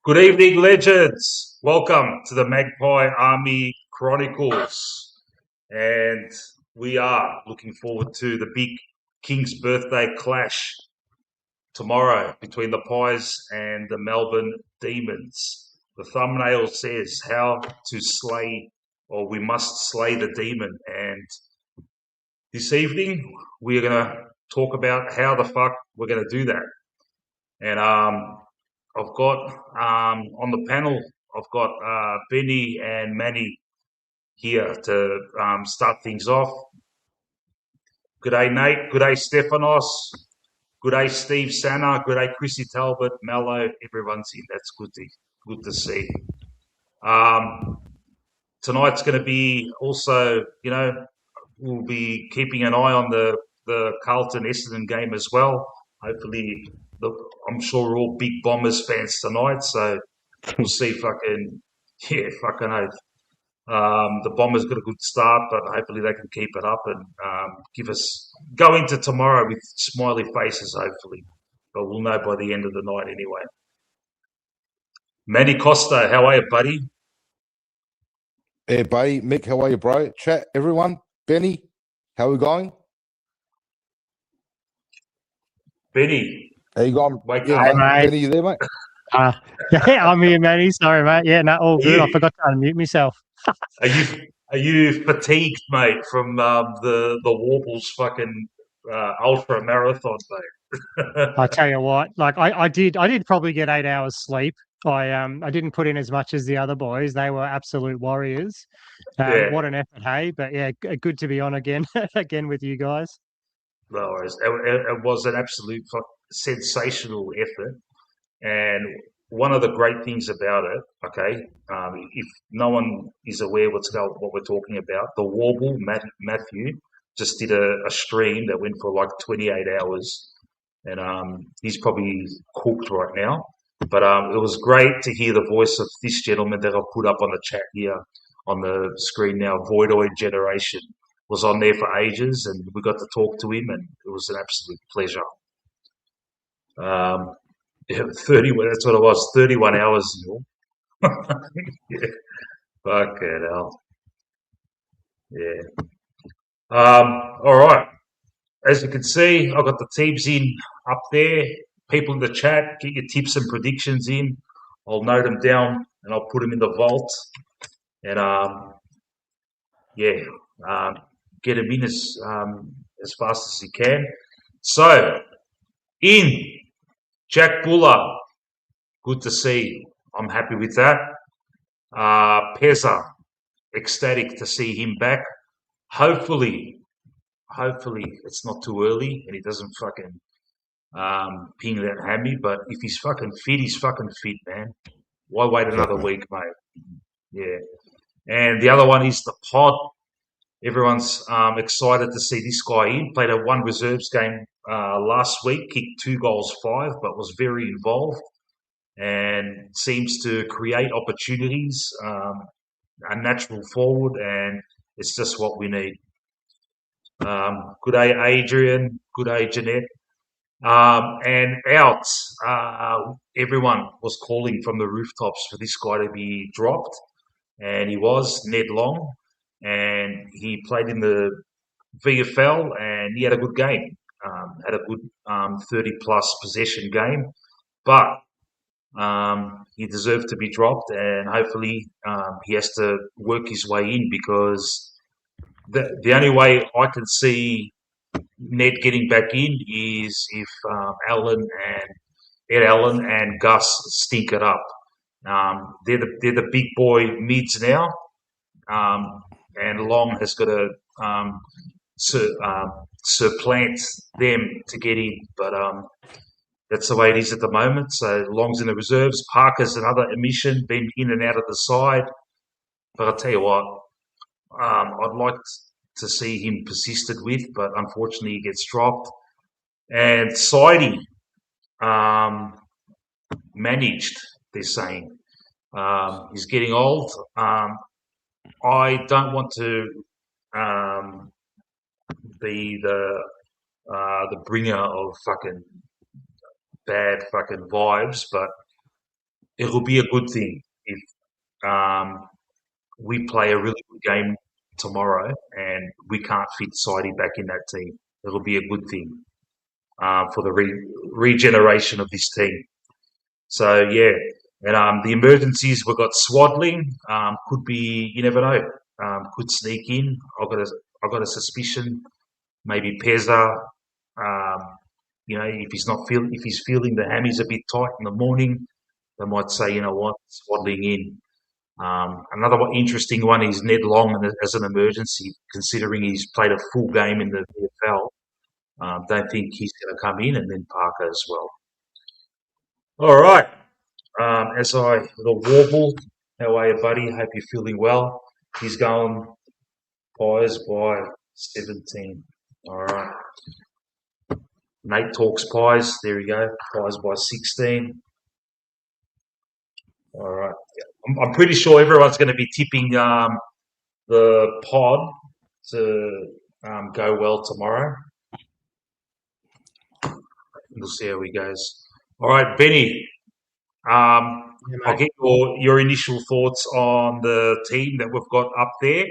Good evening, legends. Welcome to the Magpie Army Chronicles. And we are looking forward to the big King's birthday clash tomorrow between the Pies and the Melbourne Demons. The thumbnail says how to slay, or we must slay the demon. And this evening, we're going to talk about how the fuck we're going to do that. And I've got on the panel, I've got Benny and Manny here to start things off. Good day, Nate. Good day, Stefanos. Good day, Steve Sanna. Good day, Chrissy Talbot, Mello. Everyone's in. That's good to see. Um, Tonight's going to be also, we'll be keeping an eye on the Carlton Essendon game as well. Hopefully, I'm sure we're all big Bombers fans tonight, so we'll see fucking oath. The Bombers got a good start, but hopefully they can keep it up and go into tomorrow with smiley faces, hopefully. But we'll know by the end of the night anyway. Manny Costa, how are you, buddy? Hey, buddy. Mick, how are you, bro? Chat, everyone. Benny, how are we going? Benny, How you going? wake Yeah, up. mate. Benny, you there, mate? Yeah, I'm here, Manny. Sorry, mate. Yeah, no, all good. I forgot to unmute myself. Are you fatigued, mate, from the Warbles fucking ultra marathon, mate? I tell you what, like I did probably get 8 hours sleep. I didn't put in as much as the other boys. They were absolute warriors. Yeah. What an effort, hey! But yeah, good to be on again, again with you guys. No worries. It was an absolute sensational effort. And one of the great things about it, okay, if no one is aware what we're talking about, the Warble, Matthew, just did a stream that went for like 28 hours. And he's probably cooked right now. But it was great to hear the voice of this gentleman that I'll put up on the chat here on the screen now, Voidoid Generation. Was on there for ages, and we got to talk to him, and it was an absolute pleasure. Yeah, 30. That's what it was. 31 hours. Yeah, fucking hell. Yeah. All right. As you can see, I've got the teams in up there. People in the chat, get your tips and predictions in. I'll note them down and I'll put them in the vault. And yeah, get them in as fast as you can. So, in Jack Buller, good to see. I'm happy with that. Peza, ecstatic to see him back. Hopefully it's not too early and he doesn't fucking ping that hammy. But if he's fucking fit, he's fucking fit, man. Why wait another week, mate? Yeah. And the other one is the pod. Everyone's excited to see this guy in. Played a one reserves game last week, kicked 2 goals, 5, but was very involved and seems to create opportunities. A natural forward, and it's just what we need. Good day, Adrian. Good day, Jeanette. And out, everyone was calling from the rooftops for this guy to be dropped, and he was Ned Long, and he played in the VFL, and he had a good game. Had a good 30-plus possession game, but he deserved to be dropped, and hopefully he has to work his way in because the only way I can see Ned getting back in is if Ed Allen and Gus stink it up. They're the big boy mids now, and Long has got to supplant them to get in, but that's the way it is at the moment. So Long's in the reserves. Parker's another emission, been in and out of the side. But I'll tell you what, I'd like to see him persisted with, but unfortunately he gets dropped. And Sidey managed, they're saying. He's getting old. I don't want to be the bringer of fucking bad fucking vibes, but it'll be a good thing if we play a really good game tomorrow and we can't fit Sidey back in that team. It'll be a good thing for the regeneration of this team. So yeah, and the emergencies we've got Swaddling could be, you never know, could sneak in. I've got a suspicion maybe Pezza. If he's feeling the hammies a bit tight in the morning, they might say, you know what, Swaddling in. Another interesting one is Ned Long as an emergency, considering he's played a full game in the VFL. Don't think he's going to come in, and then Parker as well. All right. As I little warble, how are you, buddy? Hope you're feeling well. He's going Pies by 17. All right. Nate talks Pies. There we go. Pies by 16. All right. I'm pretty sure everyone's going to be tipping the pod to go well tomorrow. We'll see how he goes. All right, Benny. I'll get your initial thoughts on the team that we've got up there,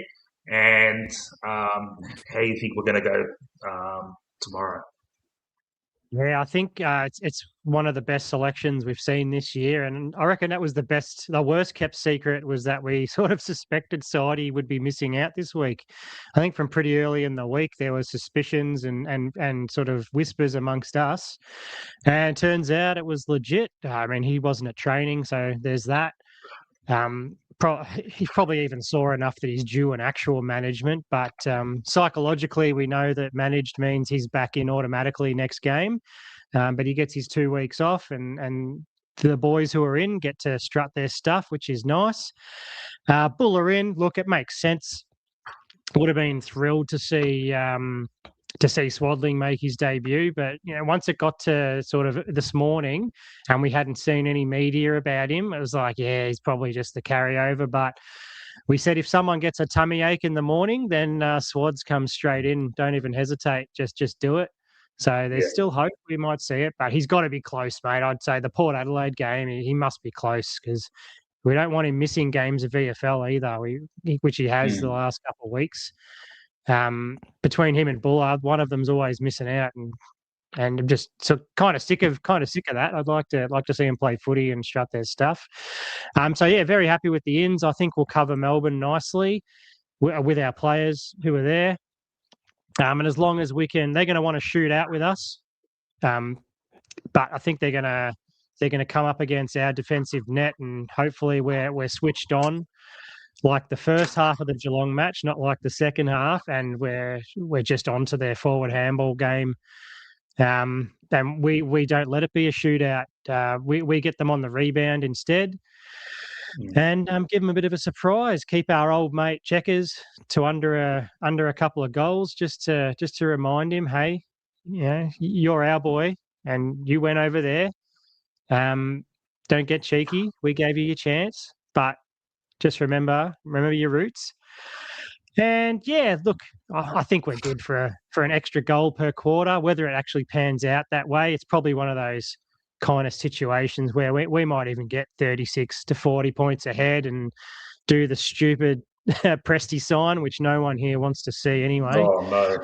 and how you think we're going to go tomorrow. Yeah, I think it's one of the best selections we've seen this year, and I reckon that was the worst kept secret was that we sort of suspected Saudi would be missing out this week. I think from pretty early in the week there was suspicions and sort of whispers amongst us, and it turns out it was legit. I mean, he wasn't at training, so there's that. He probably even saw enough that he's due an actual management, but psychologically we know that managed means he's back in automatically next game, but he gets his 2 weeks off, and the boys who are in get to strut their stuff, which is nice. Buller in, look, it makes sense. Would have been thrilled to see Swaddling make his debut, but once it got to sort of this morning and we hadn't seen any media about him, it was like, yeah, he's probably just the carryover. But we said if someone gets a tummy ache in the morning, then Swads comes straight in. Don't even hesitate. Just do it. So there's still hope we might see it, but he's got to be close, mate. I'd say the Port Adelaide game, he must be close because we don't want him missing games of VFL either, which he has the last couple of weeks. Between him and Bullard, one of them's always missing out, and I'm just kind of sick of that. I'd like to see him play footy and strut their stuff. So yeah, very happy with the ins. I think we'll cover Melbourne nicely with our players who are there. And as long as we can, they're going to want to shoot out with us. But I think they're going to come up against our defensive net, and hopefully we're switched on like the first half of the Geelong match, not like the second half, and we're just onto their forward handball game. And we don't let it be a shootout. We get them on the rebound instead, and give them a bit of a surprise. Keep our old mate Checkers to under a couple of goals, just to remind him, hey, you're our boy, and you went over there. Don't get cheeky. We gave you your chance, but just remember your roots. And yeah, look, I think we're good for an extra goal per quarter. Whether it actually pans out that way, it's probably one of those kind of situations where we might even get 36 to 40 points ahead and do the stupid Presty sign, which no one here wants to see anyway. Oh no,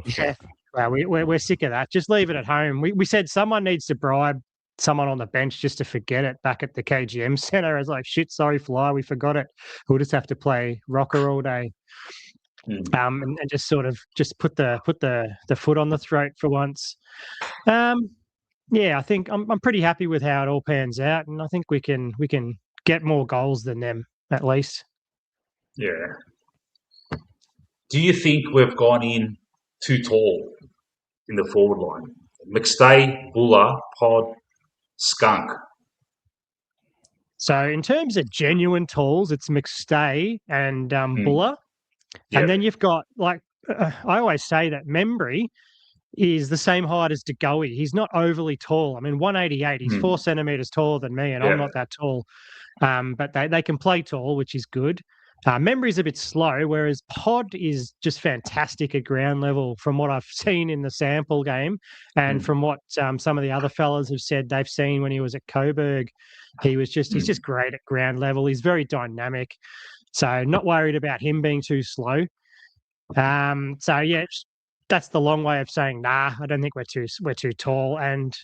yeah. Well, we're sick of that. Just leave it at home. We said someone needs to bribe someone on the bench just to forget it back at the KGM Centre. I was like, shit, sorry, Fly, we forgot it. We'll just have to play rocker all day. And just sort of put the foot on the throat for once. Yeah, I think I'm pretty happy with how it all pans out, and I think we can get more goals than them at least. Yeah. Do you think we've gone in too tall in the forward line? McStay, Buller, Pod, Skunk. So in terms of genuine tools, it's McStay and Buller. Yep. And then you've got, like, I always say that Membry is the same height as DeGoey. He's not overly tall. I mean, 188. He's 4 centimetres taller than me, and I'm not that tall. But they can play tall, which is good. Memory's a bit slow, whereas Pod is just fantastic at ground level from what I've seen in the sample game and from what some of the other fellas have said they've seen when he was at Coburg. He's just great at ground level. He's very dynamic. So not worried about him being too slow. So yeah, that's the long way of saying, nah, I don't think we're too tall. And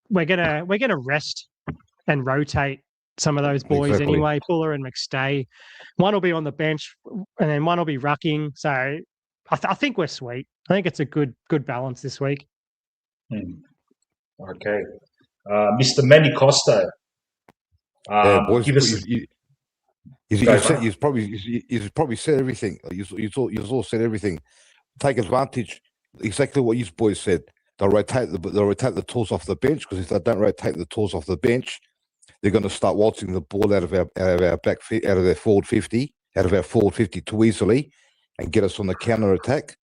we're gonna rest and rotate some of those boys anyway. Buller and McStay, one will be on the bench, and then one will be rucking. So I think we're sweet. I think it's a good balance this week. Okay, Mr. Manny Costa. Boys, give us. you've probably said everything. You've all said everything. Take advantage. Exactly what you boys said. They'll rotate the tools off the bench, because if they don't rotate the tools off the bench, they're going to start waltzing the ball out of their forward 50, out of our forward 50 too easily, and get us on the counter attack.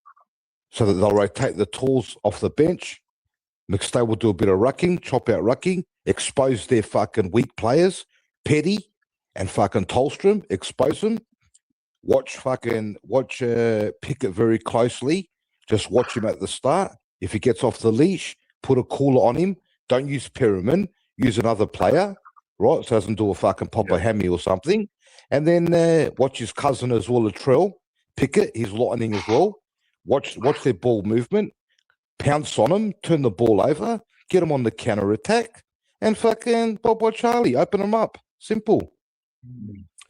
So that they'll rotate the tools off the bench. McStay will do a bit of rucking, chop out rucking, expose their fucking weak players, Petty and fucking Tolstrom, expose them. Watch Pickett very closely. Just watch him at the start. If he gets off the leash, put a cooler on him. Don't use Perriman. Use another player, right? So doesn't do a fucking Papa Hammy or something. And then watch his cousin as well, Latrell. Pickett, he's lightning as well. Watch their ball movement. Pounce on them. Turn the ball over. Get them on the counter attack. And fucking Bob Charlie, open them up. Simple.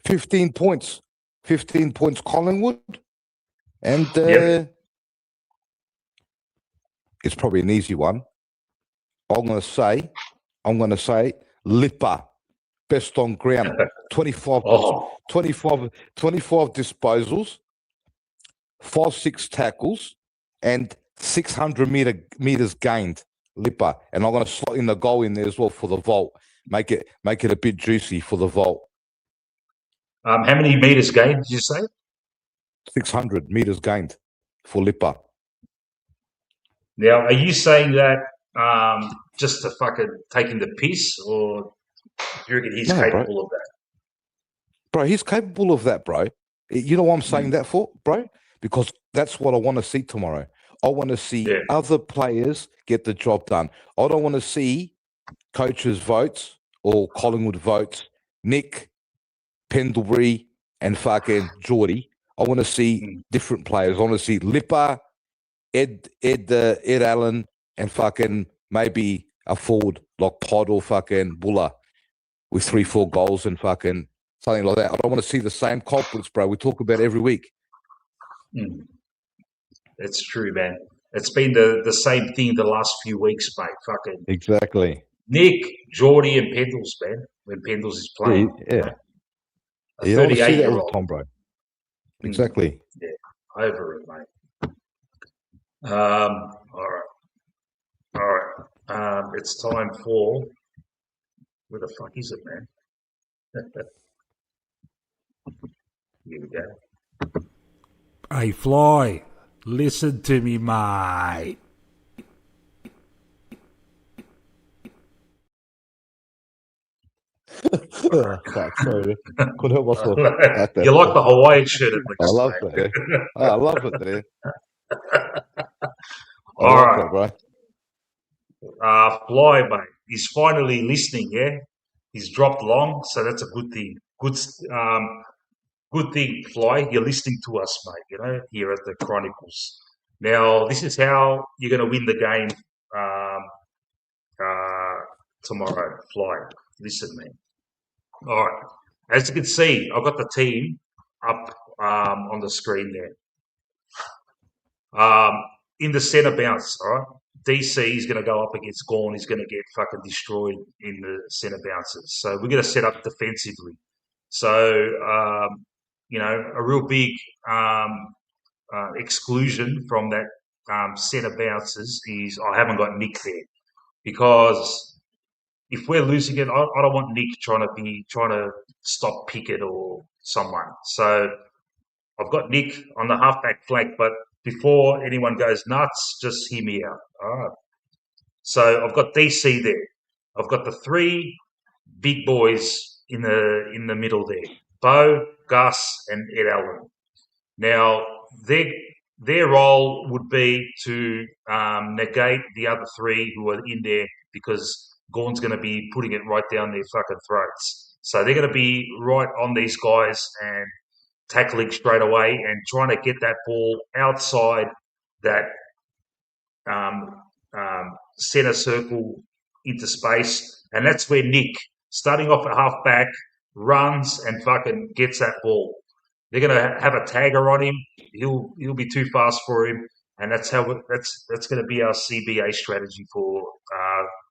15 points. 15 points Collingwood. And it's probably an easy one. I'm going to say Lipper. Best on ground. 25 disposals, 5-6 tackles, and 600 meters gained. Lipper. And I'm going to slot in the goal in there as well for the vault. Make it a bit juicy for the vault. How many meters gained did you say? 600 meters gained for Lipper. Now, are you saying that just to fucking taking the piss, or do you reckon he's capable of that? Bro, he's capable of that, bro. You know what I'm saying that for, bro? Because that's what I want to see tomorrow. I want to see other players get the job done. I don't want to see coaches' votes or Collingwood votes, Nick, Pendlebury, and fucking Geordie. I want to see different players. I want to see Lipper, Ed Allen, and fucking maybe a forward like Pod or fucking Buller with 3-4 goals and fucking something like that. I don't want to see the same culprits, bro. We talk about every week. It's true, man. It's been the same thing the last few weeks, mate. Fucking exactly. Nick, Geordie, and Pendles, man. When Pendles is playing, you don't want to see that with Tom, bro. Exactly. Yeah, over it, mate. All right. It's time for. Where the fuck is it, man? Here we go. Hey, Fly, listen to me, mate. Sorry. Couldn't help myself. You like the Hawaiian shirt? I love it. I love it, man. All right, bro. Fly, mate. He's finally listening. Yeah, he's dropped long, so that's a good thing. Good thing, Fly. You're listening to us, mate. You know, here at the Chronicles. Now, this is how you're going to win the game tomorrow, Fly. Listen, man. All right. As you can see, I've got the team up on the screen there. In the centre bounce, all right? DC is going to go up against Gawn. He's going to get fucking destroyed in the centre bounces. So we're going to set up defensively. So, a real big exclusion from that centre bounces is I haven't got Nick there, because if we're losing it, I don't want Nick trying to stop Pickett or someone. So I've got Nick on the halfback flank, but before anyone goes nuts, just hear me out. All right. So I've got DC there. I've got the 3 big boys in the middle there. Bo Gus, and Ed Allen. Now, their role would be to negate the other three who are in there because Gorn's going to be putting it right down their fucking throats. So they're going to be right on these guys and tackling straight away and trying to get that ball outside that centre circle into space. And that's where Nick, starting off at half back, runs and fucking gets that ball. They're going to have a tagger on him. He'll be too fast for him, and that's going to be our CBA strategy for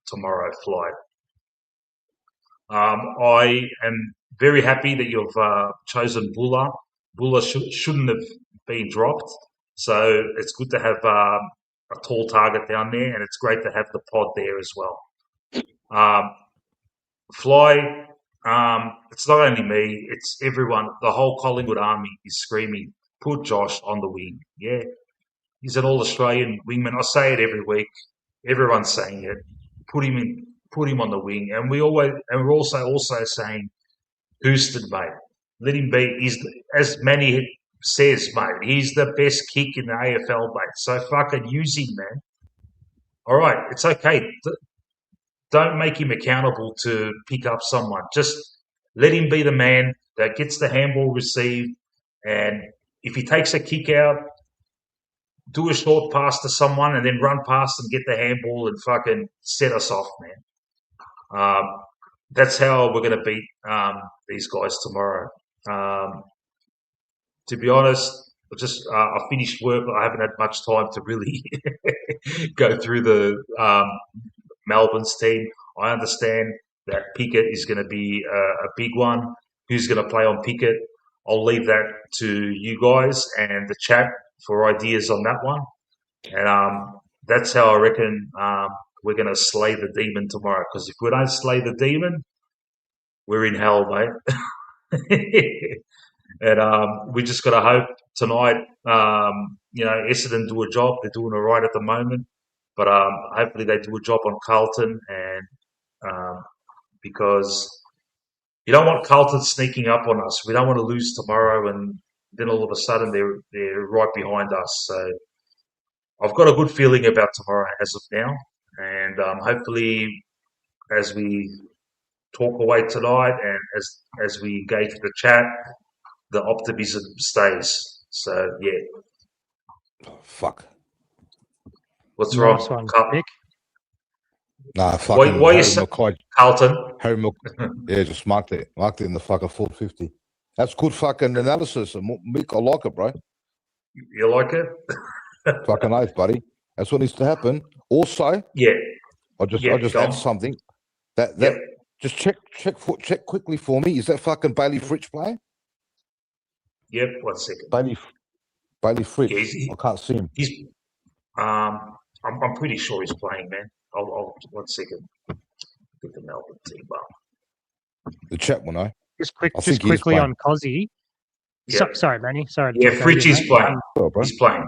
tomorrow, Fly. I am very happy that you've chosen Buller. Buller shouldn't have been dropped, so it's good to have a tall target down there, and it's great to have the pod there as well. Fly, it's not only me, it's everyone. The whole Collingwood army is screaming, put Josh on the wing. Yeah, he's an All-Australian wingman. I say it every week. Everyone's saying it. Put him on the wing. And we're also saying, Houston, mate. Let him be. As Manny says, mate, he's the best kick in the AFL, mate. So fucking use him, man. All right, it's okay. Don't make him accountable to pick up someone. Just let him be the man that gets the handball received. And if he takes a kick out, do a short pass to someone and then run past and get the handball and fucking set us off, man. That's how we're going to beat these guys tomorrow. To be honest, I finished work. I haven't had much time to really go through the Melbourne's team. I understand that Pickett is going to be a big one. Who's going to play on Pickett? I'll leave that to you guys and the chat for ideas on that one. And that's how I reckon we're going to slay the demon tomorrow. Because if we don't slay the demon, we're in hell, mate. And we just got to hope tonight, Essendon do a job. They're doing all right at the moment. But hopefully they do a job on Carlton, and because you don't want Carlton sneaking up on us. We don't want to lose tomorrow, and then all of a sudden they're right behind us. So I've got a good feeling about tomorrow as of now, and hopefully as we talk away tonight and as we engage with the chat, the optimism stays. So yeah. Oh, fuck. What's wrong, one, Carlton? Nah, fucking Why you say Carlton? Harry yeah, just marked it in the fucking 450. That's good fucking analysis. Mick, I like it, bro. You like it? Fucking oath, buddy. That's what needs to happen. Also, yeah. I just add something. That just check quickly for me. Is that fucking Bailey Fritsch playing? Yep. 1 second. Bailey Fritsch. Yeah, I can't see him. He's I'm pretty sure he's playing, man. I'll 1 second. Get the Melbourne team up. The chat one, eh? Just quickly on Cozzy. Yeah. Sorry, Manny. Sorry. Yeah, Fritsch is playing. He's playing.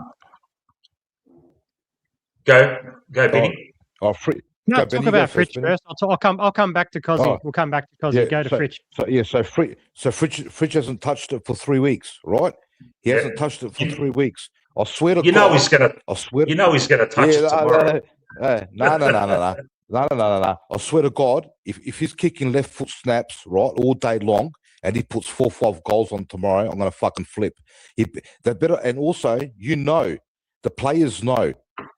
Go, Benny. No, talk Benny, about Fritsch first. I'll come back to Cozzy. Oh. We'll come back to Cozzy. Go to Fritsch. So Fritsch hasn't touched it for 3 weeks, right? He hasn't touched it for 3 weeks. I swear to God. He's gonna. He's gonna touch it tomorrow. No. I swear to God, if he's kicking left foot snaps right all day long and he puts 4 or 5 goals on tomorrow, I'm gonna fucking flip. They better, and also the players know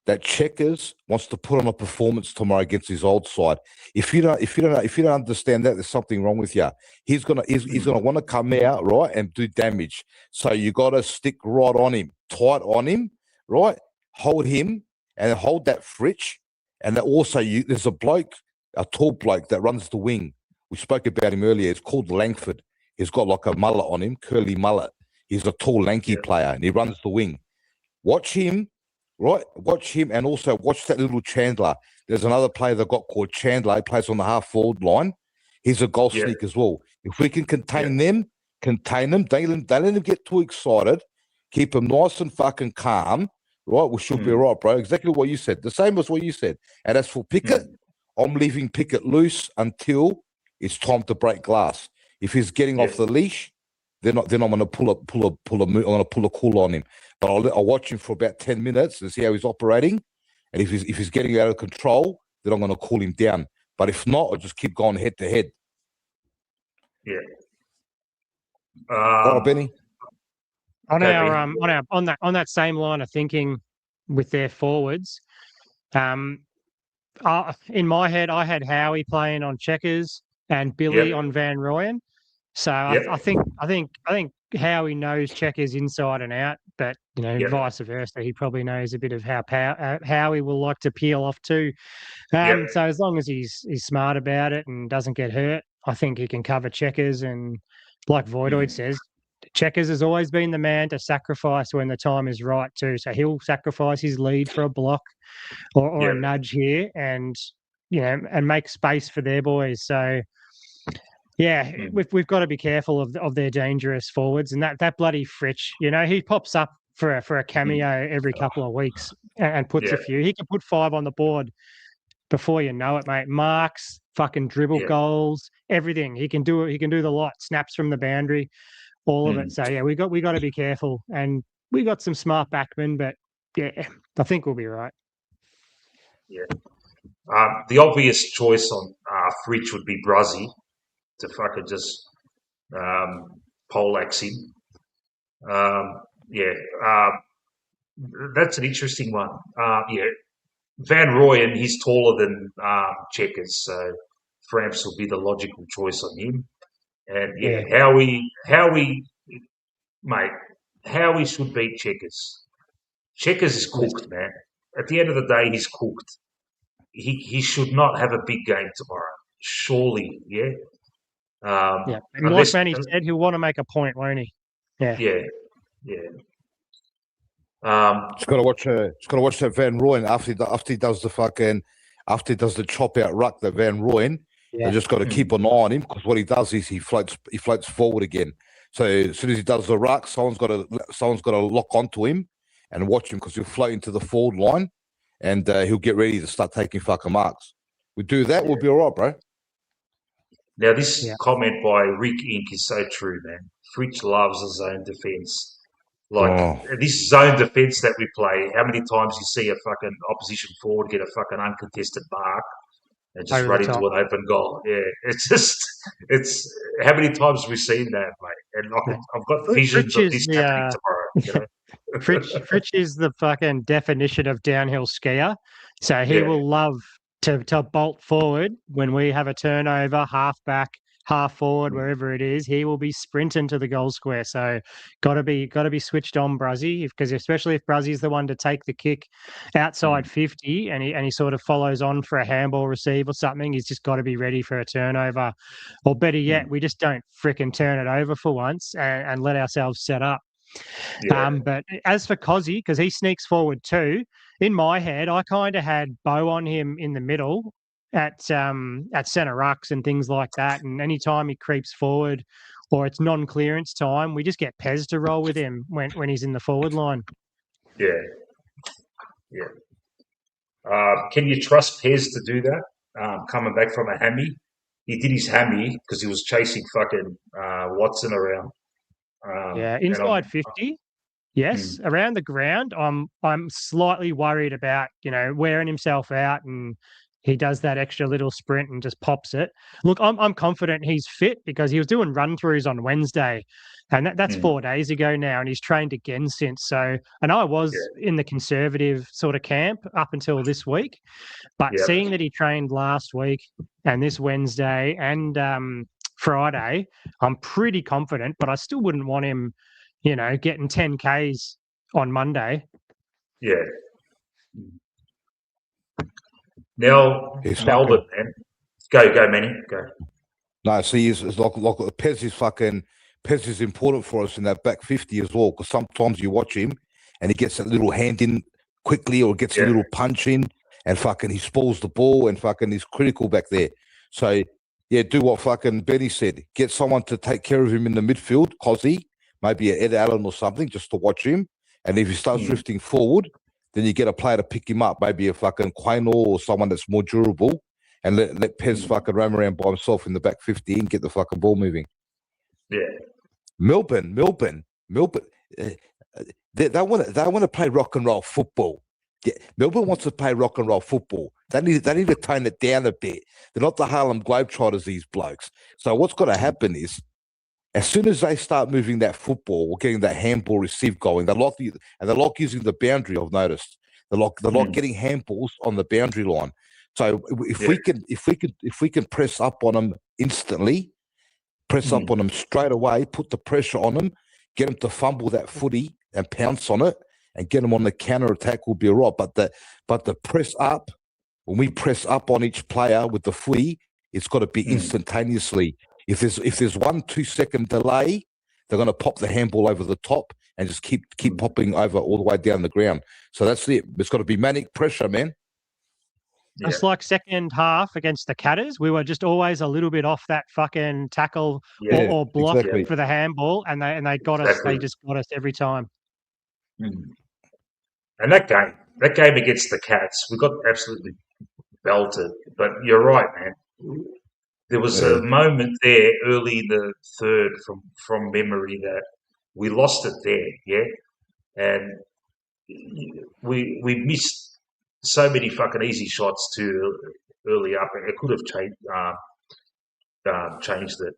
that Checkers wants to put on a performance tomorrow against his old side. If you don't understand that, there's something wrong with you. He's gonna want to come out right and do damage. So you got to stick right on him, tight on him, right? Hold him and hold that Fritsch. And also, there's a tall bloke that runs the wing. We spoke about him earlier. It's called Langford. He's got like a mullet on him, curly mullet. He's a tall, lanky player, and he runs the wing. Watch him. Right, watch him, and also watch that little Chandler. There's another player they got called Chandler. He plays on the half-forward line. He's a goal sneak as well. If we can contain them, don't let them get too excited. Keep them nice and fucking calm. Right, we should be right, bro. Exactly what you said. The same as what you said. And as for Pickett, I'm leaving Pickett loose until it's time to break glass. If he's getting off the leash, then I'm going to pull a call on him. But I'll watch him for about 10 minutes and see how he's operating. And if he's getting out of control, then I'm going to call him down. But if not, I'll just keep going head to head. Yeah. All right, Benny. On that same line of thinking with their forwards, in my head, I had Howie playing on Checkers and Billy on Van Rooyen. So I think Howie knows Checkers inside and out, but vice versa, he probably knows a bit of how Howie will like to peel off too. So as long as he's smart about it and doesn't get hurt, I think he can cover Checkers. And like Voidoid says, Checkers has always been the man to sacrifice when the time is right too. So he'll sacrifice his lead for a block or a nudge here, and and make space for their boys. So we've got to be careful of their dangerous forwards. And that bloody Fritsch, he pops up for a cameo every couple of weeks and puts a few. He can put 5 on the board before you know it, mate. Marks, fucking dribble goals, everything. He can do it. He can do the lot. Snaps from the boundary, all of it. So we got to be careful. And we got some smart backmen, but I think we'll be right. Yeah. The obvious choice on Fritsch would be Bruzzy to fucking just poleaxe him. That's an interesting one. Van Rooyen, he's taller than Checkers, so Framps will be the logical choice on him. And Howie should beat Checkers. Checkers is cooked, man. At the end of the day, he's cooked. He should not have a big game tomorrow. Surely, yeah. And like Manny said, he'll want to make a point, won't he? Yeah. Just got to watch that Van Rooyen after he does the chop out ruck, that Van Rooyen. You just got to keep an eye on him, because what he does is he floats forward again. So as soon as he does the ruck, someone's got to lock onto him and watch him, because he'll float into the forward line, and he'll get ready to start taking fucking marks. We do that, we'll be all right, bro. Now, this comment by Rick Inc. is so true, man. Fritsch loves the zone defence. This zone defence that we play, how many times you see a fucking opposition forward get a fucking uncontested mark and just run into an open goal? Yeah, it's how many times have we seen that, mate? And I've got visions of this happening tomorrow. Fritsch is the fucking definition of downhill skier. So he will love to bolt forward when we have a turnover, half back, half forward, wherever it is. He will be sprinting to the goal square. So got to be switched on, Bruzzy, because especially if Bruzzy's the one to take the kick outside 50 and he sort of follows on for a handball receive or something, he's just got to be ready for a turnover. Or better yet, we just don't fricking turn it over for once and let ourselves set up. But as for Cozzy, because he sneaks forward too, in my head, I kind of had Bo on him in the middle at centre rucks and things like that. And anytime he creeps forward or it's non-clearance time, we just get Pez to roll with him when he's in the forward line. Yeah. Can you trust Pez to do that? Coming back from a hammy, he did his hammy because he was chasing fucking Watson around. Inside 50. Yes, around the ground, I'm slightly worried about wearing himself out, and he does that extra little sprint and just pops it. Look, I'm confident he's fit because he was doing run-throughs on Wednesday, and that's 4 days ago now, and he's trained again since. So, and I was in the conservative sort of camp up until this week, but seeing that he trained last week and this Wednesday and Friday, I'm pretty confident, but I still wouldn't want him getting 10 Ks on Monday. Yeah. Now, Melbourne, man. Go, Manny. Go. No, see, it's like Pez is important for us in that back 50 as well, because sometimes you watch him and he gets that little hand in quickly or gets a little punch in and fucking he spoils the ball and fucking he's critical back there. So, do what fucking Benny said. Get someone to take care of him in the midfield, Cozzy, maybe Ed Allen or something, just to watch him. And if he starts drifting forward, then you get a player to pick him up, maybe a fucking Quaynor or someone that's more durable, and let Pez fucking roam around by himself in the back 50 and get the fucking ball moving. Yeah. Melbourne. Uh, they want to play rock and roll football. Yeah, Melbourne wants to play rock and roll football. They need to tone it down a bit. They're not the Harlem Globetrotters, these blokes. So what's got to happen is, as soon as they start moving that football or getting that handball receive going, they like using the boundary. I've noticed they like getting handballs on the boundary line. So if we can press up on them instantly, press up on them straight away, put the pressure on them, get them to fumble that footy and pounce on it, and get them on the counter attack will be all right. But the press up, when we press up on each player with the footy, it's got to be instantaneously. If there's 1-2 second delay, they're going to pop the handball over the top and just keep popping over all the way down the ground. So that's it. It's got to be manic pressure, man. Yeah. It's like second half against the Catters. We were just always a little bit off that fucking tackle or block for the handball, and they got us. They just got us every time. And that game against the Cats, we got absolutely belted. But you're right, man. There was a moment there early in the third from memory that we lost it there, and we missed so many fucking easy shots too early up. It could have changed it.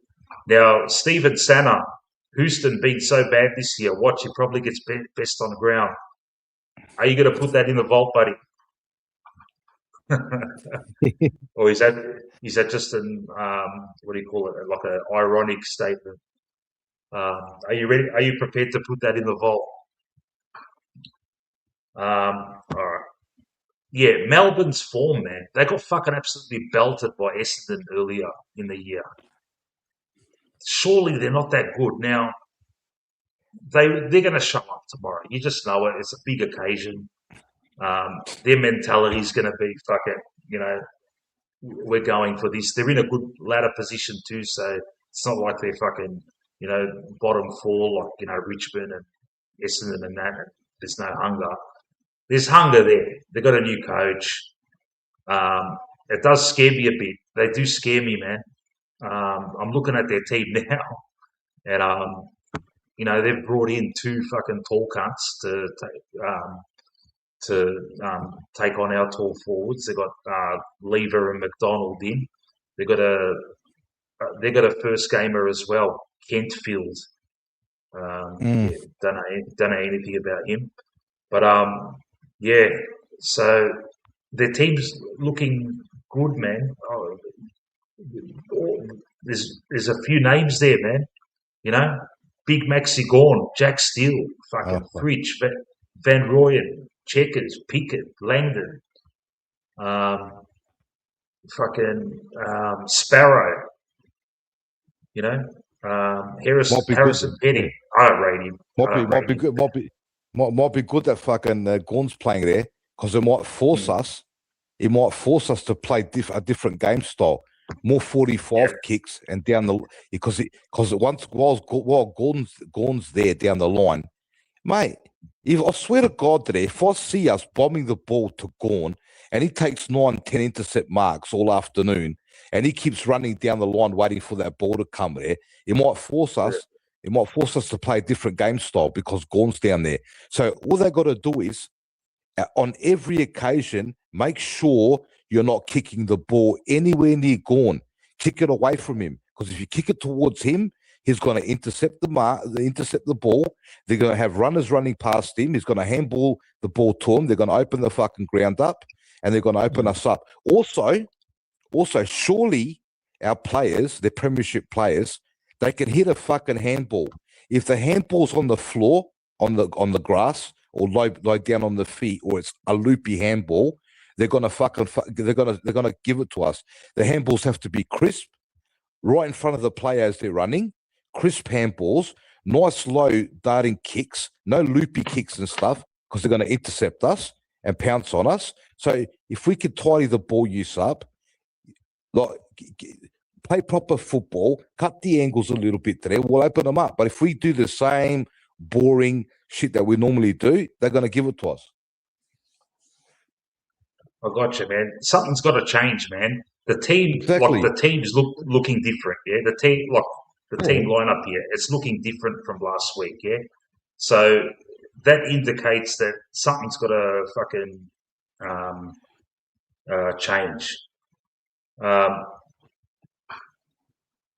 Now, Stephen Sanner, Houston been so bad this year. Watch, he probably gets best on the ground. Are you going to put that in the vault, buddy? Or is that just an what do you call it? Like an ironic statement? Are you ready? Are you prepared to put that in the vault? All right. Yeah, Melbourne's form, man. They got fucking absolutely belted by Essendon earlier in the year. Surely they're not that good. Now, they're going to show up tomorrow. You just know it. It's a big occasion. Their mentality is going to be fucking, we're going for this. They're in a good ladder position too, so it's not like they're fucking, bottom four like, Richmond and Essendon and that. There's no hunger. There's hunger there. They've got a new coach. It does scare me a bit. They do scare me, man. I'm looking at their team now, and they've brought in two fucking tall cunts to take on our tall forwards. They've got Lever and McDonald in. They've got a first gamer as well, Kentfield. Don't know anything about him, but so their team's looking good, man. There's a few names there, man. Big Maxi Gorn, Jack Steele, fucking Fridge, Van Rooyen, Checkers, Pickett, Langdon, Sparrow. Harrison Petty. I don't rate him. Might be good that fucking Gorn's playing there, because it might force us. It might force us to play a different game style, more 45 kicks and down the because while Gorn's there down the line, mate. I swear to God today, if I see us bombing the ball to Gorn and he takes 9-10 intercept marks all afternoon and he keeps running down the line waiting for that ball to come there, it might force us. It might force us to play a different game style because Gorn's down there. So all they got to do is, on every occasion, make sure you're not kicking the ball anywhere near Gorn. Kick it away from him, because if you kick it towards him, he's going to intercept the ball. They're going to have runners running past him. He's going to handball the ball to him. They're going to open the fucking ground up, and they're going to open us up. Also, surely our players, the premiership players, they can hit a fucking handball. If the handball's on the floor, on the grass, or lie down on the feet, or it's a loopy handball, they're gonna they're gonna give it to us. The handballs have to be crisp, right in front of the player as they're running. Crisp handballs, nice low darting kicks, no loopy kicks and stuff, because they're going to intercept us and pounce on us. So if we could tidy the ball use up, like play proper football, cut the angles a little bit today, we'll open them up. But if we do the same boring shit that we normally do, they're going to give it to us. I got you, man. Something's got to change, man. The team, Exactly. the team's looking different. Yeah, the team, the team lineup here. It's looking different from last week, yeah? So that indicates that something's got to fucking change.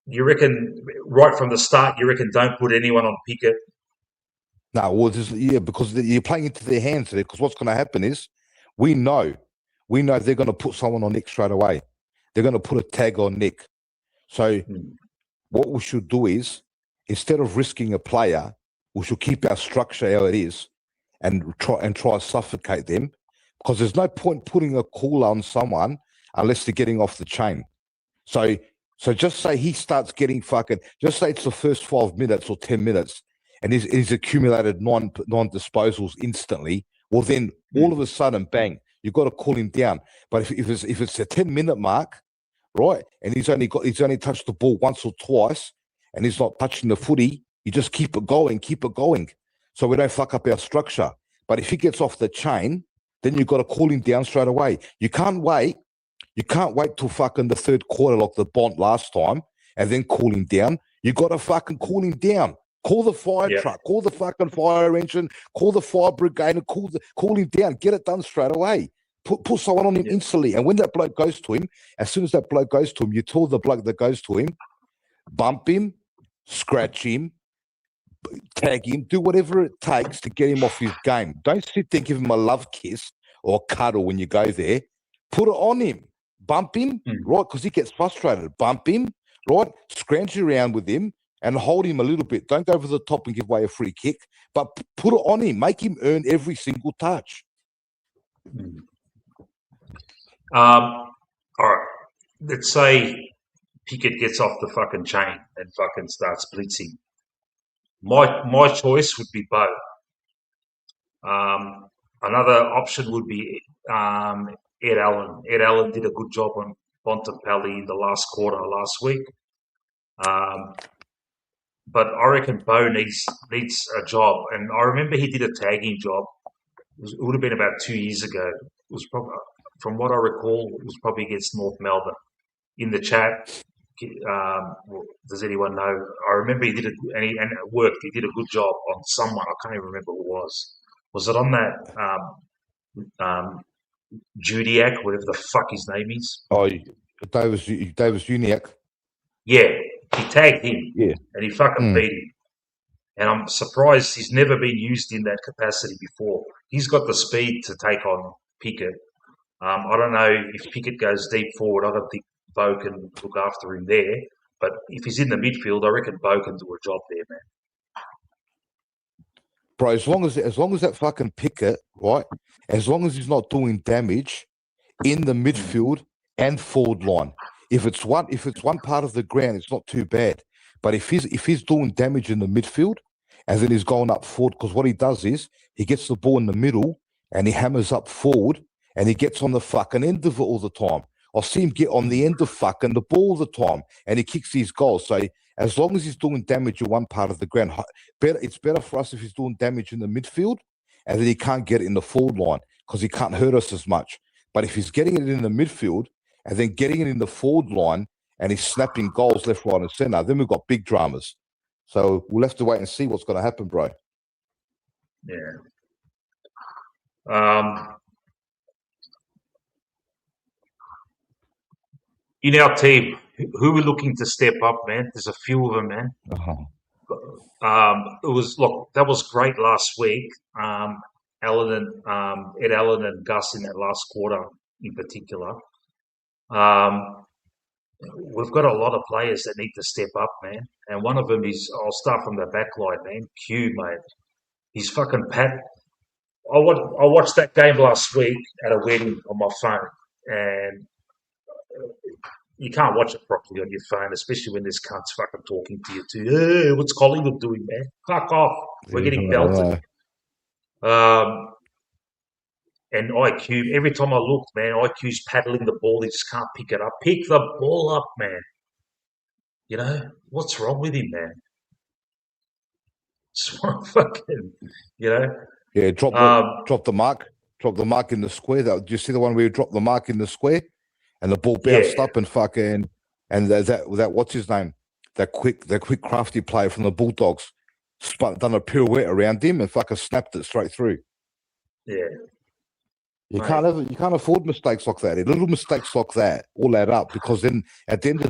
You reckon right from the start, you reckon don't put anyone on Pickett? No, well, because you're playing into their hands there. Because what's going to happen is, we know they're going to put someone on Nick straight away. They're going to put a tag on Nick. So what we should do is, instead of risking a player, we should keep our structure how it is, and try to suffocate them. Because there's no point putting a cooler on someone unless they're getting off the chain. So just say he starts getting just say it's the first 5 minutes or 10 minutes, and he's accumulated nine disposals instantly. Well, then all of a sudden, bang, you've got to call him down. But if it's a 10-minute mark, right, and he's only touched the ball once or twice, and he's not touching the footy, you just keep it going, so we don't fuck up our structure. But if he gets off the chain, then you've got to call him down straight away. You can't wait till fucking the third quarter like the Bont last time and then call him down. You got to fucking call him down. Call the fire truck, call the fucking fire engine, call the fire brigade, and call him down. Get it done straight away. Put someone on him instantly. And when that bloke goes to him, as soon as that bloke goes to him, you tell the bloke that goes to him, bump him, scratch him, tag him, do whatever it takes to get him off his game. Don't sit there and give him a love kiss or cuddle when you go there. Put it on him. Bump him, right, because he gets frustrated. Bump him, right, scrounge around with him and hold him a little bit. Don't go over the top and give away a free kick, but put it on him. Make him earn every single touch. All right. Let's say Pickett gets off the fucking chain and fucking starts blitzing. My choice would be Bo. Another option would be Ed Allen. Ed Allen did a good job on Bontempelli in the last quarter last week. But I reckon Bo needs a job. And I remember he did a tagging job. It would have been about 2 years ago. It was probably, from what I recall, it was probably against North Melbourne. In the chat, does anyone know? I remember he did it, and it worked. He did a good job on someone. I can't even remember who it was. Was it on that Judiak, whatever the fuck his name is? Oh, Davis Uniac. Yeah, he tagged him. Yeah, and he fucking beat him. And I'm surprised he's never been used in that capacity before. He's got the speed to take on Pickett. I don't know if Pickett goes deep forward. I don't think Bo can look after him there. But if he's in the midfield, I reckon Bo can do a job there, man. Bro, as long as that fucking Pickett, right, as long as he's not doing damage in the midfield and forward line. If it's one part of the ground, it's not too bad. But if he's doing damage in the midfield and then he's going up forward, because what he does is he gets the ball in the middle and he hammers up forward and he gets on the fucking end of it all the time. I see him get on the end of fucking the ball all the time and he kicks these goals. So as long as he's doing damage in one part of the ground, it's better for us if he's doing damage in the midfield and then he can't get it in the forward line because he can't hurt us as much. But if he's getting it in the midfield and then getting it in the forward line and he's snapping goals left, right, and centre, then we've got big dramas. So we'll have to wait and see what's going to happen, bro. Yeah. In our team, who are looking to step up, man? There's a few of them, man. That was great last week. Ed Allen and Gus in that last quarter in particular. We've got a lot of players that need to step up, man. And one of them is, I'll start from the back line, man. Q, mate. He's fucking pat. I watched that game last week at a wedding on my phone, and you can't watch it properly on your phone, especially when there's cunts fucking talking to you too. Hey, what's Collingwood doing, man? Fuck off. We're getting belted. And IQ, every time I looked, man, IQ's paddling the ball. He just can't pick it up. Pick the ball up, man. You know, what's wrong with him, man? Just want to fucking, you know. Yeah, drop the mark in the square. Do you see the one where you drop the mark in the square and the ball bounced up and fucking, and that what's his name? that quick crafty player from the Bulldogs done a pirouette around him and fucking snapped it straight through. Yeah. You can't afford mistakes like that. Little mistakes like that all add up, because then at the end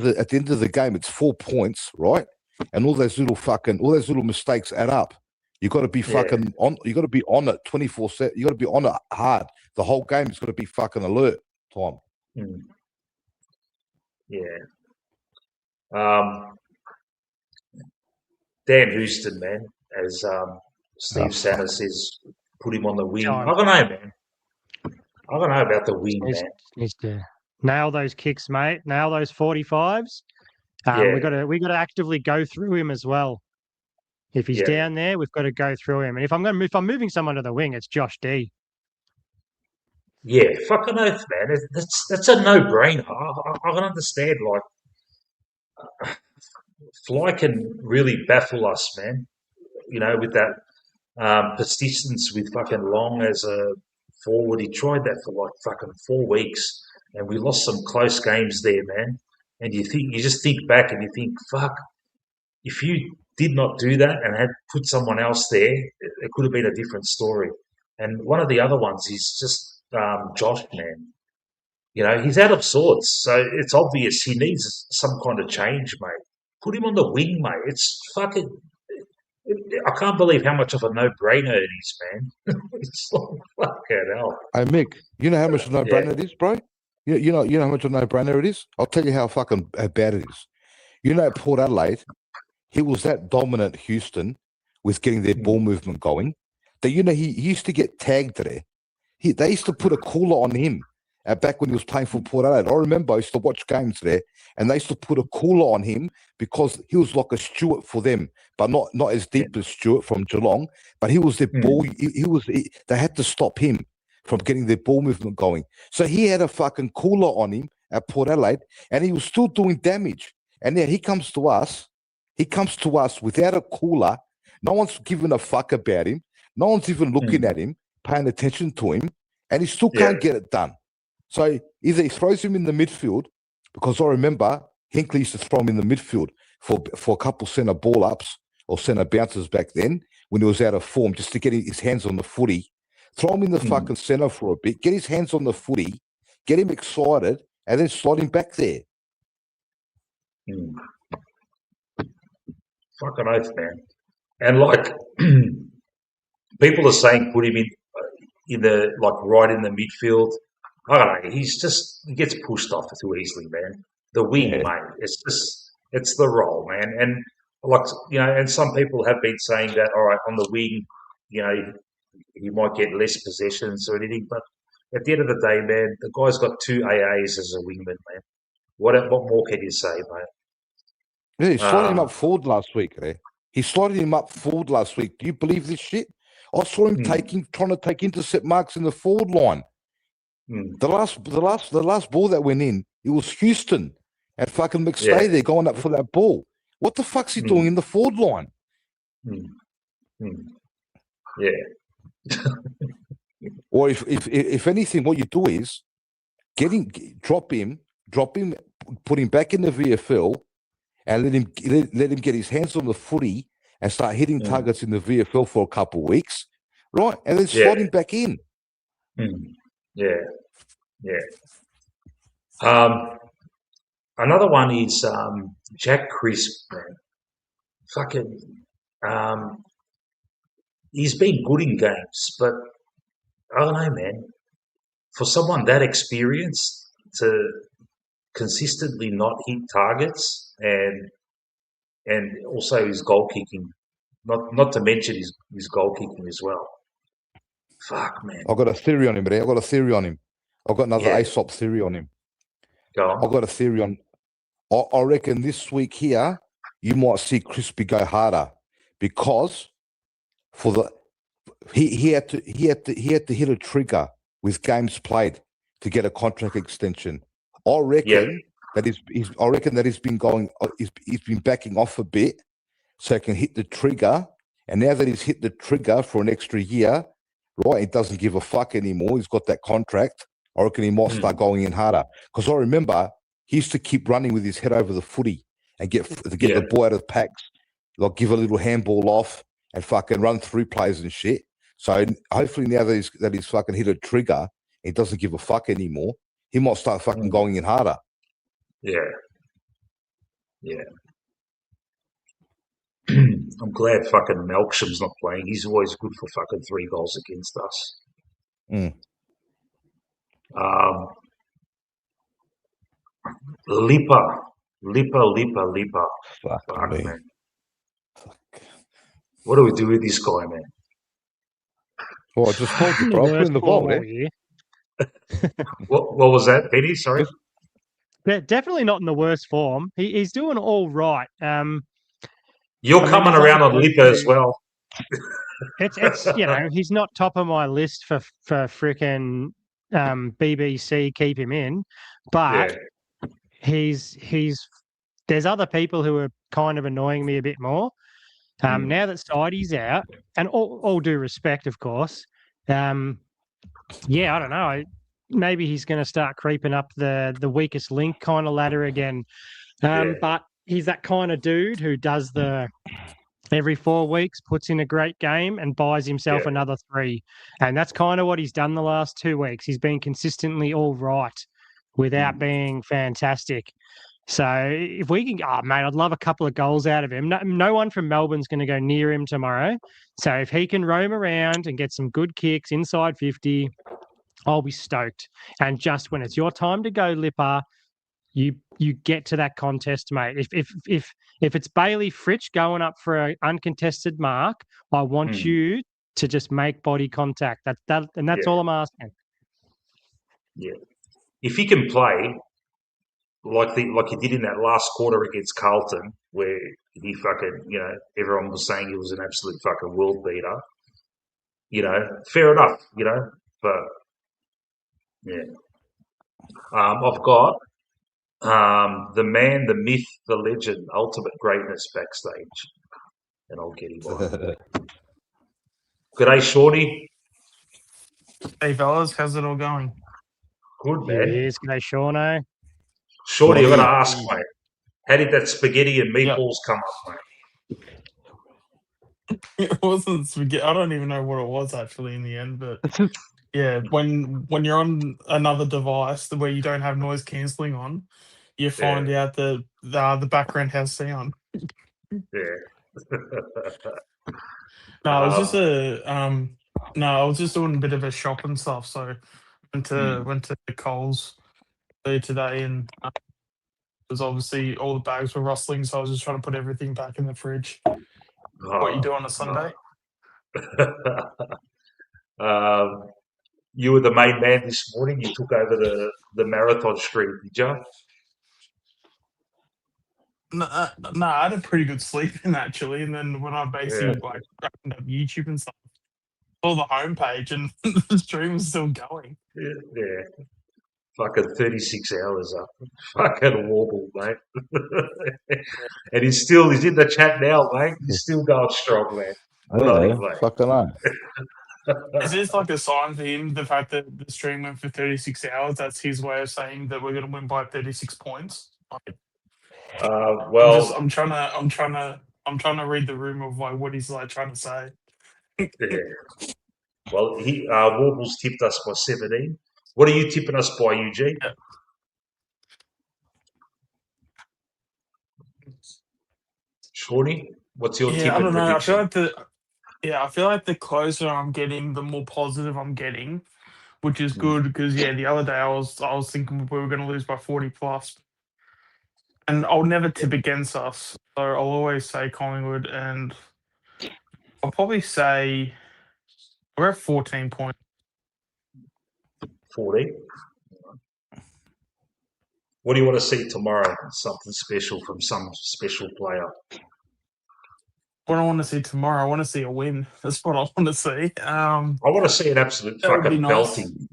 of the game it's 4 points, right? And all those little mistakes add up. You got to be fucking on. You got to be on it 24/7. You got to be on it hard. The whole game is got to be fucking alert time. Mm. Yeah. Dan Houston, man, as Steve Sanders says, put him on the wing. I don't know, man. I don't know about the wing, man. Needs to nail those kicks, mate. Nail those 45s. Yeah. We got to actively go through him as well. If he's down there, we've got to go through him. And if I'm moving someone to the wing, it's Josh D. Yeah, fucking oath, man. That's a no-brainer. I can understand, like, Fly can really baffle us, man. You know, with that persistence with fucking Long as a forward. He tried that for like fucking 4 weeks, and we lost some close games there, man. And you just think back and you think, fuck, if you did not do that and had put someone else there, it could have been a different story. And one of the other ones is just Josh, man. You know, he's out of sorts, so it's obvious he needs some kind of change, mate. Put him on the wing, mate. It's fucking. I can't believe how much of a no-brainer it is, man. It's like, fucking hell. Hey, Mick, you know how much of a no-brainer it is, bro? You know how much of a no-brainer it is? I'll tell you how bad it is. You know, at Port Adelaide, he was that dominant, Houston, with getting their ball movement going, that, you know, he used to get tagged there. They used to put a cooler on him back when he was playing for Port Adelaide. I remember I used to watch games there, and they used to put a cooler on him because he was like a Stewart for them, but not as deep as Stewart from Geelong. But he was their ball. They had to stop him from getting their ball movement going. So he had a fucking cooler on him at Port Adelaide, and he was still doing damage. And now he comes to us. He comes to us without a cooler. No one's giving a fuck about him. No one's even looking at him, paying attention to him, and he still can't get it done. So either he throws him in the midfield, because I remember Hinkley used to throw him in the midfield for a couple centre ball ups or centre bounces back then when he was out of form, just to get his hands on the footy. Throw him in the fucking centre for a bit, get his hands on the footy, get him excited, and then slot him back there. Fucking oath, man. And like people are saying, put him in the right in the midfield. I don't know. He gets pushed off too easily, man. The wing, mate. It's the role, man. And like, you know, and some people have been saying that, all right, on the wing, you know, he might get less possessions or anything, but at the end of the day, man, the guy's got 2 AAs as a wingman, man. What more can you say, mate? Yeah, he slotted him up forward last week, eh? He slotted him up forward last week. Do you believe this shit? I saw him trying to take intercept marks in the forward line. The last ball that went in, it was Houston and fucking McStay there going up for that ball. What the fuck's he doing in the forward line? Yeah. Or if anything, what you do is drop him, put him back in the VFL, and let him get his hands on the footy and start hitting targets in the VFL for a couple of weeks, right? And then slot him back in. Yeah. Another one is Jack Crisp, man. Fucking, he's been good in games, but I don't know, man. For someone that experienced to consistently not hit targets and also his goal kicking, not to mention his goal kicking as well. Fuck, man. I've got a theory on him, buddy. I've got another Aesop theory on him. Go on. I've got a theory on. I reckon this week here you might see Crispy go harder because he had to hit a trigger with games played to get a contract extension. I reckon that he's been going. He's been backing off a bit so he can hit the trigger. And now that he's hit the trigger for an extra year, right? He doesn't give a fuck anymore. He's got that contract. I reckon he might start going in harder. Because I remember he used to keep running with his head over the footy and get the ball out of the packs, like give a little handball off and fucking run through plays and shit. So hopefully now that he's fucking hit a trigger, he doesn't give a fuck anymore. He might start fucking going in harder. Yeah. I'm glad fucking Melksham's not playing. He's always good for fucking 3 goals against us. Lipa. Fuck, me. man. What do we do with this guy, man? Well, I just told you, bro. Put in the vault, What was that, Benny? Sorry? Definitely not in the worst form. He's doing all right. You're coming around on Lipa as well. It's he's not top of my list for frickin' BBC keep him in, but he's there's other people who are kind of annoying me a bit more. Now that Sidey's out, and all due respect, of course, I don't know. Maybe he's going to start creeping up the weakest link kind of ladder again. But he's that kind of dude who does every 4 weeks, puts in a great game and buys himself another 3. And that's kind of what he's done the last 2 weeks. He's been consistently all right without being fantastic. So if we can, mate, I'd love a couple of goals out of him. No one from Melbourne's going to go near him tomorrow. So if he can roam around and get some good kicks inside 50, I'll be stoked. And just when it's your time to go, Lipper, you get to that contest, mate. If it's Bailey Fritsch going up for an uncontested mark, I want you to just make body contact. That's all I'm asking. Yeah. If he can play like he did in that last quarter against Carlton, where he fucking, everyone was saying he was an absolute fucking world beater. Fair enough, but I've got the man, the myth, the legend, ultimate greatness backstage, and I'll get him on. G'day, Shorty. Hey, fellas, how's it all going? Good, man. Yes, g'day, Shauno. Shorty, I've got to ask, mate, how did that spaghetti and meatballs come up, mate? It wasn't spaghetti. I don't even know what it was actually in the end, but yeah, when you're on another device where you don't have noise cancelling on, you find out that the background has sound. Yeah. No, it was just I was just doing a bit of a shop and stuff, so went to Coles today, and because obviously all the bags were rustling, so I was just trying to put everything back in the fridge. What you do on a Sunday? You were the main man this morning. You took over the marathon stream, did you? No, I had a pretty good sleep in actually, and then when I basically opened up YouTube and stuff, saw the homepage and the stream was still going. Yeah. Fucking 36 hours up. Fucking warble, mate. And he's in the chat now, mate. He's still going strong, man. Fucking hell. Is this like a sign for him, the fact that the stream went for 36 hours? That's his way of saying that we're going to win by 36 points. Well, I'm trying to read the room of what he's like trying to say. Yeah. Well, Warbles tipped us by 17. What are you tipping us by, Eugene? Yeah. Shorty, what's your tip? I don't know. Prediction? I feel like the closer I'm getting, the more positive I'm getting, which is good because the other day I was thinking we were going to lose by 40 plus, and I'll never tip against us, so I'll always say Collingwood, and I'll probably say we're at 14 points. 40. What do you want to see tomorrow? Something special from some special player. What I want to see tomorrow, I want to see a win. That's what I want to see. I want to see an absolute fucking belting. Nice.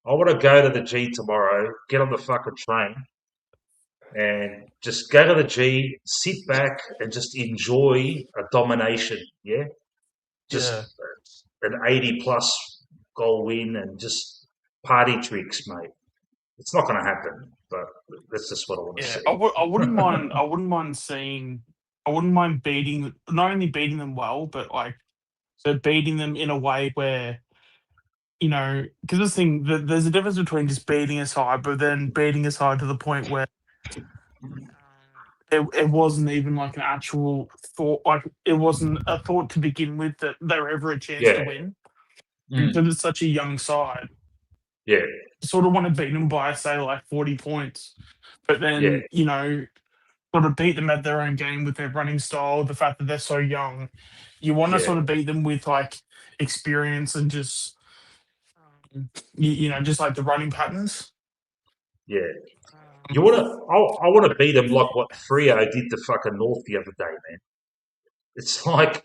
I want to go to the G tomorrow, get on the fucking train, and just go to the G, sit back, and just enjoy a domination. Yeah, just an 80-plus goal win and just party tricks, mate. It's not going to happen, but That's just what I want to Yeah, see. I wouldn't mind. I wouldn't mind seeing. I wouldn't mind beating. Not only beating them well, but beating them in a way where because the thing, there's a difference between just beating a side, but then beating a side to the point where it wasn't even like an actual thought. Like it wasn't a thought to begin with that they were ever a chance to Yeah. win. Mm. Because it's such a young side. Yeah. Sort of want to beat them by say like 40 points, but Yeah. then sort of beat them at their own game with their running style, the fact that they're so young. You want to Yeah. sort of beat them with like experience and just just like the running patterns. Yeah. You want to? I want to beat them like what Frio did to fucking North the other day, man. It's like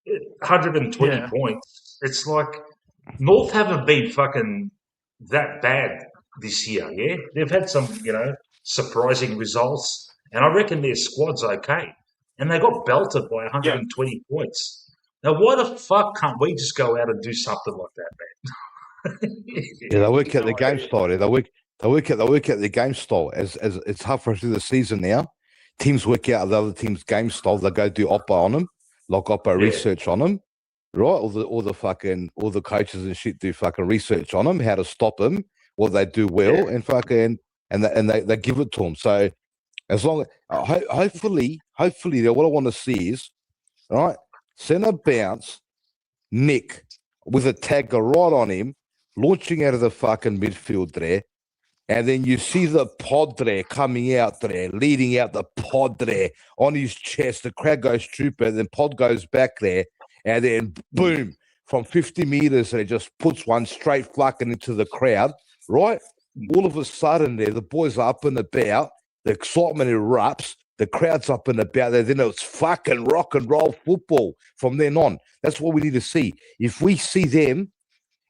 120 Yeah, points. It's like North haven't been fucking that bad this year. Yeah, they've had some surprising results, and I reckon their squad's okay. And they got belted by yeah, 120 points. Now, why the fuck can't we just go out and do something like that, man? Yeah, they work at the no game idea. style. They work at the game style. As it's halfway through the season now, teams work out the other team's game style. They go do oppo on them, like oppo Yeah. research on them, right? All the coaches and shit do fucking research on them, how to stop them, what they do well, Yeah. and they give it to them. So as long hopefully, what I want to see is right center bounce, Nick with a tagger right on him, launching out of the fucking midfield there. And then you see the Padre coming out there, leading out the Padre on his chest. The crowd goes trooper, then Pod goes back there, and then boom, from 50 meters, and it just puts one straight fucking into the crowd, right? All of a sudden there, the boys are up and about, the excitement erupts, the crowd's up and about there, then it's fucking rock and roll football from then on. That's what we need to see. If we see them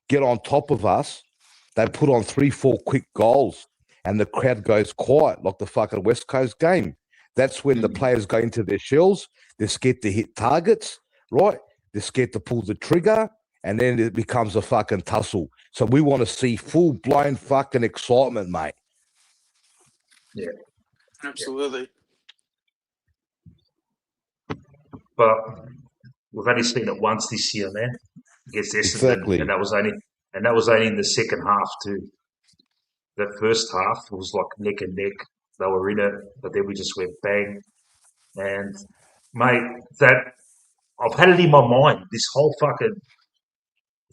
get on top of us, they put on 3-4 quick goals and the crowd goes quiet like the fucking West Coast game. That's when the players go into their shells. They're scared to hit targets, right? They're scared to pull the trigger, and then it becomes a fucking tussle. So we want to see full-blown fucking excitement, mate. Yeah. Absolutely. But we've only seen it once this year, man, against Essendon, Exactly. and that was only in the second half too. That first half was like neck and neck. They were in it, but then we just went bang. And mate, that I've had it in my mind this whole fucking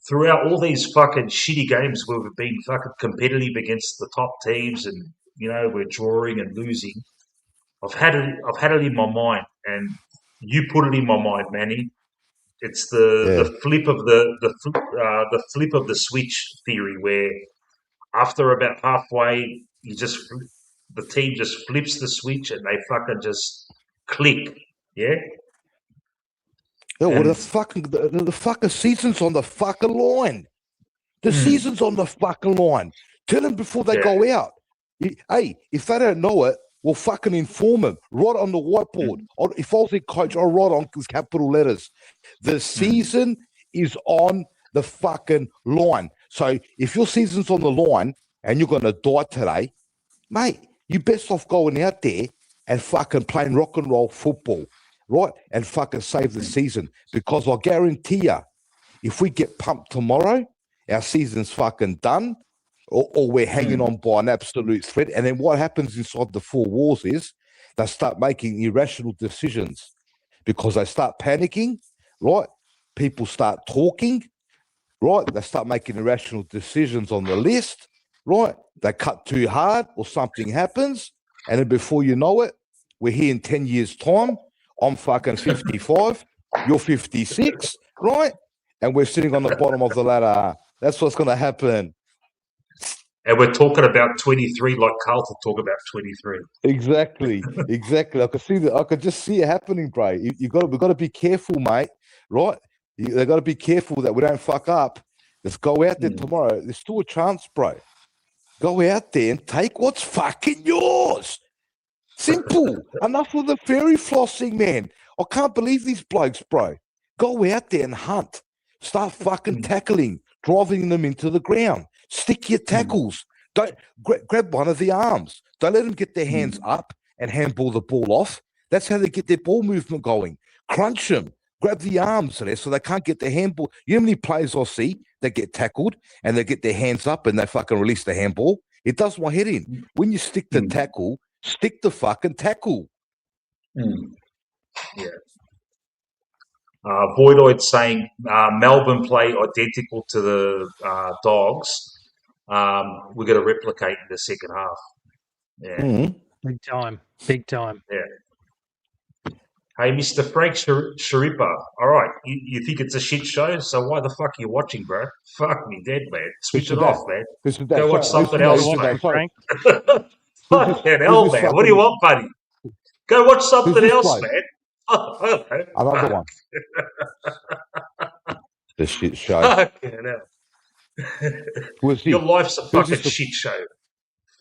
throughout all these fucking shitty games where we've been fucking competitive against the top teams, and we're drawing and losing. I've had it in my mind, and you put it in my mind, Manny. It's the flip of the flip of the switch theory, where after about halfway, the team just flips the switch and they fucking just click, yeah. Yeah, well, And the fucking season's on the fucking line. The season's on the fucking line. Tell them before they go out. Hey, if they don't know it, we'll fucking inform them. Write on the whiteboard. If I was a coach, I'll write on capital letters. The season is on the fucking line. So if your season's on the line and you're going to die today, mate, you best off going out there and fucking playing rock and roll football, right? And fucking save the season. Because I guarantee you, if we get pumped tomorrow, our season's fucking done, or we're hanging on by an absolute thread. And then what happens inside the four walls is they start making irrational decisions because they start panicking, right? People start talking, right? They start making irrational decisions on the list, right? They cut too hard or something happens. And then before you know it, we're here in 10 years' time. I'm fucking 55. You're 56, right? And we're sitting on the bottom of the ladder. That's what's going to happen. And we're talking about 23 like Carlton talk about 23. Exactly. I could just see it happening, bro. We've got to be careful, mate. Right? They got to be careful that we don't fuck up. Let's go out there tomorrow. There's still a chance, bro. Go out there and take what's fucking yours. Simple. Enough of the fairy flossing, man. I can't believe these blokes, bro. Go out there and hunt. Start fucking tackling, driving them into the ground. Stick your tackles. Don't grab one of the arms. Don't let them get their hands up and handball the ball off. That's how they get their ball movement going. Crunch them. Grab the arms there so they can't get their handball. You know how many players I see that get tackled and they get their hands up and they fucking release the handball? It does my head in. When you stick the tackle, stick the fucking tackle. Yeah. Voidoid saying Melbourne play identical to the Dogs. We're going to replicate in the second half. Yeah. Big time. Big time. Yeah. Hey, Mr. Frank Sharipa. All right, you think it's a shit show? So why the fuck are you watching, bro? Fuck me dead, man. Switch it off, man. Go watch something else, mate. Frank. Fucking hell, man. What do you want, buddy? Go watch something else, man. Another one. The shit show. Fucking hell. Your life's a fucking shit show,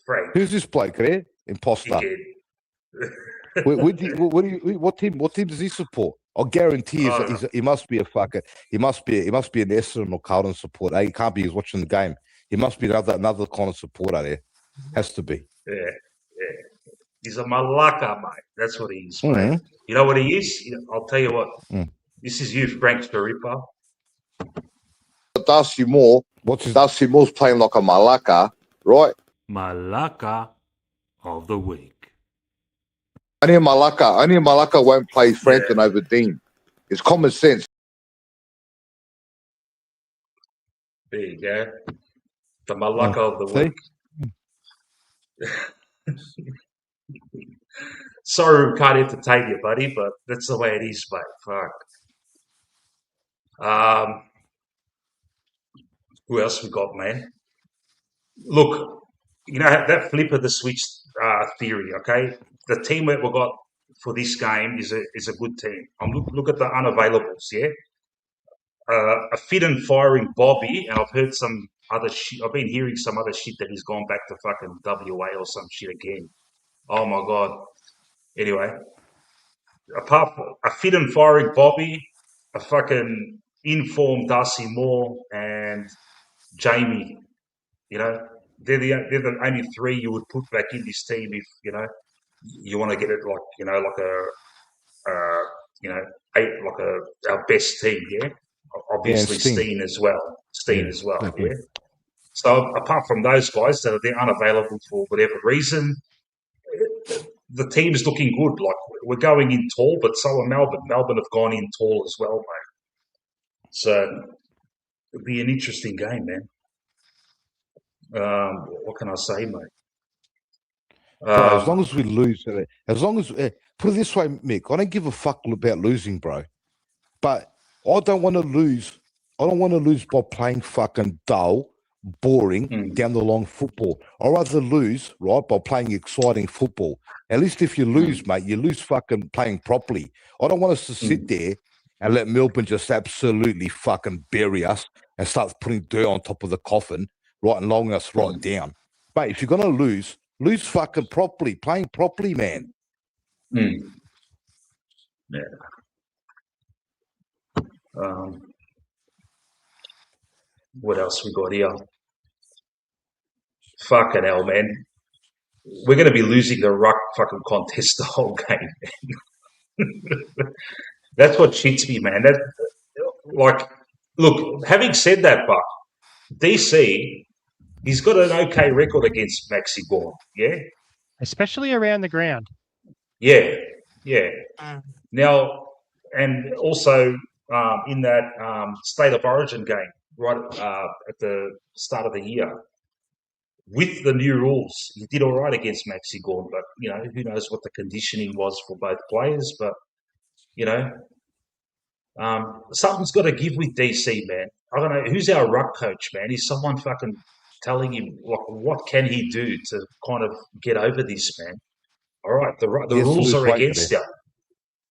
Frank. Who's this bloke there? Imposter. What team does he support? I guarantee he must be a fucker. He must be an Essendon or Carlton supporter. He can't be. He's watching the game. He must be another kind of supporter there. Has to be. Yeah. He's a malaka, mate. That's what he is, mate. You know what he is? I'll tell you what. This is you, Frank Storipa. Darcy Moore. Darcy Moore's playing like a malaka, right? Malaka of the week. Only a malaka won't play Frampton over Dean. It's common sense. There you go. The malaka of the week. Sorry we can't entertain you, buddy, but that's the way it is, mate. Fuck. Who else we got, man? Look, that flip of the switch theory, okay? The team that we got for this game is a good team. Look at the unavailables, yeah? A fit and firing Bobby, and I've heard some other shit. I've been hearing some other shit that he's gone back to fucking WA or some shit again. Oh my God. Anyway, apart from a fit and firing Bobby, a fucking informed Darcy Moore and Jamie, they're the only three you would put back in this team if you want to get it our best team, yeah. Obviously, Steen as well. Yeah. So apart from those guys that they're unavailable for whatever reason, the team's looking good. Like we're going in tall, but so are Melbourne. Melbourne have gone in tall as well, mate. So it'll be an interesting game, man. What can I say, mate? As long as we lose, put it this way, Mick, I don't give a fuck about losing, bro. But I don't want to lose. I don't want to lose by playing fucking dull, boring, down the long football. I'd rather lose, right, by playing exciting football. At least if you lose, mate, you lose fucking playing properly. I don't want us to sit there and let Melbourne just absolutely fucking bury us and start putting dirt on top of the coffin, right, and lowering us right down. Mate, if you're going to lose fucking properly, playing properly, man. Yeah. What else we got here? Fucking hell, man. We're going to be losing the ruck fucking contest the whole game, man. That's what shits me, man. Look, having said that, but DC, he's got an okay record against Maxi Gorn, yeah? Especially around the ground. Yeah. Now, and also in that State of Origin game, right at the start of the year, with the new rules, he did all right against Maxi Gorn, but, who knows what the conditioning was for both players, but, something's got to give with DC, man. I don't know. Who's our ruck coach, man? Is someone fucking telling him, what can he do to kind of get over this, man? All right, the rules are against you.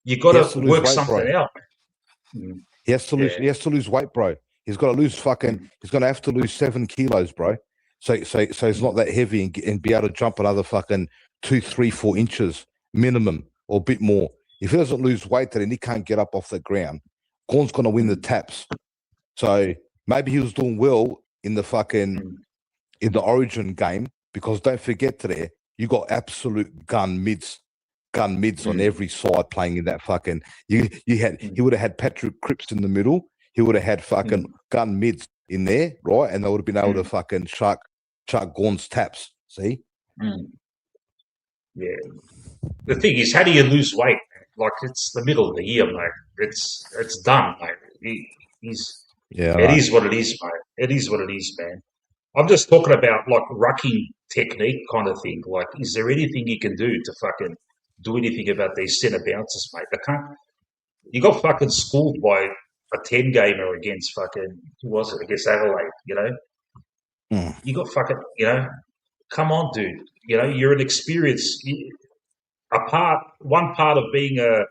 You got to work something out. He has to lose. He has to lose weight, bro. He's got to lose fucking. He's going to have to lose 7 kilos, bro. So he's not that heavy and be able to jump another fucking 2, 3, 4 inches minimum or a bit more. If he doesn't lose weight, then he can't get up off the ground. Gorn's going to win the taps. So maybe he was doing well in the fucking in the Origin game, because don't forget today, you got absolute gun mids on every side playing in that fucking. He would have had Patrick Cripps in the middle. He would have had fucking gun mids in there, right? And they would have been able to fucking chuck Gorn's taps. See? Yeah. The thing is, how do you lose weight? Like, it's the middle of the year, mate. It's done, mate. It is what it is, mate. It is what it is, man. I'm just talking about like rucking technique kind of thing. Like, is there anything you can do to fucking do anything about these centre bounces, mate? They can't. You got fucking schooled by a 10 gamer against fucking, who was it? Against Adelaide, you know? You got fucking, you know, come on, dude. You know, you're an experience. One part of being a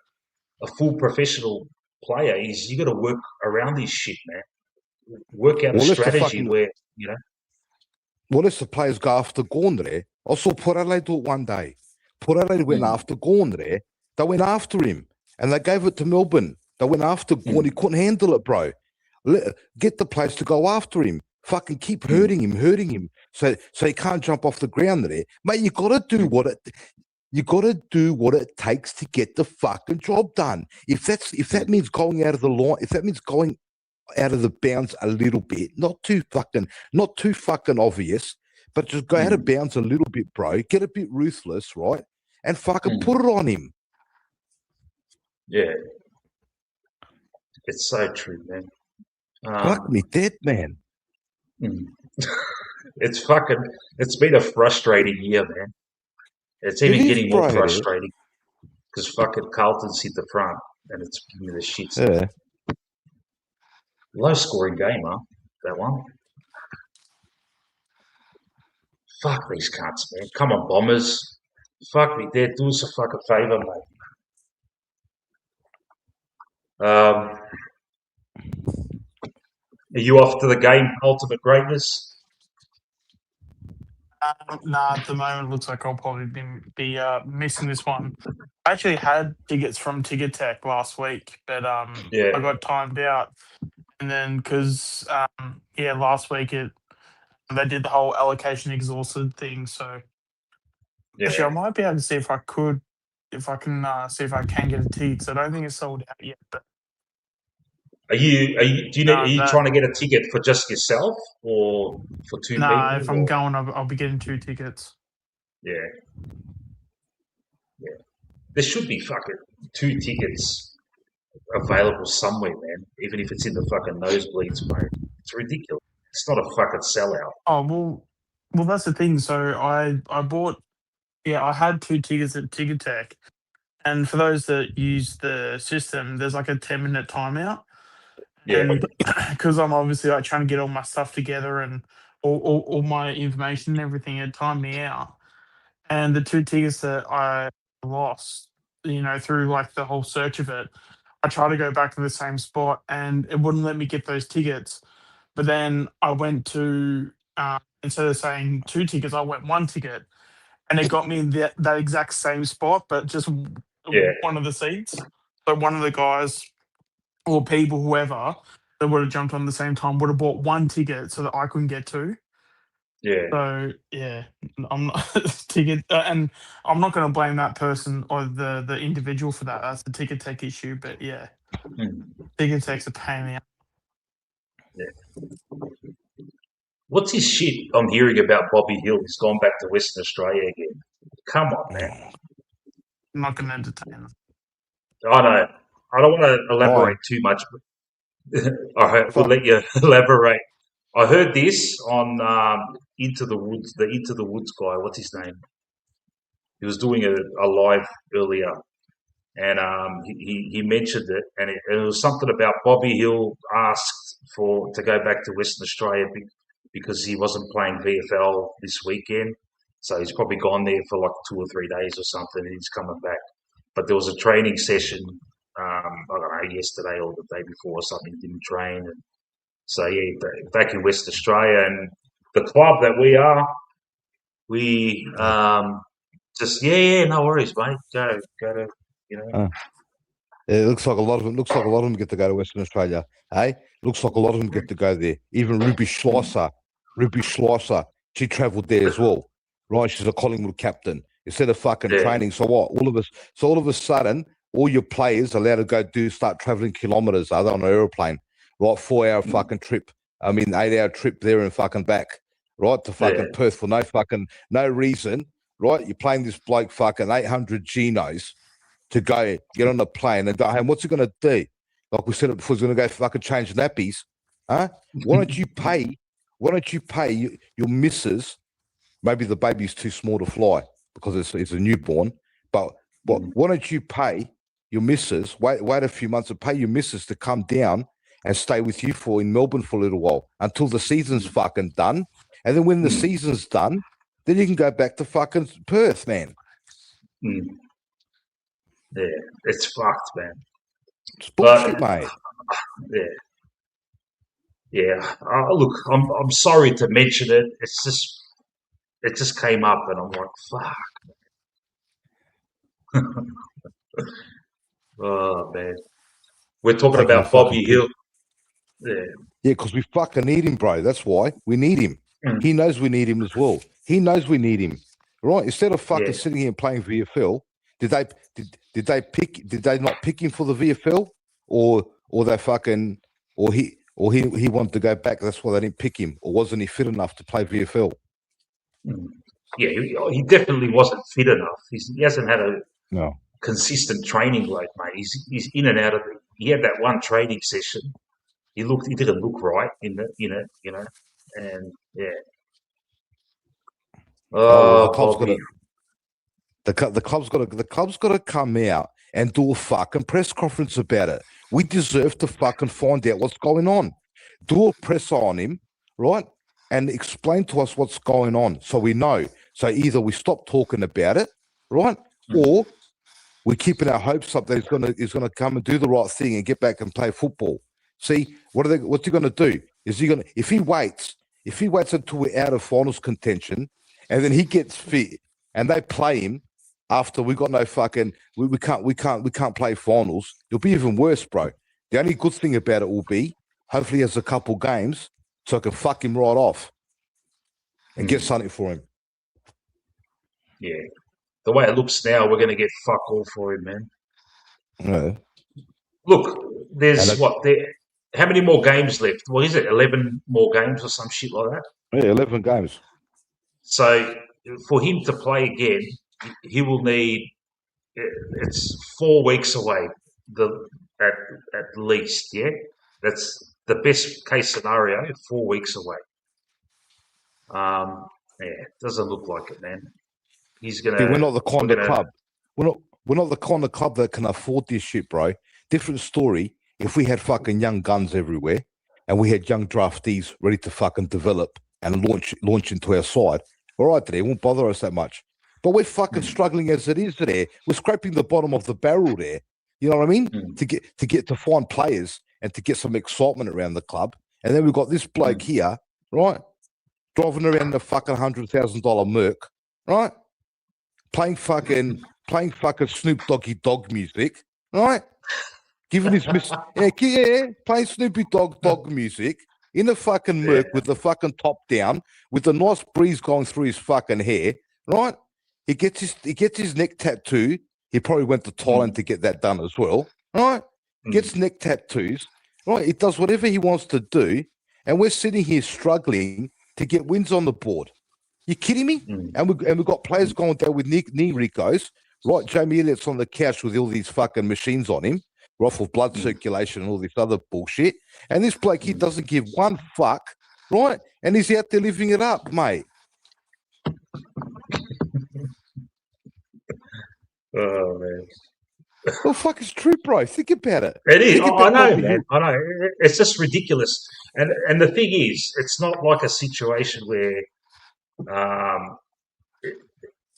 full professional player is you got to work around this shit, man. Work out a strategy where, you know. Well, let's the players go after Gorn there. I saw Port Adelaide do it one day. Port Adelaide went after Gorn there. They went after him. And they gave it to Melbourne. They went after Gorn. He couldn't handle it, bro. Get the players to go after him. Fucking keep hurting him. So he can't jump off the ground there. Mate, you gotta do what it takes to get the fucking job done. If that means going out of the line, if that means going out of the bounds a little bit, not too fucking obvious, but just go out of bounds a little bit, bro. Get a bit ruthless, right? And fucking put it on him. Yeah. It's so true, man. Fuck me dead, man. It's been a frustrating year, man. It's even getting more frustrating because fucking Carlton's hit the front and it's giving me the shit. Yeah. Low scoring game, huh? That one. Fuck these cunts, man. Come on, Bombers. Fuck me dead. Do us a fucking favour, mate. Are you off to the game, Ultimate Greatness? Nah, at the moment, looks like I'll probably be missing this one. I actually had tickets from Ticket Tech last week, but I got timed out. And then because, last week they did the whole allocation exhausted thing. So actually, I might be able to see if I can get a ticket. So I don't think it's sold out yet, but Are you trying to get a ticket for just yourself or for two people? Nah, if I'm going, I'll be getting 2 tickets. Yeah. There should be fucking 2 tickets available somewhere, man. Even if it's in the fucking nosebleeds, mate. It's ridiculous. It's not a fucking sellout. Oh well, that's the thing. So I bought, I had 2 tickets at Ticket Tech, and for those that use the system, there's like a 10-minute timeout. Yeah. And because I'm obviously like trying to get all my stuff together and all my information and everything, it timed me out. And the 2 tickets that I lost, through like the whole search of it, I tried to go back to the same spot and it wouldn't let me get those tickets. But then I went to, instead of saying 2 tickets, I went 1 ticket, and it got me in that exact same spot, but just one of the seats. So one of the guys or people, whoever, that would have jumped on the same time would have bought 1 ticket so that I couldn't get 2. Yeah. So I'm not ticket, and I'm not going to blame that person or the individual for that. That's a Ticket Tech issue. But Ticket Tech's a pain in the ass. Yeah. What's his shit I'm hearing about Bobby Hill? He's gone back to Western Australia again. Come on, man. I'm not going to entertain them. I know. I don't want to elaborate too much, but we'll let you elaborate. I heard this on Into the Woods, the Into the Woods guy. What's his name? He was doing a live earlier, and he mentioned it, and it was something about Bobby Hill asked to go back to Western Australia because he wasn't playing VFL this weekend, so he's probably gone there for like 2 or 3 days or something, and he's coming back. But there was a training session, I don't know, yesterday or the day before or something. He didn't train, and so back in West Australia, and the club that we are, we just no worries, mate. Go to It looks like a lot of them get to go to Western Australia. Hey, looks like a lot of them get to go there. Even Ruby Schleicher, She travelled there as well, right? She's a Collingwood captain instead of fucking training. So what? All of a sudden, all your players are allowed to start travelling kilometres. Are they on an aeroplane? Right, 4-hour fucking trip. 8-hour trip there and fucking back. Right to fucking Perth for no reason. Right, you're playing this bloke fucking 800 genos to go get on a plane and go home. What's he gonna do? Like we said it before, he's gonna go fucking change nappies, huh? Why don't you pay? Why don't you pay your missus? Maybe the baby's too small to fly because it's a newborn. But why don't you pay your missus? Wait a few months and pay your missus to come down and stay with you in Melbourne for a little while until the season's fucking done. And then when the season's done, then you can go back to fucking Perth, man. Yeah, it's fucked, man. It's bullshit, mate. Yeah. Look, I'm sorry to mention it. It just came up, and I'm like, fuck. Oh man, we're talking about Bobby Hill. Yeah, because we fucking need him, bro. That's why we need him. He knows we need him as well. He knows we need him, right? Instead of fucking sitting here and playing VFL, did they not pick him for the VFL, or they fucking he wanted to go back? That's why they didn't pick him, or wasn't he fit enough to play VFL? Yeah, he definitely wasn't fit enough. He hasn't had a consistent training load, mate. He's in and out of it. He had that one training session. He didn't look right and yeah. The club's got to come out and do a fucking press conference about it. We deserve to fucking find out what's going on. Do a press on him, right? And explain to us what's going on so we know. So either we stop talking about it, right? Or we're keeping our hopes up that he's gonna come and do the right thing and get back and play football. See, what's he gonna do? If he waits until we're out of finals contention and then he gets fit and they play him after we got no fucking we can't play finals, it'll be even worse, bro. The only good thing about it will be hopefully he has a couple games so I can fuck him right off and get something for him. Yeah. The way it looks now, we're going to get fuck all for him, man. Yeah. Look, how many more games left? What is it, 11 more games or some shit like that? Yeah, 11 games. So for him to play again, he will need, it's 4 weeks away, at least, yeah? That's the best case scenario, 4 weeks away. It doesn't look like it, man. He's gonna. We're not the kind of club. We're not the kind of club that can afford this shit, bro. Different story. If we had fucking young guns everywhere, and we had young draftees ready to fucking develop and launch into our side, all right, today it won't bother us that much. But we're fucking struggling as it is today. We're scraping the bottom of the barrel there. You know what I mean? To find players and to get some excitement around the club, and then we've got this bloke here, right, driving around the fucking $100,000 Merc, right? Playing fucking Snoop Doggy Dogg music, right? Giving his playing Snoopy Dogg music in a fucking Merc with the fucking top down, with the nice breeze going through his fucking hair, right? He gets his neck tattoo. He probably went to Thailand to get that done as well, right? Gets neck tattoos, right? He does whatever he wants to do, and we're sitting here struggling to get wins on the board. You kidding me? And we've got players going down with knee ricos, right? Jamie Elliott's on the couch with all these fucking machines on him, off of blood circulation and all this other bullshit. And this bloke, he doesn't give one fuck, right? And he's out there living it up, mate. Oh, man. Well, fuck, it's true, bro. Think about it. It is. I know, man. I know. It's just ridiculous. And the thing is, it's not like a situation where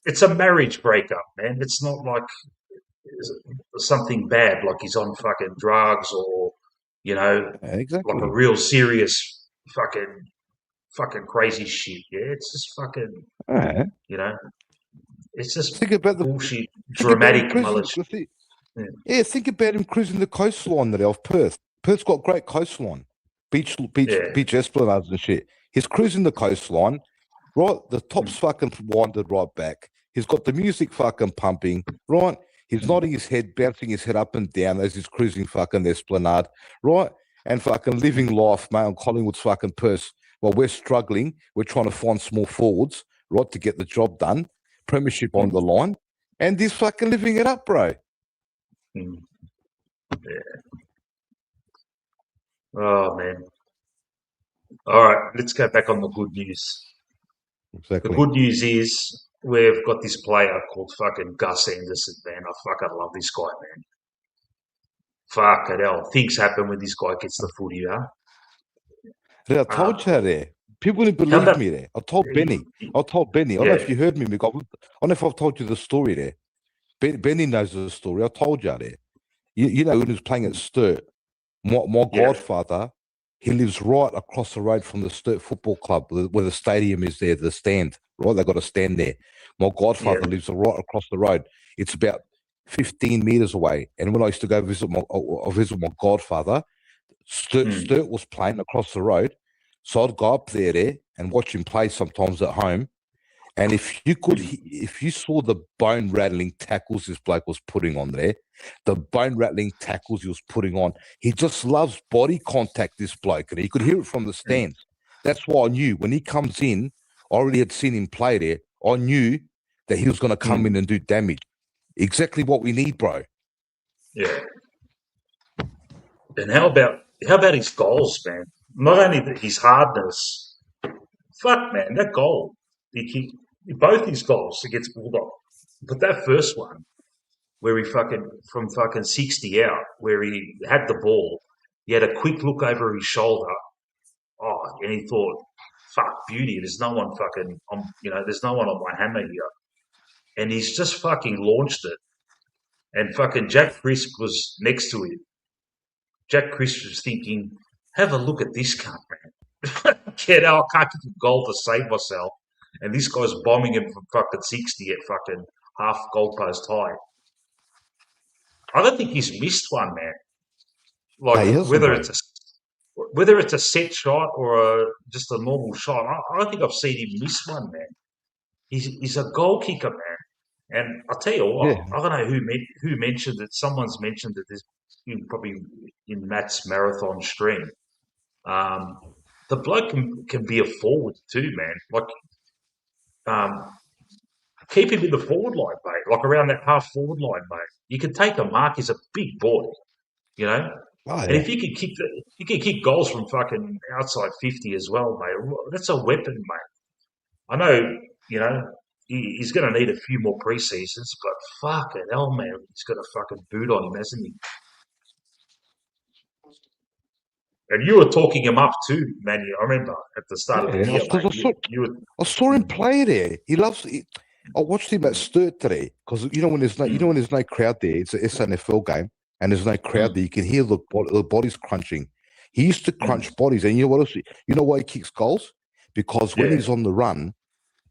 it's a marriage breakup, man. It's not like something bad, like he's on fucking drugs or, exactly. like a real serious fucking crazy shit. Yeah, it's just fucking, it's just think about the bullshit, dramatic think about him cruising the coastline there of Perth. Perth's got great coastline, beach esplanades and shit. He's cruising the coastline, right? The top's fucking winded right back. He's got the music fucking pumping, right? He's nodding his head, bouncing his head up and down as he's cruising fucking the esplanade, right? And fucking living life, mate, on Collingwood's fucking purse. While we're struggling, we're trying to find small forwards, right, to get the job done. Premiership on the line. And he's fucking living it up, bro. Yeah. Oh, man. All right, let's go back on the good news. Exactly. The good news is we've got this player called fucking Gus Anderson, man. I fucking love this guy, man. Fucking hell. Things happen when this guy gets the footy, huh? I told you there. People didn't How believe about- me there. I told Benny. I don't know Yeah. if you heard me, Mick. I don't know if I've told you the story there. Benny knows the story. I told you there. You know, when he was playing at Sturt, my Yeah. godfather, he lives right across the road from the Sturt Football Club, where the stadium is there, the stand, right? They got a stand there. My godfather lives right across the road. It's about 15 meters away. And when I used to go visit my godfather, Sturt was playing across the road. So I'd go up there and watch him play sometimes at home. And if you saw the bone rattling tackles this bloke was putting on there, the bone rattling tackles he was putting on, he just loves body contact, this bloke, and he could hear it from the stands. That's why I knew when he comes in, I already had seen him play there. I knew that he was going to come in and do damage. Exactly what we need, bro. Yeah. And how about his goals, man? Not only his hardness. Fuck, man, that goal. Both his goals against Bulldog. But that first one, where he from 60 out, where he had the ball, he had a quick look over his shoulder. Oh, and he thought, fuck, beauty. There's no one there's no one on my hammer here. And he's just fucking launched it. And fucking Jack Crisp was next to him. Jack Crisp was thinking, have a look at this cunt, man. Get out, I can't kick a goal to save myself. And this guy's bombing him from fucking 60 at fucking half goalpost high. I don't think he's missed one, man. Like whether it's a set shot or just a normal shot, I don't think I've seen him miss one, man. He's a goal kicker, man. And I'll tell you what, I don't know who mentioned it. Someone's mentioned it. This probably in Matt's marathon stream. The bloke can be a forward too, man. Like, keep him in the forward line, mate. Like around that half forward line, mate. You can take a mark. He's a big boy, you know. And if you can kick goals from fucking outside 50 as well, mate. That's a weapon, mate. I know, you know, he's going to need a few more pre-seasons, but fucking hell, man, he's got a fucking boot on him, hasn't he? And you were talking him up too, Manny. I remember at the start of the year, mate. I saw him play there. He loves it. I watched him at Sturt today because you know when there's no crowd there. It's an SNFL game and there's no crowd there. You can hear the bodies crunching. He used to crunch bodies, and you know what else? You know why he kicks goals? Because when he's on the run,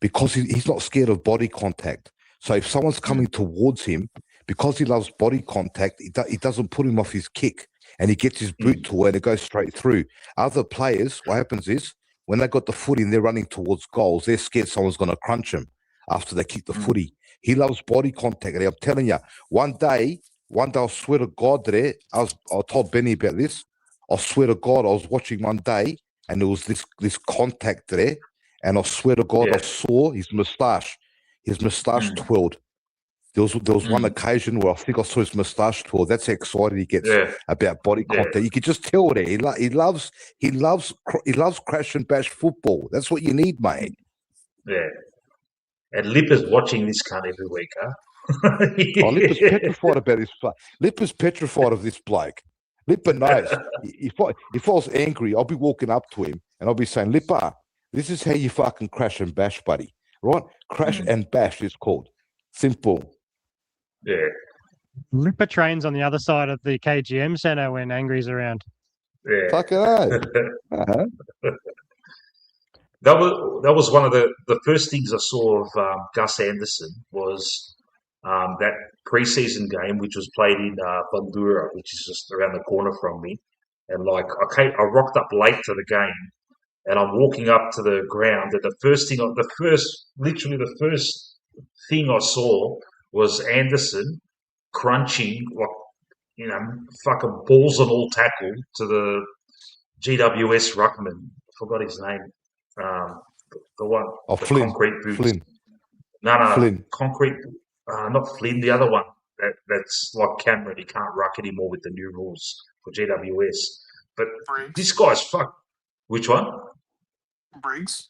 because he's not scared of body contact. So if someone's coming towards him, because he loves body contact, he doesn't put him off his kick, and he gets his boot to where it goes straight through. Other players, what happens is when they got the footy and they're running towards goals, they're scared someone's going to crunch them after they kick the footy. He loves body contact. And I'm telling you, one day, I swear to God, I told Benny about this. I swear to God, I was watching one day and there was this contact there. And I swear to God, I saw his moustache. His moustache twirled. There was one occasion where I think I saw his moustache twirl. That's how excited he gets about body contact. You can just tell there. He loves crash and bash football. That's what you need, mate. Yeah. And Lipper's watching this cunt every week, huh? Lipper's petrified about this. Lipper's petrified of this bloke. Lipper knows. If I was angry, I'll be walking up to him and I'll be saying, Lipper, this is how you fucking crash and bash, buddy. Right? Crash and bash is called. Simple. Yeah. Lipper trains on the other side of the KGM centre when Angry's around. Yeah. Fucking hell. Uh-huh. That was one of the first things I saw of Gus Anderson was that preseason game, which was played in Bandura, which is just around the corner from me. And like I rocked up late to the game, and I'm walking up to the ground, and literally the first thing I saw was Anderson crunching fucking balls and all tackle to the GWS ruckman. I forgot his name. The one, Oh, the Flynn. concrete boots. Flynn. No, Flynn. concrete. Not Flynn. The other one. That's like Cameron. He can't ruck anymore with the new rules for GWS. But this Briggs. guy's fuck. Which one? Briggs.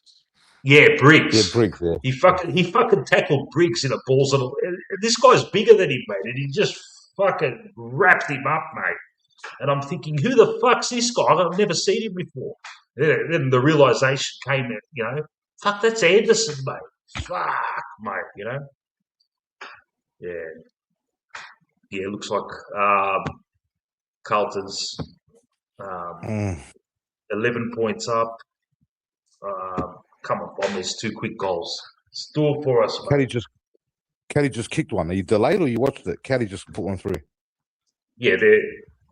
Yeah, Briggs. Yeah, Briggs. Yeah. He fucking tackled Briggs in a balls and this guy's bigger than him, mate, and he just fucking wrapped him up, mate. And I'm thinking, who the fuck's this guy? I've never seen him before. Then the realization came that, fuck, that's Anderson, mate. Fuck, mate, Yeah. Yeah, it looks like Carlton's 11 points up. Come on, Bombers, 2 quick goals. Let's do it for us, mate. Caddy just kicked one. Are you delayed or you watched it? Caddy just put one through. Yeah, they're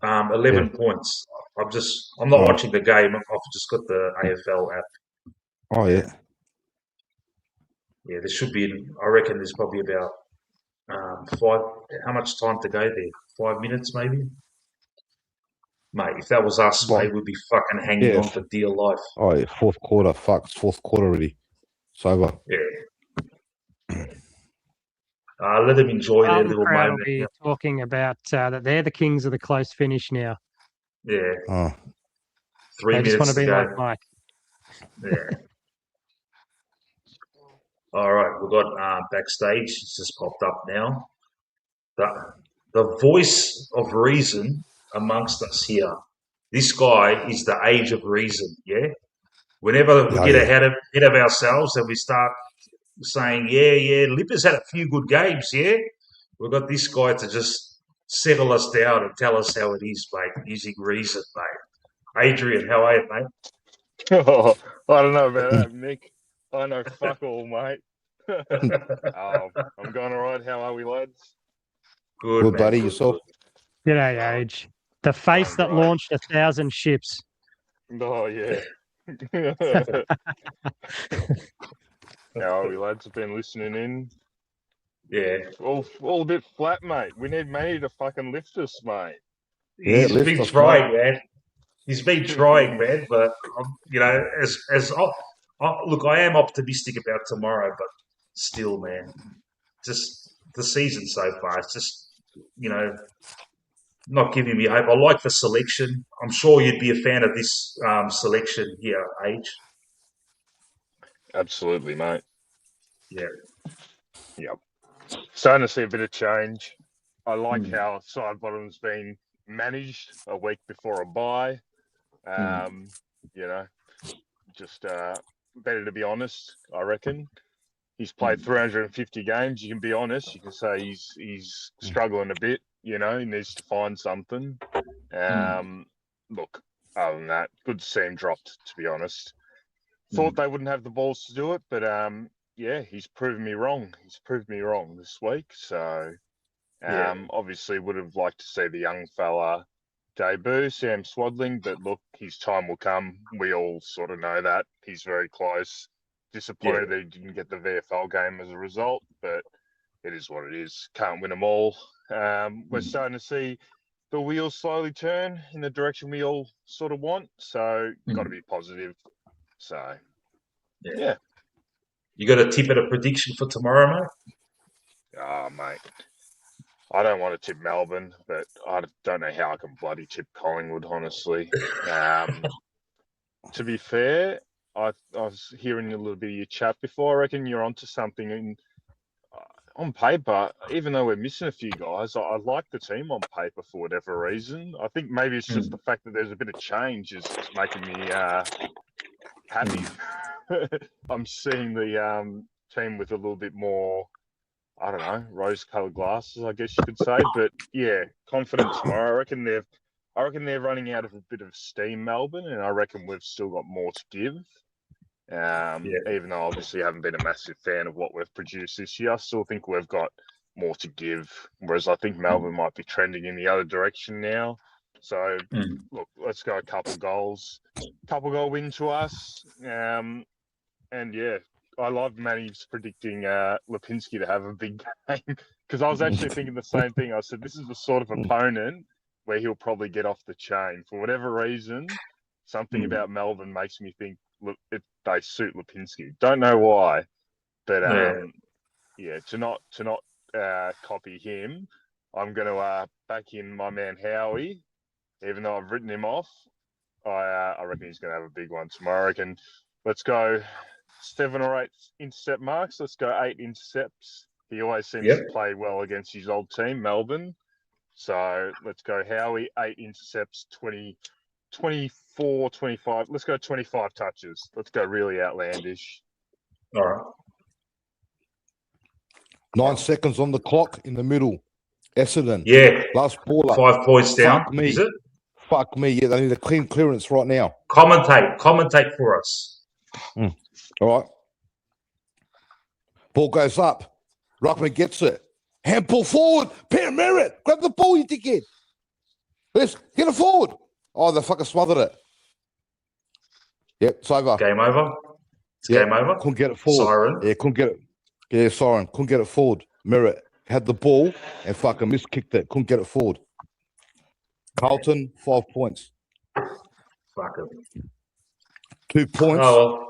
11 points. I'm not watching the game. I've just got the AFL app. Oh, yeah. Yeah, there should be, I reckon there's probably about 5, how much time to go there? 5 minutes maybe? Mate, if that was us, mate, we'd be fucking hanging on for dear life. Oh, yeah, fourth quarter. Fuck, it's fourth quarter already. It's over. Yeah. Let them enjoy their little crowd moment. will be talking about that they're the kings of the close finish now. Yeah. Oh. 3 They minutes just want to be go. like Mike. Yeah. All right, we've got backstage. It's just popped up now. The voice of reason amongst us here. This guy is the age of reason, yeah? Whenever we get ahead of ourselves and we start saying, yeah, Lipper's had a few good games, yeah? We've got this guy to just settle us down and tell us how it is, mate, using reason, mate. Adrian, how are you, mate? Oh, I don't know about that, Mick. I know fuck all, mate. I'm going all right. How are we, lads? Good, Good, man, buddy. good, Yourself? G'day, Age. The face that launched 1,000 ships. Oh, yeah. How are we, lads? I've been listening in. Yeah. All a bit flat, mate. We need Manny to fucking lift us, mate. He's been trying, man. He's been trying, man. But look, I am optimistic about tomorrow, but still, man, just the season so far. It's just not giving me hope. I like the selection. I'm sure you'd be a fan of this selection here, Age. Absolutely, mate. Yeah. Yep. Starting to see a bit of change. I like how side bottom's been managed a week before a bye. Just better to be honest, I reckon. He's played 350 games. You can be honest. You can say he's struggling a bit. He needs to find something. Look, other than that, good to see him dropped, to be honest. Thought they wouldn't have the balls to do it, but he's proven me wrong. He's proved me wrong this week. So obviously would have liked to see the young fella debut, Sam Swadling, but look, his time will come. We all sort of know that. He's very close. Disappointed that he didn't get the VFL game as a result, but it is what it is. Can't win them all. We're starting to see the wheels slowly turn in the direction we all sort of want, so got to be positive. So, yeah. You got a tip at a prediction for tomorrow, mate? Oh, mate. I don't want to tip Melbourne, but I don't know how I can bloody tip Collingwood, honestly. To be fair, I was hearing a little bit of your chat before. I reckon you're onto something. On paper, even though we're missing a few guys, I like the team on paper for whatever reason. I think maybe it's just the fact that there's a bit of change is making me happy. I'm seeing the team with a little bit more, I don't know, rose-coloured glasses, I guess you could say. But yeah, confident tomorrow. I reckon they're running out of a bit of steam, Melbourne, and I reckon we've still got more to give. Even though obviously I haven't been a massive fan of what we've produced this year, I still think we've got more to give. Whereas I think Melbourne might be trending in the other direction now. So, look, let's go a couple goals. Couple goal win to us. And, yeah, I love Manny's predicting Lipinski to have a big game because I was actually thinking the same thing. I said, this is the sort of opponent where he'll probably get off the chain. For whatever reason, something about Melbourne makes me think they suit Lipinski. Don't know why, but to not copy him, I'm going to back in my man Howie, even though I've written him off. I reckon he's going to have a big one tomorrow. I reckon let's go 7 or 8 intercept marks. Let's go 8 intercepts. He always seems to play well against his old team, Melbourne. So let's go Howie, 8 intercepts, 24, 25. Let's go 25 touches. Let's go really outlandish. All right. 9 seconds on the clock in the middle. Essendon. Yeah. Last baller. 5 points down. Fuck me. Is it? Fuck me. Yeah, they need a clean clearance right now. Commentate for us. All right. Ball goes up. Ruckman gets it. Handball forward. Peter Merritt. Grab the ball, you dickhead. Let's get it forward. Oh, they fucking smothered it. Yep, it's over. Game over. Game over. Couldn't get it forward. Siren. Yeah, couldn't get it. Yeah, siren. Couldn't get it forward. Merritt had the ball and fucking miskicked it. Couldn't get it forward. Carlton, 5 points. Fuck it. 2 points. Oh,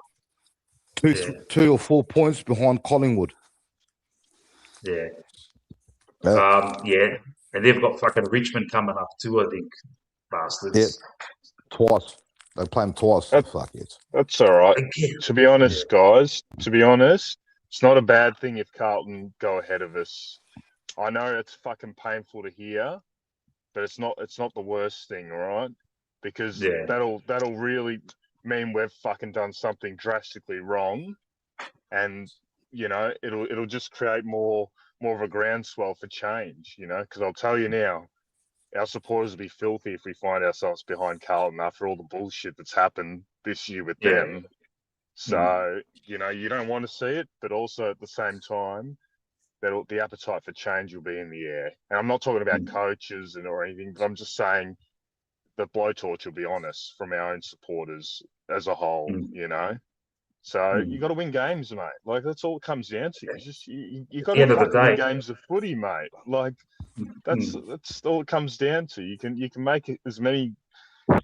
well. 2 or 4 points behind Collingwood. Yeah. Yeah. And they've got fucking Richmond coming up too, I think. Bastards. Yeah. Twice. They play them twice. Fuck it. That's all right. To be honest, guys, it's not a bad thing if Carlton go ahead of us. I know it's fucking painful to hear, but it's not the worst thing, all right? Because that'll really mean we've fucking done something drastically wrong, and it'll just create more of a groundswell for change, because I'll tell you now, our supporters will be filthy if we find ourselves behind Carlton after all the bullshit that's happened this year with them. So, you don't want to see it, but also at the same time, the appetite for change will be in the air. And I'm not talking about coaches or anything, but I'm just saying the blowtorch will be on us from our own supporters as a whole, So you got to win games, mate. Like, that's all it comes down to. You got to fucking win games of footy, mate. Like, that's all it comes down to. You can make as many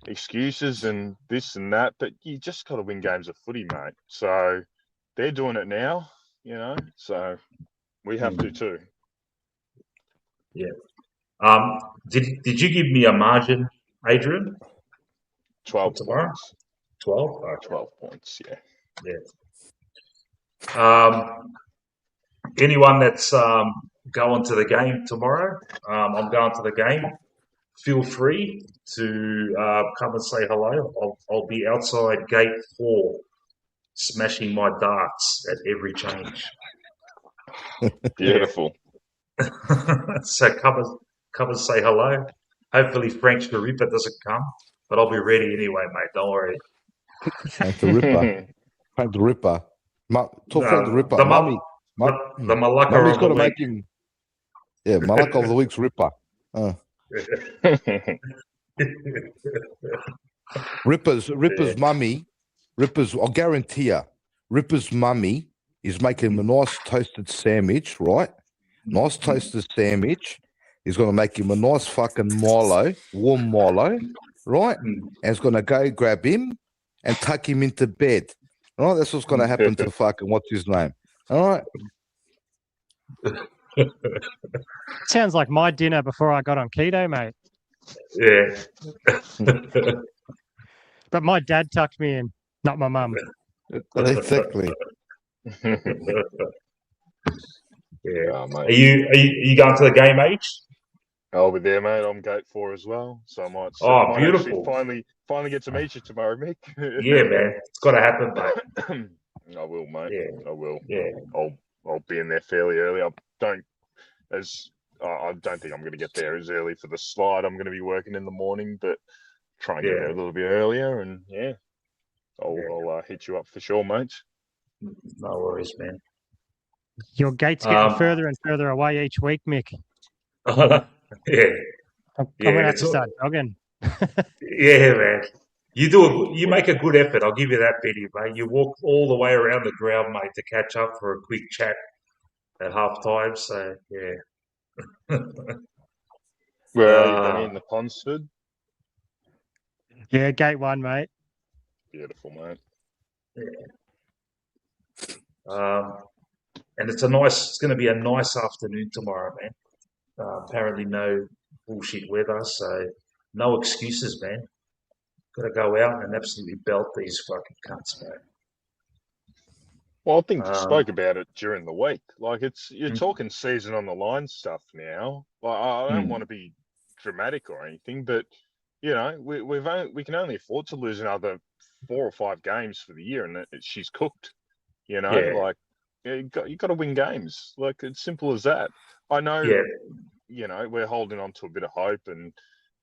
excuses and this and that, but you just got to win games of footy, mate. So they're doing it now, so we have to too. Yeah. Did you give me a margin, Adrian? 12 tomorrow. Points. 12? 12 points, yeah. Anyone that's going to the game tomorrow, I'm going to the game. Feel free to come and say hello. I'll be outside gate 4, smashing my darts at every change. Beautiful. So come and say hello. Hopefully Frank Sharippa doesn't come, but I'll be ready anyway, mate. Don't worry. Frank the Ripper. Frank the Ripper. Frank the Ripper. The Mummy's got to make him. Yeah, Malacca of the week's Ripper. Ripper's mummy. I'll guarantee you, Ripper's mummy is making him a nice toasted sandwich, right? Nice toasted sandwich. He's going to make him a nice fucking Milo, warm Milo, right? And he's going to go grab him and tuck him into bed. All right, that's what's going to happen to fucking what's his name. All right. Sounds like my dinner before I got on keto, mate. Yeah. But my dad tucked me in, not my mum. Exactly. Yeah. Oh, mate. Are you going to the game, H? I'll be there, mate. I'm gate 4 as well, so I might. Beautiful. Finally get to meet you tomorrow, Mick. Yeah, man. It's got to happen, mate. I will, mate. Yeah. I will. Yeah. I'll be in there fairly early. I don't think I'm going to get there as early for the slide. I'm going to be working in the morning, but try and get there a little bit earlier. And I'll hit you up for sure, mate. No worries, man. Your gate's getting further and further away each week, Mick. Yeah. I'm going to have to start jogging. Yeah, man. You make a good effort. I'll give you that, Benny, mate. You walk all the way around the ground, mate, to catch up for a quick chat at half time. So yeah. Where are you, Benny? In the Ponsford? Yeah, gate 1, mate. Beautiful, mate. And it's going to be a nice afternoon tomorrow, man. Apparently no bullshit weather, so no excuses, man. Got to go out and absolutely belt these fucking cunts, man. Well, I think you spoke about it during the week. Like you're talking season on the line stuff now. Like I don't want to be dramatic or anything, but you know we can only afford to lose another 4 or 5 games for the year, and she's cooked. You know, Yeah. like you got to win games. Like it's simple as that. I know. Yeah. You know, we're holding on to a bit of hope and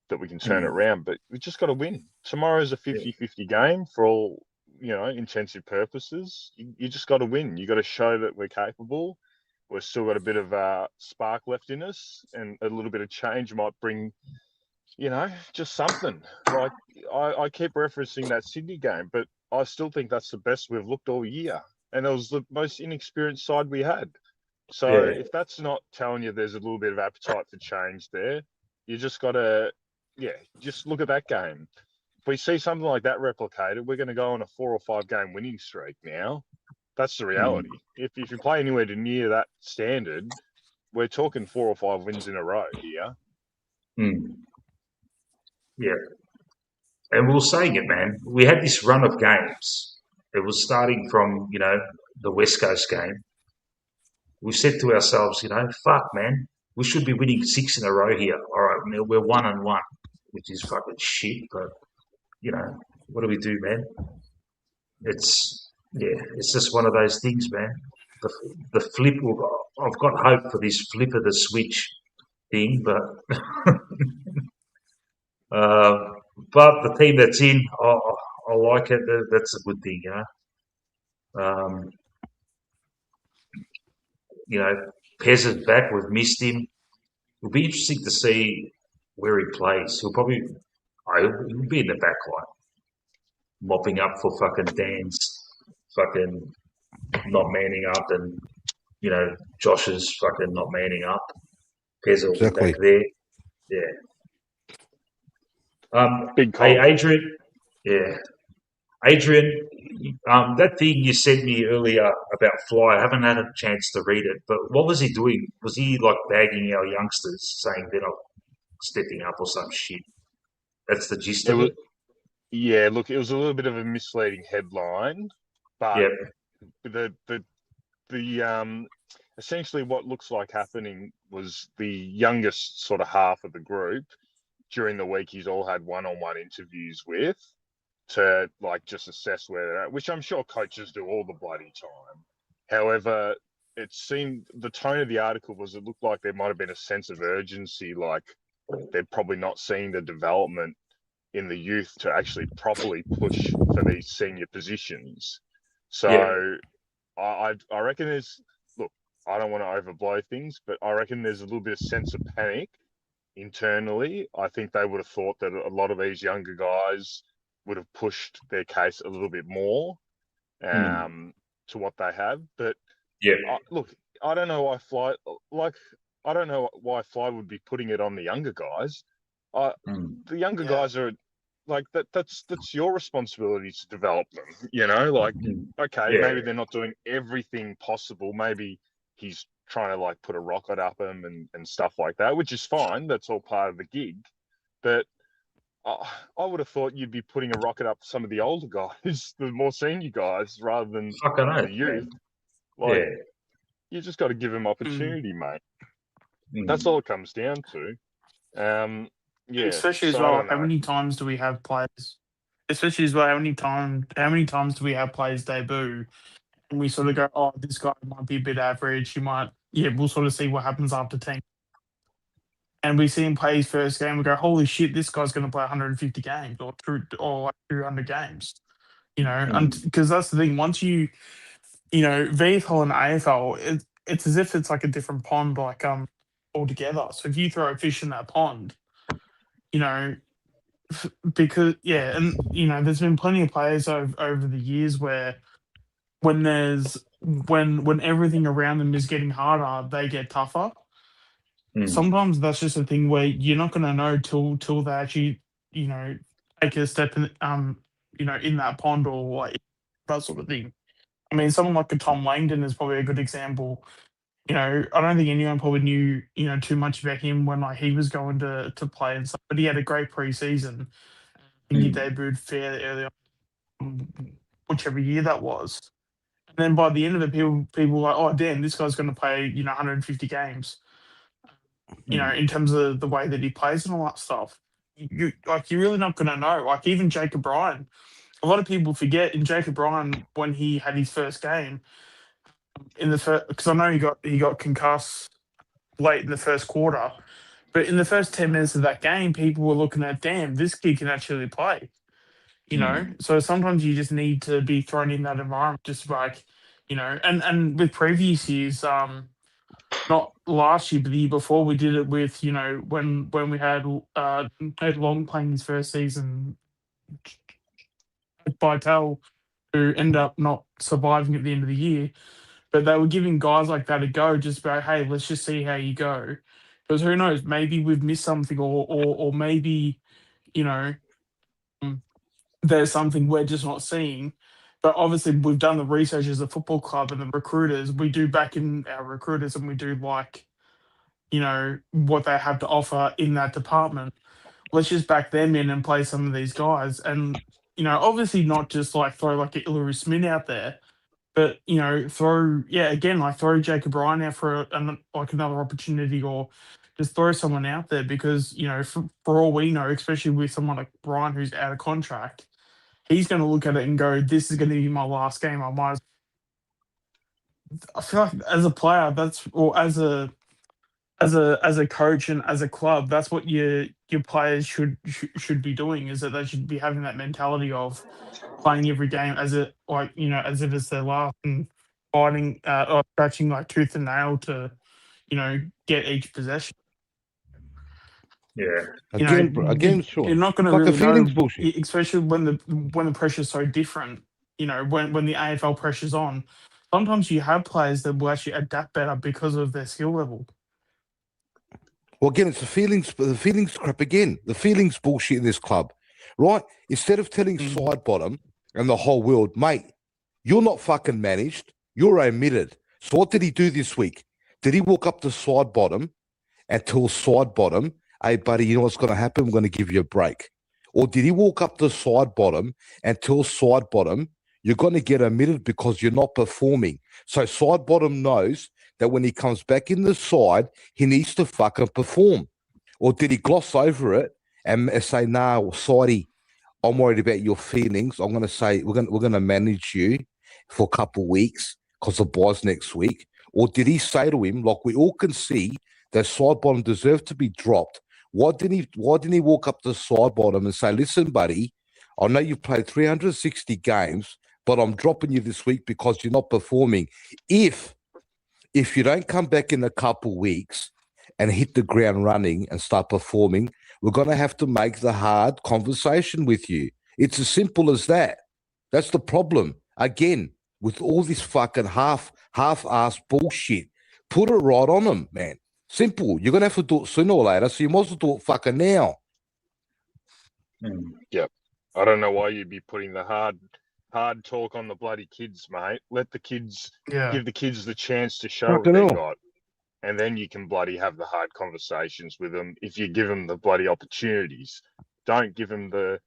that we can turn it around, but we just got to win. Tomorrow's a 50-50 game for all, you know, intensive purposes. You just got to win. You got to show that we're capable. We've still got a bit of spark left in us, and a little bit of change might bring, you know, just something. Like I keep referencing that Sydney game, but I still think that's the best we've looked all year, and it was the most inexperienced side we had. So if that's not telling you there's a little bit of appetite for change there, you just got to, just look at that game. If we see something like that replicated, we're going to go on a 4 or 5 game winning streak now. That's the reality. If you play anywhere near that standard, we're talking 4 or 5 wins in a row here. Yeah. And we were saying it, man. We had this run of games. It was starting from, you know, the West Coast game. We said to ourselves, you know, fuck, man, we should be winning 6 in a row here. All right, we're 1-1, which is fucking shit. But you know, what do we do, man? It's just one of those things, man. The flip. I've got hope for this flip of the switch thing, but uh, but the team that's in, I like it. That's a good thing, you know. You know, Pez is back. We've missed him. It'll be interesting to see where he plays. He'll be in the back line, mopping up for fucking Dan's fucking not manning up, and you know Josh's fucking not manning up. Pez will be back there. Yeah. Big Hey, call. Adrian. Yeah, Adrian. That thing you sent me earlier about Fly, I haven't had a chance to read it. But what was he doing? Was he like bagging our youngsters, saying they're not stepping up or some shit? That's the gist It of was, it. yeah. Look, it was a little bit of a misleading headline, but Yeah. the essentially what looks like happening was the youngest sort of half of the group during the week he's all had one-on-one interviews with to like just assess where they're at, which I'm sure coaches do all the bloody time. However, it seemed the tone of the article was it looked like there might have been a sense of urgency, like they're probably not seeing the development in the youth to actually properly push for these senior positions. So I reckon there's, look, I don't want to overblow things, but I reckon there's a little bit of sense of panic internally. I think they would have thought that a lot of these younger guys would have pushed their case a little bit more to what they have. But look, I don't know why I don't know why Fly would be putting it on the younger guys. The younger guys are like that's your responsibility to develop them, you know, like okay, maybe they're not doing everything possible. Maybe he's trying to like put a rocket up them and stuff like that, which is fine. That's all part of the gig. But I would have thought you'd be putting a rocket up some of the older guys, the more senior guys, rather than the youth. Like you just got to give them opportunity, mate. That's all it comes down to. Especially as well, how many times do we have players? Especially as well, how many times do we have players debut, and we sort of go, oh, this guy might be a bit average. He might, we'll sort of see what happens after 10. And we see him play his first game, we go, holy shit, this guy's going to play 150 games or like 200 games. You know, because that's the thing. Once you know, VFL and AFL, it's as if it's like a different pond, like altogether. So if you throw a fish in that pond, you know, because and there's been plenty of players over the years where when everything around them is getting harder, they get tougher. Sometimes that's just a thing where you're not going to know till they actually take a step in in that pond or like that sort of thing. I mean, someone like a Tom Langdon is probably a good example. I don't think anyone probably knew too much about him when like he was going to play and stuff, but he had a great preseason. I think he debuted fairly early on, whichever year that was. And then by the end of it, people were like, oh damn, this guy's going to play 150 games. In terms of the way that he plays and all that stuff. You're really not going to know. Like even Jacob Bryan, a lot of people forget in Jacob Bryan when he had his first game in the first, because I know he got concussed late in the first quarter, but in the first 10 minutes of that game, people were looking at, damn, this kid can actually play. So sometimes you just need to be thrown in that environment, just like and with previous years, not last year, but the year before, we did it with when we had Long playing his first season, Vital, who ended up not surviving at the end of the year. But they were giving guys like that a go, just about, hey, let's just see how you go, because who knows, maybe we've missed something, or maybe there's something we're just not seeing. But obviously, we've done the research as a football club and the recruiters. We do back in our recruiters, and we do like what they have to offer in that department. Let's just back them in and play some of these guys. And, obviously not just like throw like a Ilary Smith out there, but, throw Jacob Bryan out for like another opportunity, or just throw someone out there because, for all we know, especially with someone like Bryan who's out of contract, he's going to look at it and go, this is going to be my last game. I feel like as a player, or as a coach and as a club, that's what your players should be doing, is that they should be having that mentality of playing every game as as if it's their last, and fighting or scratching like tooth and nail to get each possession. Yeah. Again, Sean. You're not going to Like really the feelings know, bullshit. especially when the pressure's so different. When the AFL pressure's on, sometimes you have players that will actually adapt better because of their skill level. Well, again, it's the feelings crap again. The feelings bullshit in this club, right? Instead of telling side bottom and the whole world, mate, you're not fucking managed. You're omitted. So what did he do this week? Did he walk up to side bottom and tell side bottom, hey, buddy, you know what's going to happen? I'm going to give you a break. Or did he walk up to side bottom and tell side bottom, you're going to get omitted because you're not performing? So side bottom knows that when he comes back in the side, he needs to fucking perform. Or did he gloss over it and say, nah, sidey, I'm worried about your feelings. I'm going to say we're going to manage you for a couple of weeks because the bye's next week. Or did he say to him, like we all can see, that side bottom deserved to be dropped? Why didn't he walk up to side bottom and say, listen, buddy, I know you've played 360 games, but I'm dropping you this week because you're not performing. If you don't come back in a couple weeks and hit the ground running and start performing, we're going to have to make the hard conversation with you. It's as simple as that. That's the problem. Again, with all this fucking half-ass bullshit, put it right on them, man. Simple. You're going to have to do it sooner or later, so you might as well do it fucking now. Yep. I don't know why you'd be putting the hard talk on the bloody kids, mate. Let the kids give the kids the chance to show what they got, and then you can bloody have the hard conversations with them if you give them the bloody opportunities. Don't give them the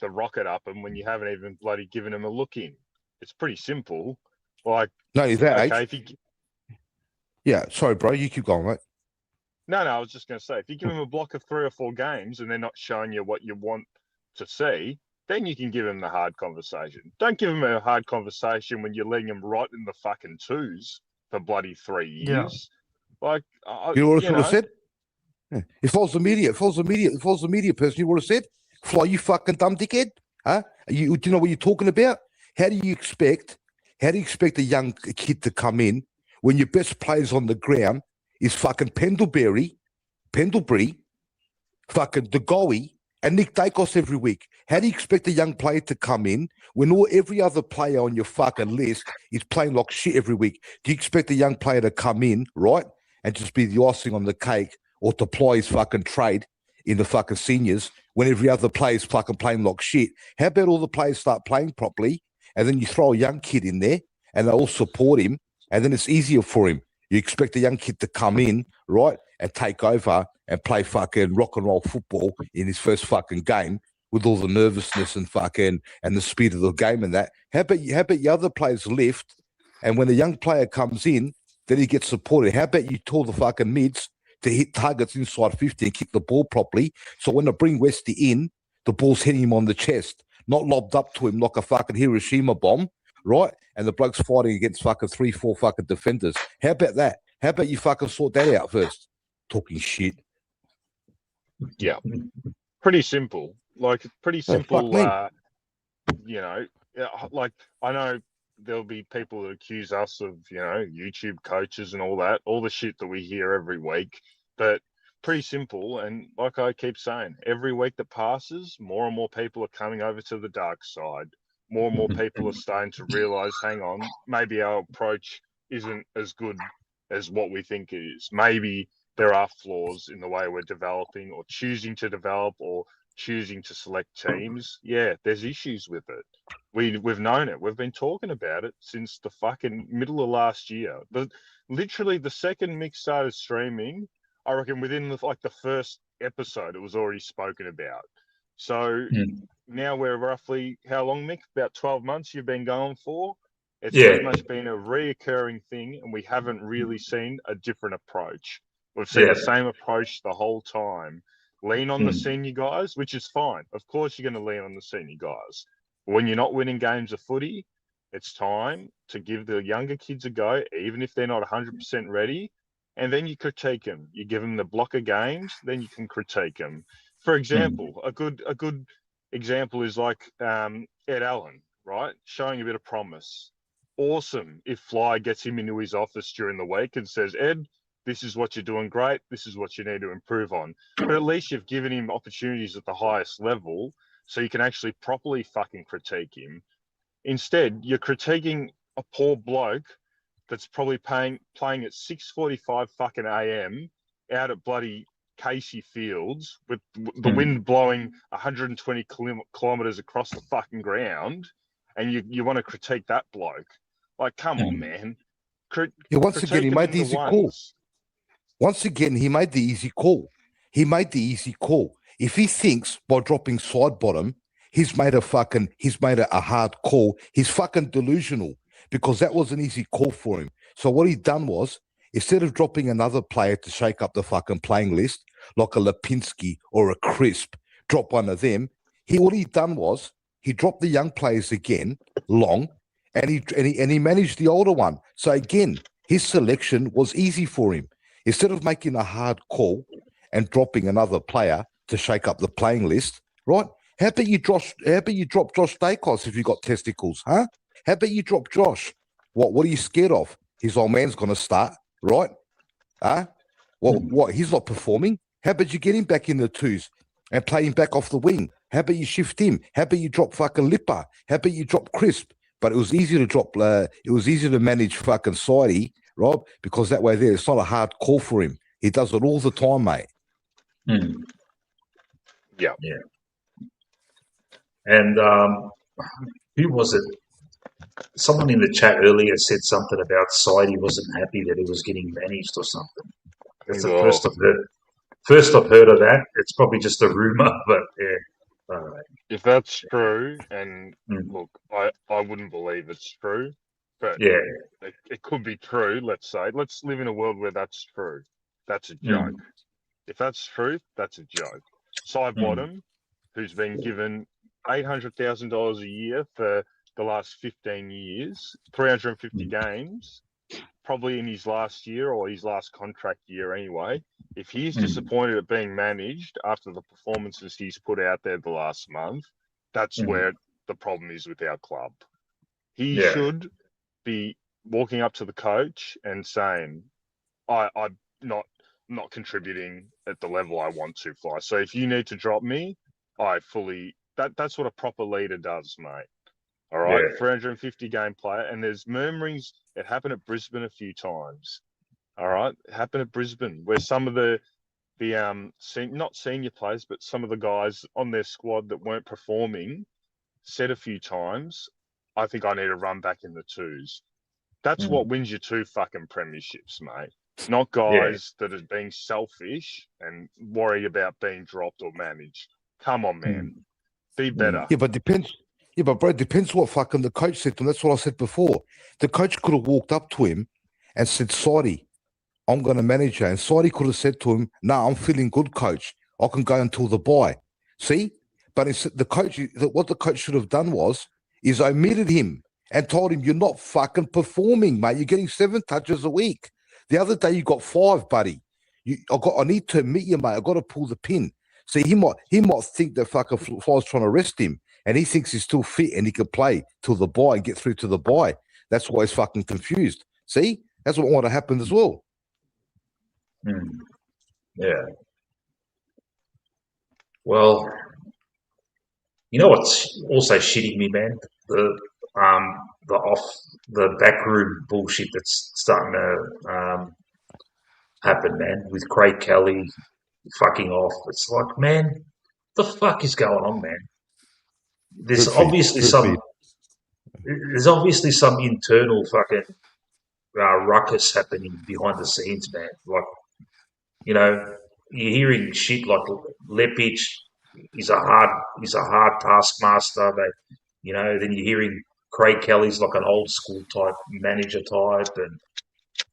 rocket up, and when you haven't even bloody given them a look in. It's pretty simple. Like, no, is that okay? Yeah, sorry, bro. You keep going, mate. No, I was just going to say, if you give them a block of 3 or 4 games and they're not showing you what you want to see, then you can give them the hard conversation. Don't give them a hard conversation when you're letting them right in the fucking twos for bloody 3 years. Yeah. Like, you know what I would have said? Yeah. If I was the media person, you would have said, "Fly, you fucking dumb dickhead, huh? Do you know what you're talking about? How do you expect a young kid to come in when your best players on the ground is fucking Pendlebury, fucking DeGoey, and Nick Dacos every week. How do you expect a young player to come in when every other player on your fucking list is playing like shit every week? Do you expect a young player to come in, right, and just be the icing on the cake or to ply his fucking trade in the fucking seniors when every other player is fucking playing like shit? How about all the players start playing properly and then you throw a young kid in there and they all support him and then it's easier for him? You expect a young kid to come in, right, and take over and play fucking rock and roll football in his first fucking game with all the nervousness and fucking and the speed of the game and that. How about the other players lift, and when a young player comes in, then he gets supported? How about you tell the fucking mids to hit targets inside 50 and kick the ball properly, so when they bring Westy in, the ball's hitting him on the chest, not lobbed up to him like a fucking Hiroshima bomb, right? And the bloke's fighting against fucking 3-4 fucking defenders. How about that? How about you fucking sort that out first? Talking shit. Yeah, pretty simple. Like pretty simple. You know, like I know there'll be people that accuse us of, you know, YouTube coaches and all that, all the shit that we hear every week. But pretty simple. And like I keep saying, every week that passes, more and more people are coming over to the dark side. More and more people are starting to realize, hang on, maybe our approach isn't as good as what we think it is. Maybe there are flaws in the way we're developing or choosing to develop or choosing to select teams. Yeah, there's issues with it. We've known it. We've been talking about it since the fucking middle of last year. But literally the second Mick started streaming, I reckon within the first episode, it was already spoken about. So now we're roughly, how long, Mick? About 12 months you've been going for? It's pretty much been a reoccurring thing, and we haven't really seen a different approach. We've seen the same approach the whole time. Lean on the senior guys, which is fine. Of course you're going to lean on the senior guys. But when you're not winning games of footy, it's time to give the younger kids a go, even if they're not 100% ready, and then you critique them. You give them the block of games, then you can critique them. For example, a good example is like Ed Allen, right? Showing a bit of promise. Awesome if Fly gets him into his office during the week and says, Ed, this is what you're doing great. This is what you need to improve on. But at least you've given him opportunities at the highest level so you can actually properly fucking critique him. Instead, you're critiquing a poor bloke that's probably playing at 6:45 fucking AM out at bloody Casey Fields with the wind blowing 120 kilometers across the fucking ground, and you want to critique that bloke. Like, come on, man. Once again, he made the easy call. Once again, he made the easy call. If he thinks by dropping side bottom, he's made a hard call, he's fucking delusional, because that was an easy call for him. So what he done was, instead of dropping another player to shake up the fucking playing list, like a Lipinski or a Crisp, drop one of them, what he done was, he dropped the young players again, long, and he managed the older one. So again, his selection was easy for him. Instead of making a hard call and dropping another player to shake up the playing list, right? How about you drop Josh Dacos if you got testicles, huh? How about you drop Josh? What are you scared of? His old man's gonna start, right? Huh? What? He's not performing. How about you get him back in the twos and play him back off the wing? How about you shift him? How about you drop fucking Lipper? How about you drop Crisp? But it was easy to drop. It was easy to manage fucking Sidey, Rob, because that way there, it's not a hard call for him. He does it all the time, mate. Yeah. And who was it? Someone in the chat earlier said something about Sidey wasn't happy that he was getting managed or something. That's the first I've heard. First I've heard of that. It's probably just a rumor, but yeah. All right. If that's true, and look, I wouldn't believe it's true, but yeah, it could be true. Let's say, let's live in a world where that's true. That's a joke. If that's true, that's a joke. Sidebottom, who's been given $800,000 a year for the last 15 years, 350 games, probably in his last year or his last contract year anyway. If he's disappointed at being managed after the performances he's put out there the last month, that's where the problem is with our club. He should be walking up to the coach and saying, I'm not contributing at the level I want to, Fly. So if you need to drop me, that's what a proper leader does, mate. All right, Yeah. 350 game player, and there's murmurings. It happened at Brisbane a few times. All right, it happened at Brisbane where some of the not senior players, but some of the guys on their squad that weren't performing said a few times, I think I need to run back in the twos. That's what wins you 2 fucking premierships, mate. Not guys that are being selfish and worry about being dropped or managed. Come on, man. Be better. Yeah, but depends. Yeah, but bro, depends what fucking the coach said to him. That's what I said before. The coach could have walked up to him and said, "Sorry, I'm going to manage you." And Sorry could have said to him, "No, I'm feeling good, coach. I can go until the bye." See, but instead, what the coach should have done is omitted him and told him, "You're not fucking performing, mate. You're getting 7 touches a week. The other day you got 5, buddy. I need to meet you, mate. I got to pull the pin." See, he might think that fucking Fly's trying to arrest him, and he thinks he's still fit and he can play till the bye and get through to the bye. That's why he's fucking confused. See, that's what might have happened as well. Yeah. Well, you know what's also shitting me, man? The backroom bullshit that's starting to happen, man, with Craig Kelly fucking off. It's like, man, the fuck is going on, man? There's Drip feed, obviously drip feed. some internal fucking ruckus happening behind the scenes, man. Like, you know, you're hearing shit like Lepic is a hard taskmaster. Then you're hearing Craig Kelly's like an old school type manager type, and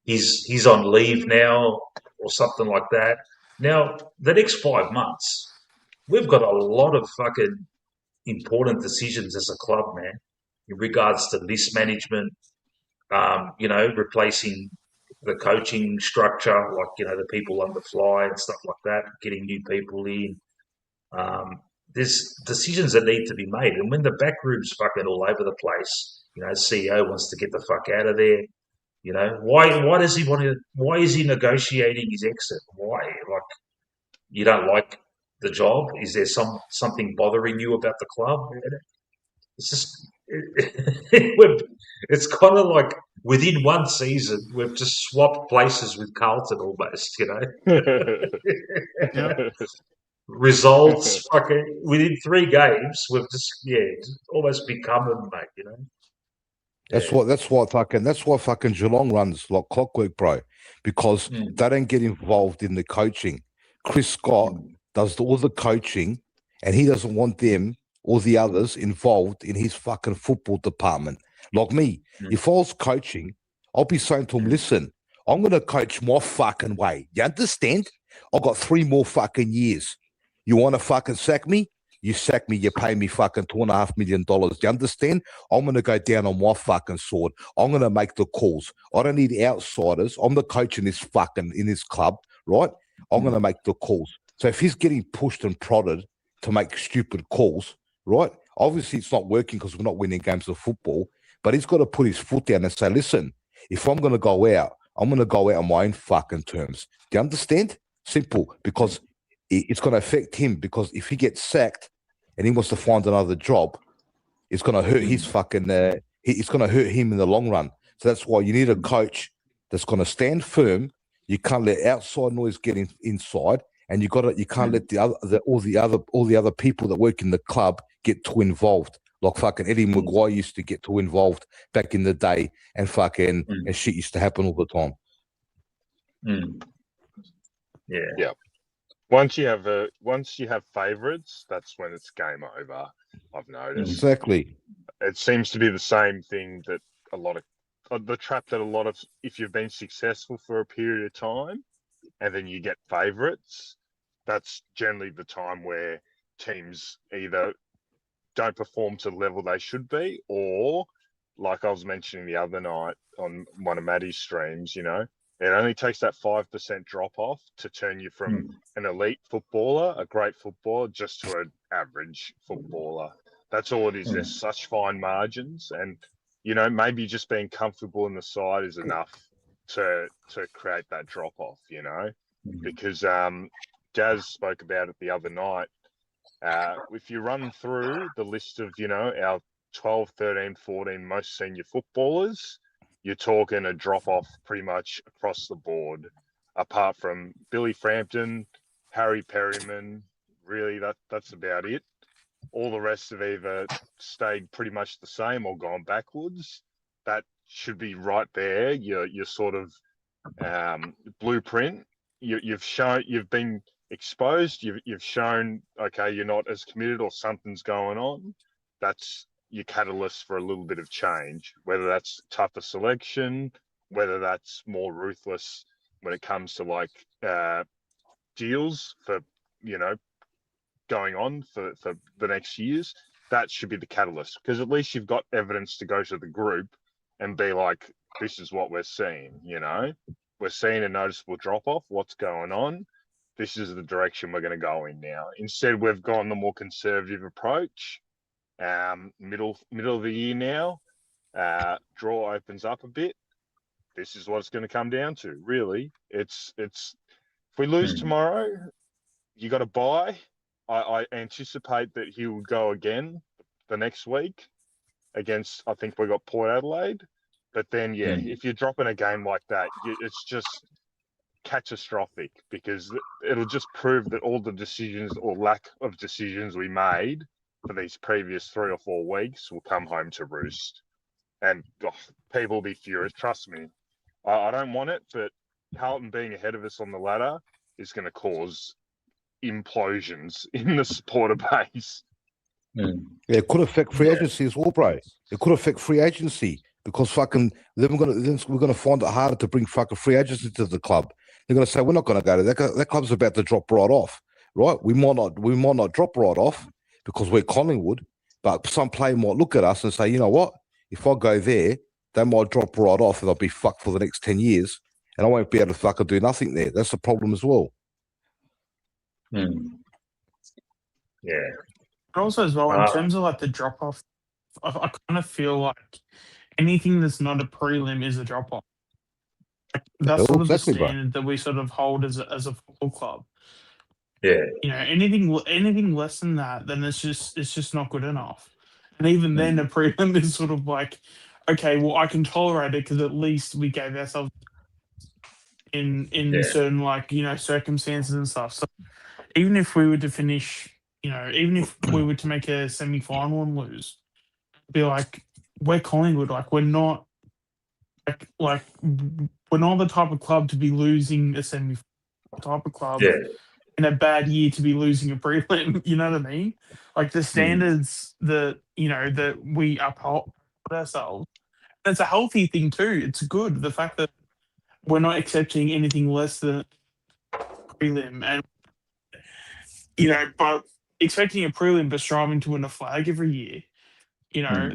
he's on leave now or something like that. Now, the next 5 months, we've got a lot of fucking important decisions as a club, man, in regards to list management, replacing the coaching structure, like, the people on the fly and stuff like that, getting new people in. There's decisions that need to be made. And when the back room's fucking all over the place, CEO wants to get the fuck out of there. Why is he negotiating his exit? Why? Like, you don't like the job? Is there something bothering you about the club? It's just, it's kind of like within one season, we've just swapped places with Carlton almost, Results, fucking, within 3 games, we've just almost become them, mate, That's Yeah. why fucking Geelong runs like clockwork, bro, because they don't get involved in the coaching. Chris Scott does all the coaching, and he doesn't want them or the others involved in his fucking football department. Like me, if I was coaching, I'll be saying to him, "Listen, I'm gonna coach my fucking way. You understand? I've got 3 more fucking years. You want to fucking sack me? You sack me, you pay me fucking $2.5 million. You understand? I'm gonna go down on my fucking sword. I'm gonna make the calls. I don't need outsiders. I'm the coach in this club, right? I'm gonna make the calls. So if he's getting pushed and prodded to make stupid calls, right? Obviously it's not working because we're not winning games of football, but he's got to put his foot down and say, "Listen, if I'm gonna go out, I'm gonna go out on my own fucking terms." Do you understand? Simple, because it's going to affect him, because if he gets sacked and he wants to find another job, it's going to hurt his fucking. It's going to hurt him in the long run. So that's why you need a coach that's going to stand firm. You can't let outside noise get inside, and you can't let all the other people that work in the club get too involved. Like fucking Eddie Maguire used to get too involved back in the day, and fucking and shit used to happen all the time. Yeah. Yeah. Once you have favourites, that's when it's game over. I've noticed. Exactly. It seems to be the same thing that a lot of the trap that a lot of, if you've been successful for a period of time and then you get favourites, that's generally the time where teams either don't perform to the level they should be, or like I was mentioning the other night on one of Maddie's streams, it only takes that 5% drop off to turn you from an elite footballer, a great footballer, just to an average footballer. That's all it is. There's such fine margins, and maybe just being comfortable in the side is enough to create that drop off. Because Jazz spoke about it the other night. If you run through the list of, our 12, 13, 14 most senior footballers, you're talking a drop-off pretty much across the board, apart from Billy Frampton, Harry Perryman. Really, that's about it. All the rest have either stayed pretty much the same or gone backwards. That should be right there. Your sort of blueprint. You've been exposed. You've shown, okay, you're not as committed or something's going on. That's your catalyst for a little bit of change, whether that's tougher selection, whether that's more ruthless when it comes to like deals for, going on for the next years. That should be the catalyst, because at least you've got evidence to go to the group and be like, this is what we're seeing, we're seeing a noticeable drop off. What's going on? This is the direction we're going to go in now. Instead, we've gone the more conservative approach. Middle of the year now, draw opens up a bit. This is what it's going to come down to. Really, it's if we lose tomorrow, you got to buy. I anticipate that he will go again the next week against, I think we got Port Adelaide. But then, if you're dropping a game like that, it's just catastrophic, because it'll just prove that all the decisions or lack of decisions we made for these previous 3 or 4 weeks will come home to roost. And people will be furious. Trust me. I don't want it, but Carlton being ahead of us on the ladder is going to cause implosions in the supporter base. Yeah, it could affect free agency as well, bro. It could affect free agency, because then we're gonna find it harder to bring fucking free agency to the club. They're gonna say we're not gonna go to that club's about to drop right off, right? We might not drop right off because we're Collingwood, but some player might look at us and say, you know what? If I go there, they might drop right off and I'll be fucked for the next 10 years, and I won't be able to fucking do nothing there. That's the problem as well. Yeah. And also as well, in terms of like the drop off, I kind of feel like anything that's not a prelim is a drop off. Like, that's sort of the standard that we sort of hold as a football club. Yeah. Anything less than that, then it's just not good enough. And even then, a prelim is sort of like, okay, well, I can tolerate it because at least we gave ourselves in certain circumstances and stuff. So even if we were to finish, even if we were to make a semi-final and lose, be like, we're Collingwood, like we're not like we're not the type of club to be losing a semi-final, type of club in a bad year to be losing a prelim. You know what I mean? Like the standards that that we uphold ourselves. And it's a healthy thing too. It's good. The fact that we're not accepting anything less than prelim, and but expecting a prelim but striving to win a flag every year.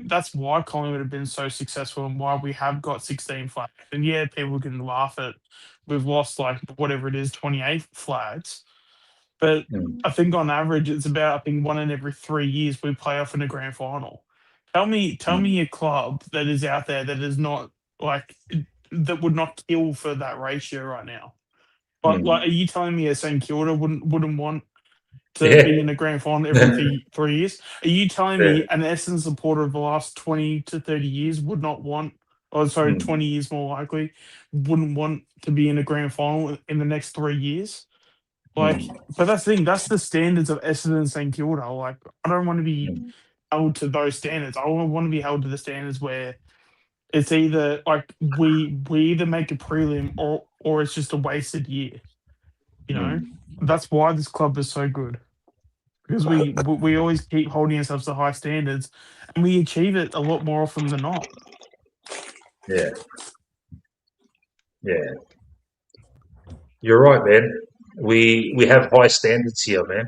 That's why Collingwood have been so successful and why we have got 16 flags. And yeah, people can laugh at we've lost like whatever it is, 28 flags. But I think on average it's about 1 in every 3 years we play off in a grand final. Tell me a club that is out there that is not like that would not kill for that ratio right now. But like, are you telling me a St Kilda wouldn't want to be in a grand final every 3 years? Are you telling me an Essendon supporter of the last 20 to 30 years would not want, 20 years more likely, wouldn't want to be in a grand final in the next 3 years? Like, but that's the thing. That's the standards of Essendon and St Kilda. Like, I don't want to be held to those standards. I want to be held to the standards where it's either like we either make a prelim or it's just a wasted year. That's why this club is so good, because we always keep holding ourselves to high standards, and we achieve it a lot more often than not. Yeah. You're right, man. We have high standards here, man.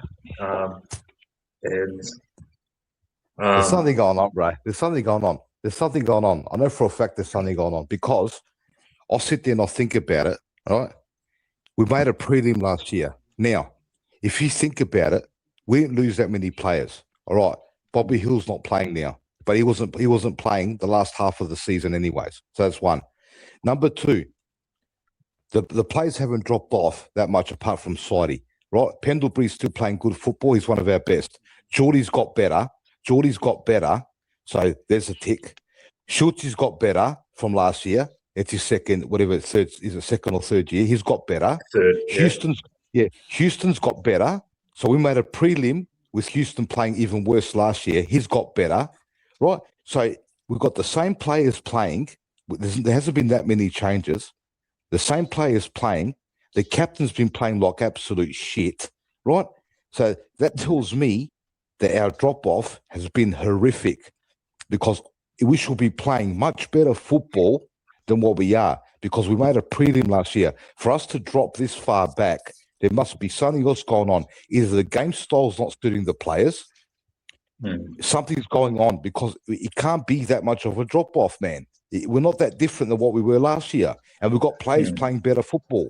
There's something going on, bro. There's something going on. I know for a fact there's something going on, because I'll sit there and I'll think about it. All right. We made a prelim last year. Now, if you think about it, we didn't lose that many players. All right. Bobby Hill's not playing now, but he wasn't playing the last half of the season anyways. So that's one. Number two, the players haven't dropped off that much apart from Sidey. Right? Pendlebury's still playing good football. He's one of our best. Geordie's got better. So there's a tick. Schultz got better from last year. It's his second or third year. He's got better. Third, Houston's got better. So we made a prelim with Houston playing even worse last year. He's got better, right? So we've got the same players playing. There hasn't been that many changes. The same players playing. The captain's been playing like absolute shit, right? So that tells me that our drop-off has been horrific because we should be playing much better football than what we are because we made a prelim last year. For us to drop this far back, there must be something else going on. Either the game style's not suiting the players, something's going on because it can't be that much of a drop-off, man. We're not that different than what we were last year, and we've got players playing better football.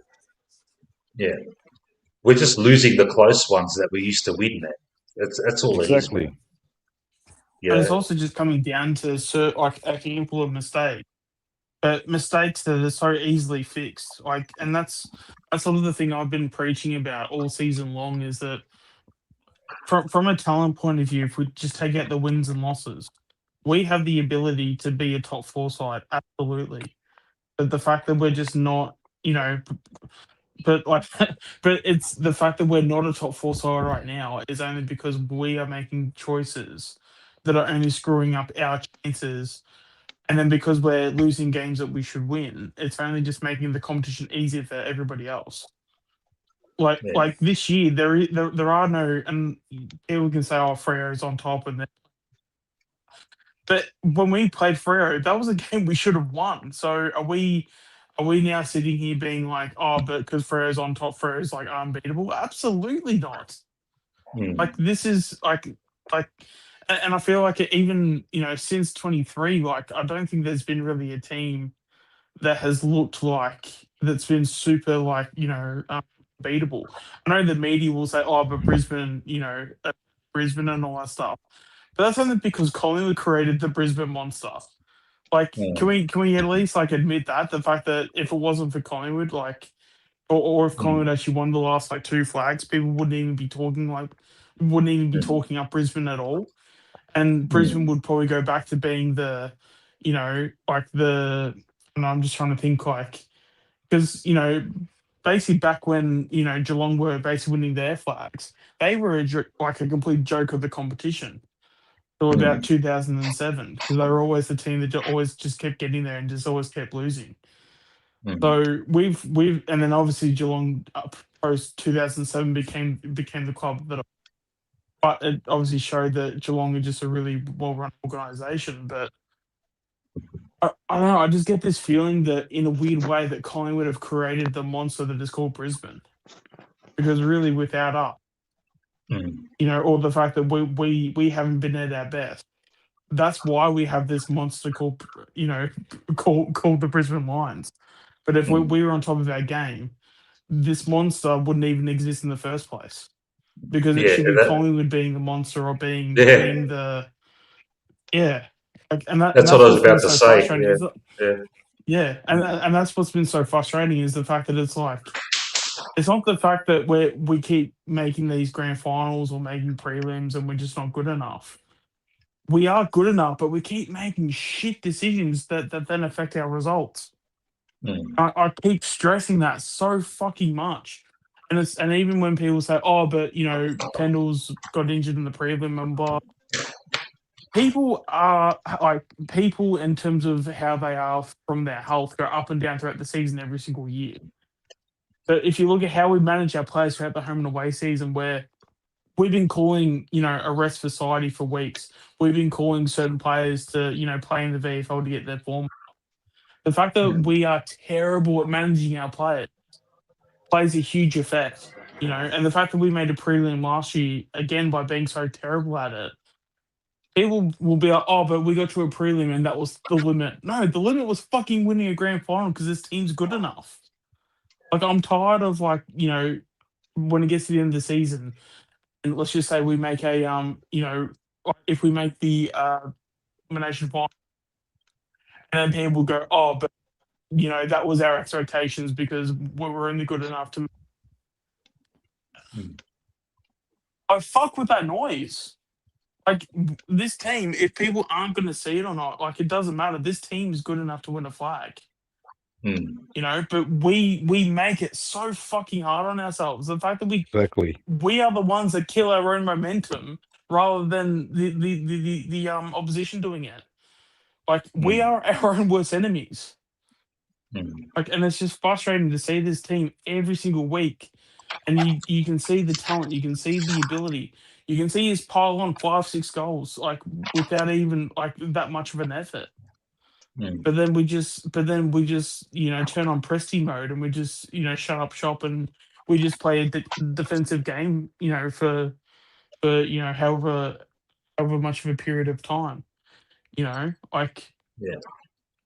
Yeah. We're just losing the close ones that we used to win, man. That's all it is, man. But it's also just coming down to like a handful of mistakes. But mistakes that are so easily fixed. And that's sort of the thing I've been preaching about all season long is that from a talent point of view, if we just take out the wins and losses, we have the ability to be a top four side, absolutely. But the fact that we're just not, but it's the fact that we're not a top four side right now is only because we are making choices that are only screwing up our chances. And then because we're losing games that we should win, it's only just making the competition easier for everybody else. Like this year, there are no, and people can say, "Oh, Freo's on top," but when we played Freo, that was a game we should have won. So are we now sitting here being like, "Oh, but because Freo's on top, Freo's like unbeatable"? Absolutely not. Like this is like, and I feel like even since 23, like I don't think there's been really a team that has looked like that's been super like beatable. I know the media will say, "Oh, but Brisbane, Brisbane and all that stuff," but that's only because Collingwood created the Brisbane monster. Like, can we at least like admit that the fact that if it wasn't for Collingwood, like, or if Collingwood actually won the last like two flags, people wouldn't even be talking up Brisbane at all, and Brisbane would probably go back to being the, and I'm just trying to think like, because basically back when Geelong were basically winning their flags, they were like a complete joke of the competition till about 2007 because they were always the team that always just kept getting there and just always kept losing. So we've and then obviously Geelong post 2007 became the club that. But it obviously showed that Geelong are just a really well-run organisation. But I don't know. I just get this feeling that, in a weird way, that Collingwood have created the monster that is called Brisbane. Because really, without us, or the fact that we haven't been at our best, that's why we have this monster called called the Brisbane Lions. But if we were on top of our game, this monster wouldn't even exist in the first place. Because it should be Collingwood being the monster or being the and that's what I was about to say. And that's what's been so frustrating is the fact that it's like it's not the fact that we keep making these grand finals or making prelims and we're just not good enough. We are good enough, but we keep making shit decisions that then affect our results. I keep stressing that so fucking much. And even when people say, "Oh, but Pendle's got injured in the prelim and blah," people are like people in terms of how they are from their health go up and down throughout the season every single year. But if you look at how we manage our players throughout the home and away season, where we've been calling a rest for society for weeks, we've been calling certain players to play in the VFL to get their form. The fact that we are terrible at managing our players plays a huge effect, and the fact that we made a prelim last year, again, by being so terrible at it, people will be like, "Oh, but we got to a prelim and that was the limit." No, the limit was fucking winning a grand final because this team's good enough. Like, I'm tired of when it gets to the end of the season, and let's just say we make if we make the elimination final, and then people go, "Oh, but that was our expectations because we were only good enough to." I fuck with that noise. like this team, if people aren't going to see it or not, like it doesn't matter. This team is good enough to win a flag. Mm. You know, but we make it so fucking hard on ourselves. The fact that Exactly. we are the ones that kill our own momentum rather than the opposition doing it. Like we are our own worst enemies. Mm. Like, and it's just frustrating to see this team every single week, and you can see the talent, you can see the ability, you can see us pile on 5-6 goals like without even like that much of an effort. Mm. But then we just turn on Presti mode and we just shut up shop and we just play a defensive game for however much of a period of time. Like Yeah.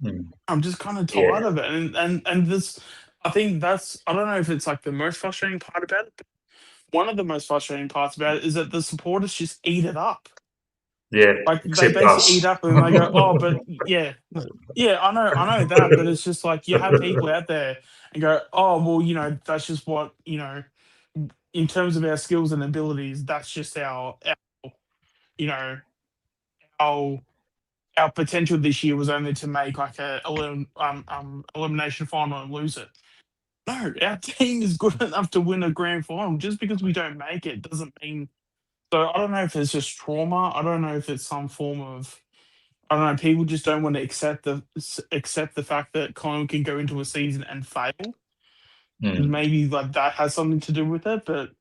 Mm. I'm just kind of Yeah. tired of it, and this I think that's I don't know if it's like the most frustrating part about it. But one of the most frustrating parts about it is that the supporters just eat it up. Yeah. Like they Except basically eat us. up and they go, oh, but yeah, yeah, I know that, but it's just like you have people out there and go, oh, well, that's just what in terms of our skills and abilities, that's just you know, our our potential this year was only to make like elimination final and lose it. No, our team is good enough to win a grand final. Just because we don't make it doesn't mean. So I don't know if it's just trauma. I don't know if it's some form of. I don't know. People just don't want to accept the fact that Collingwood can go into a season and fail. Mm. And maybe like that has something to do with it. But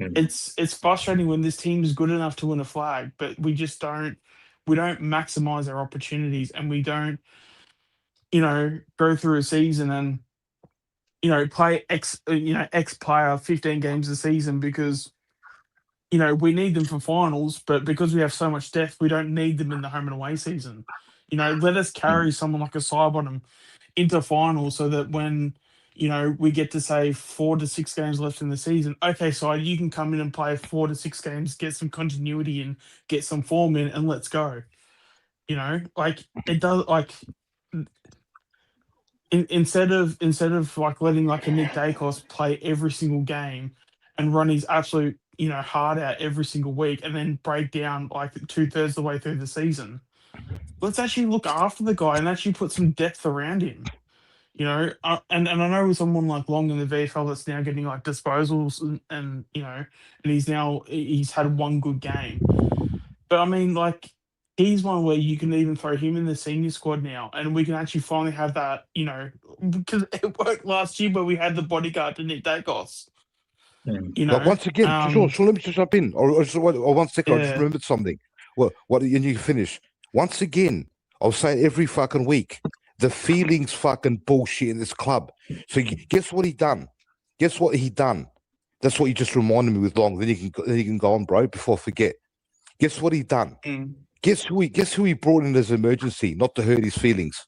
Mm. it's frustrating when this team is good enough to win a flag, but we just don't. We don't maximize our opportunities, and we don't. Go through a season and play X player 15 games a season because we need them for finals, but because we have so much depth, we don't need them in the home and away season. Let us Mm. carry someone like a Sidebottom into finals so that when we get to say 4 to 6 games left in the season, okay, so you can come in and play 4 to 6 games, get some continuity and get some form in, and let's go. Like it does, like instead of like letting like a Nick Dacos play every single game and run his absolute heart out every single week and then break down like 2/3 the way through the season. Let's actually look after the guy and actually put some depth around him. And I know with someone like Long in the VFL that's now getting like disposals and he's had one good game. But I mean, like, he's one where you can even throw him in the senior squad now, and we can actually finally have that, because it worked last year where we had the bodyguard to Nick Dacos. Mm. But once again, Sean, let me just jump in, or 1 second, I just Yeah. remembered something. Well, and you can finish. Once again, I'll say it every fucking week. The feelings fucking bullshit in this club. So guess what he done? Guess what he done? That's what you just reminded me with Long. Then you can go on, bro. Before I forget. Guess what he done? Mm. Guess who he brought in as emergency, not to hurt his feelings.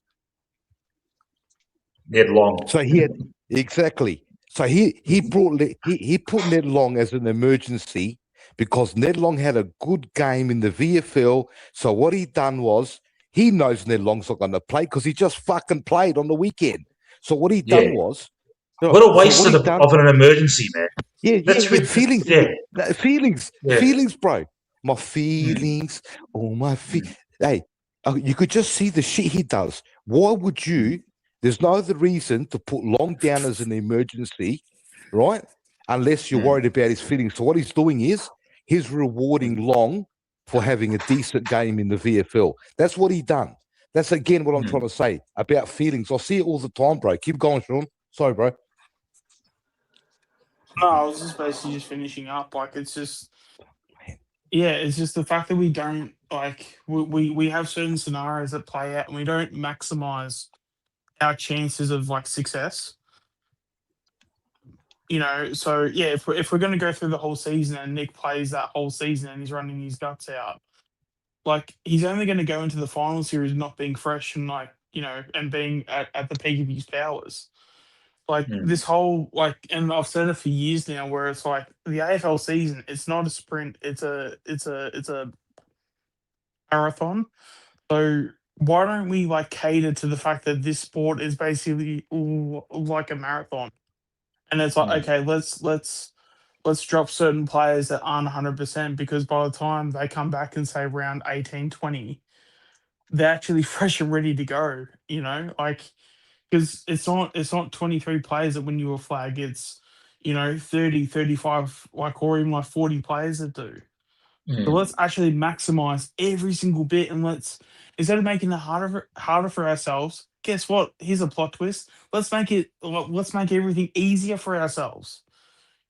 Ned Long. So he had exactly. So he put Ned Long as an emergency because Ned Long had a good game in the VFL. So what he done was he knows Ned Long's not going to play because he just fucking played on the weekend. So what he done was What a waste so of an emergency, man. That's feelings, yeah. feelings, bro. My feelings, my feelings. Hey, you could just see the shit he does. Why would you? There's no other reason to put Long down as an emergency, right? Unless you're worried about his feelings. So what he's doing is he's rewarding Long for having a decent game in the VFL. That's what he done. That's again what I'm trying to say about feelings. I see it all the time, bro. Keep going, Sean. Sorry, bro. No, I was just basically just finishing up. Like, it's just, yeah, it's just the fact that we don't, like, we have certain scenarios that play out and we don't maximize our chances of, like, success. So yeah, if we're going to go through the whole season and Nick plays that whole season and he's running his guts out, like he's only going to go into the final series not being fresh and like and being at the peak of his powers. Like this whole and I've said it for years now, where it's like the AFL season, it's not a sprint, it's a marathon. So why don't we like cater to the fact that this sport is basically like a marathon? And it's like, okay, let's let's drop certain players that aren't 100%, because by the time they come back and say round 18, 20, they're actually fresh and ready to go, like, because it's not 23 players that win you a flag, it's 30, 35, like, or even like 40 players that do. So let's actually maximize every single bit, and instead of making it harder for ourselves, guess what? Here's a plot twist. Let's make everything easier for ourselves.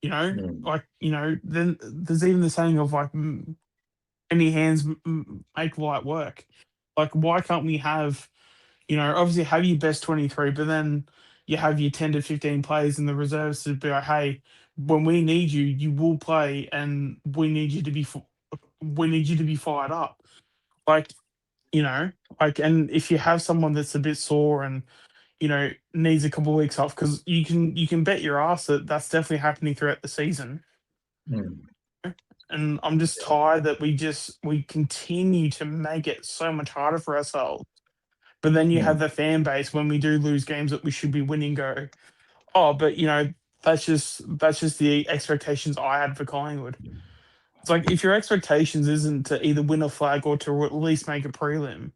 Like, then there's even the saying of like, many hands make light work. Like, why can't we have, obviously have your best 23, but then you have your 10 to 15 players in the reserves to be like, hey, when we need you, you will play, and we need you to be fired up. Like, and if you have someone that's a bit sore and, needs a couple of weeks off, because you can bet your ass that that's definitely happening throughout the season. And I'm just tired that we continue to make it so much harder for ourselves. But then you have the fan base, when we do lose games that we should be winning, go, oh, but that's just the expectations I had for Collingwood. It's like, if your expectations isn't to either win a flag or to at least make a prelim,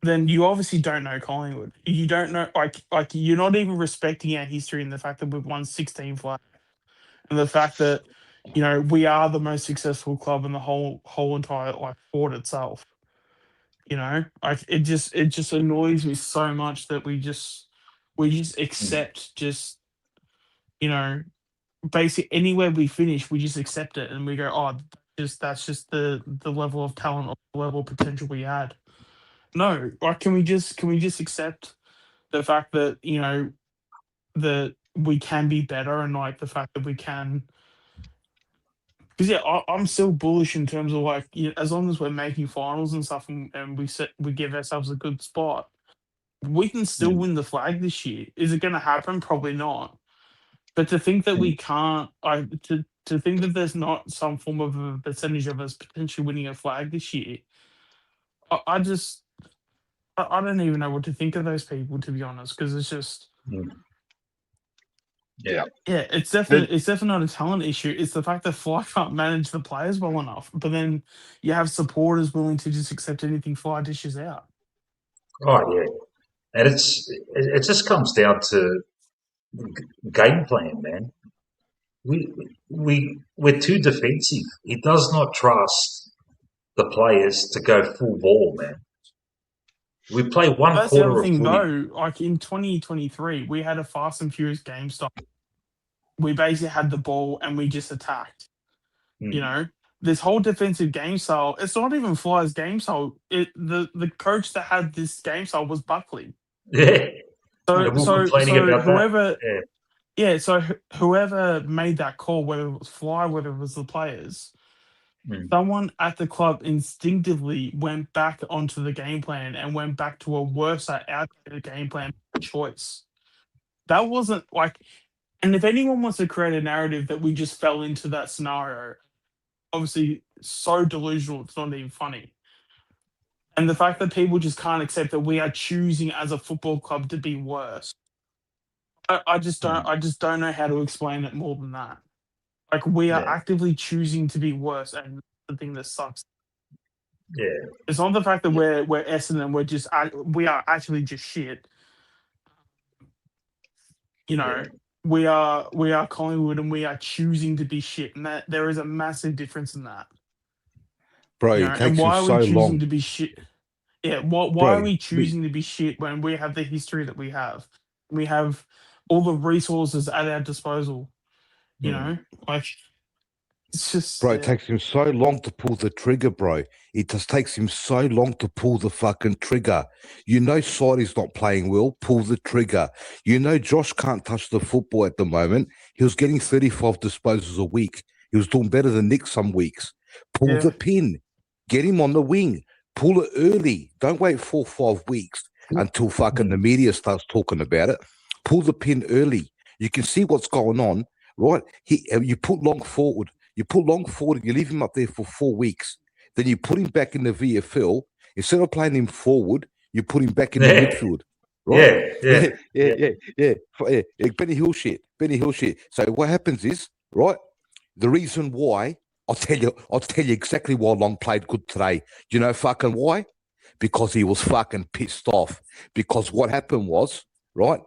then you obviously don't know Collingwood. You don't know, like you're not even respecting our history and the fact that we've won 16 flags, and the fact that we are the most successful club in the whole entire like sport itself. Like, it just annoys me so much that we just accept, just basically anywhere we finish, we just accept it and we go, oh, that's just the level of talent or the level of potential we had. No, like, can we just accept the fact that that we can be better, and like the fact that we can. Because I'm still bullish in terms of like, as long as we're making finals and stuff, and we give ourselves a good spot, we can still win the flag this year. Is it going to happen? Probably not. But to think that we can't, to think that there's not some form of a percentage of us potentially winning a flag this year, I don't even know what to think of those people, to be honest, because it's just. Yeah. Yeah, it's definitely not a talent issue. It's the fact that Fly can't manage the players well enough. But then you have supporters willing to just accept anything Fly dishes out. Oh yeah, and it just comes down to game plan, man. We're too defensive. He does not trust the players to go full ball, man. We play one That's the other quarter of thing, footy. though. Like, in 2023, we had a fast and furious game style. We basically had the ball and we just attacked. This whole defensive game style, it's not even Fly's game style. The coach that had this game style was Buckley. Yeah. So And we're complaining about whoever that. Yeah. whoever made that call, whether it was Fly, whether it was the players, someone at the club instinctively went back onto the game plan and went back to a worse outdated game plan choice. That wasn't like, and if anyone wants to create a narrative that we just fell into that scenario, obviously so delusional, it's not even funny. And the fact that people just can't accept that we are choosing as a football club to be worse. I just don't know how to explain it more than that. Like, we are actively choosing to be worse, and the thing that sucks. Yeah. It's not the fact that we're Essendon, we are actually just shit. We are Collingwood, and we are choosing to be shit, and that there is a massive difference in that. Bro, it takes and why you are so we choosing long. to be shit? Yeah, why are we choosing to be shit when we have the history that we have? We have all the resources at our disposal. Like, it's just. Bro, it takes him so long to pull the trigger, bro. It just takes him so long to pull the fucking trigger. Soddy's not playing well, pull the trigger. Josh can't touch the football at the moment. He was getting 35 disposals a week. He was doing better than Nick some weeks. Pull the pin. Get him on the wing. Pull it early. Don't wait 4 or 5 weeks until fucking the media starts talking about it. Pull the pin early. You can see what's going on, right? You put Long forward. You put Long forward and you leave him up there for 4 weeks. Then you put him back in the VFL. Instead of playing him forward, you put him back in the midfield. Right? Yeah. Benny Hill shit. So what happens is, right, The reason why, I'll tell you exactly why Long played good today. Do you know fucking why? Because he was fucking pissed off. Because what happened was, right,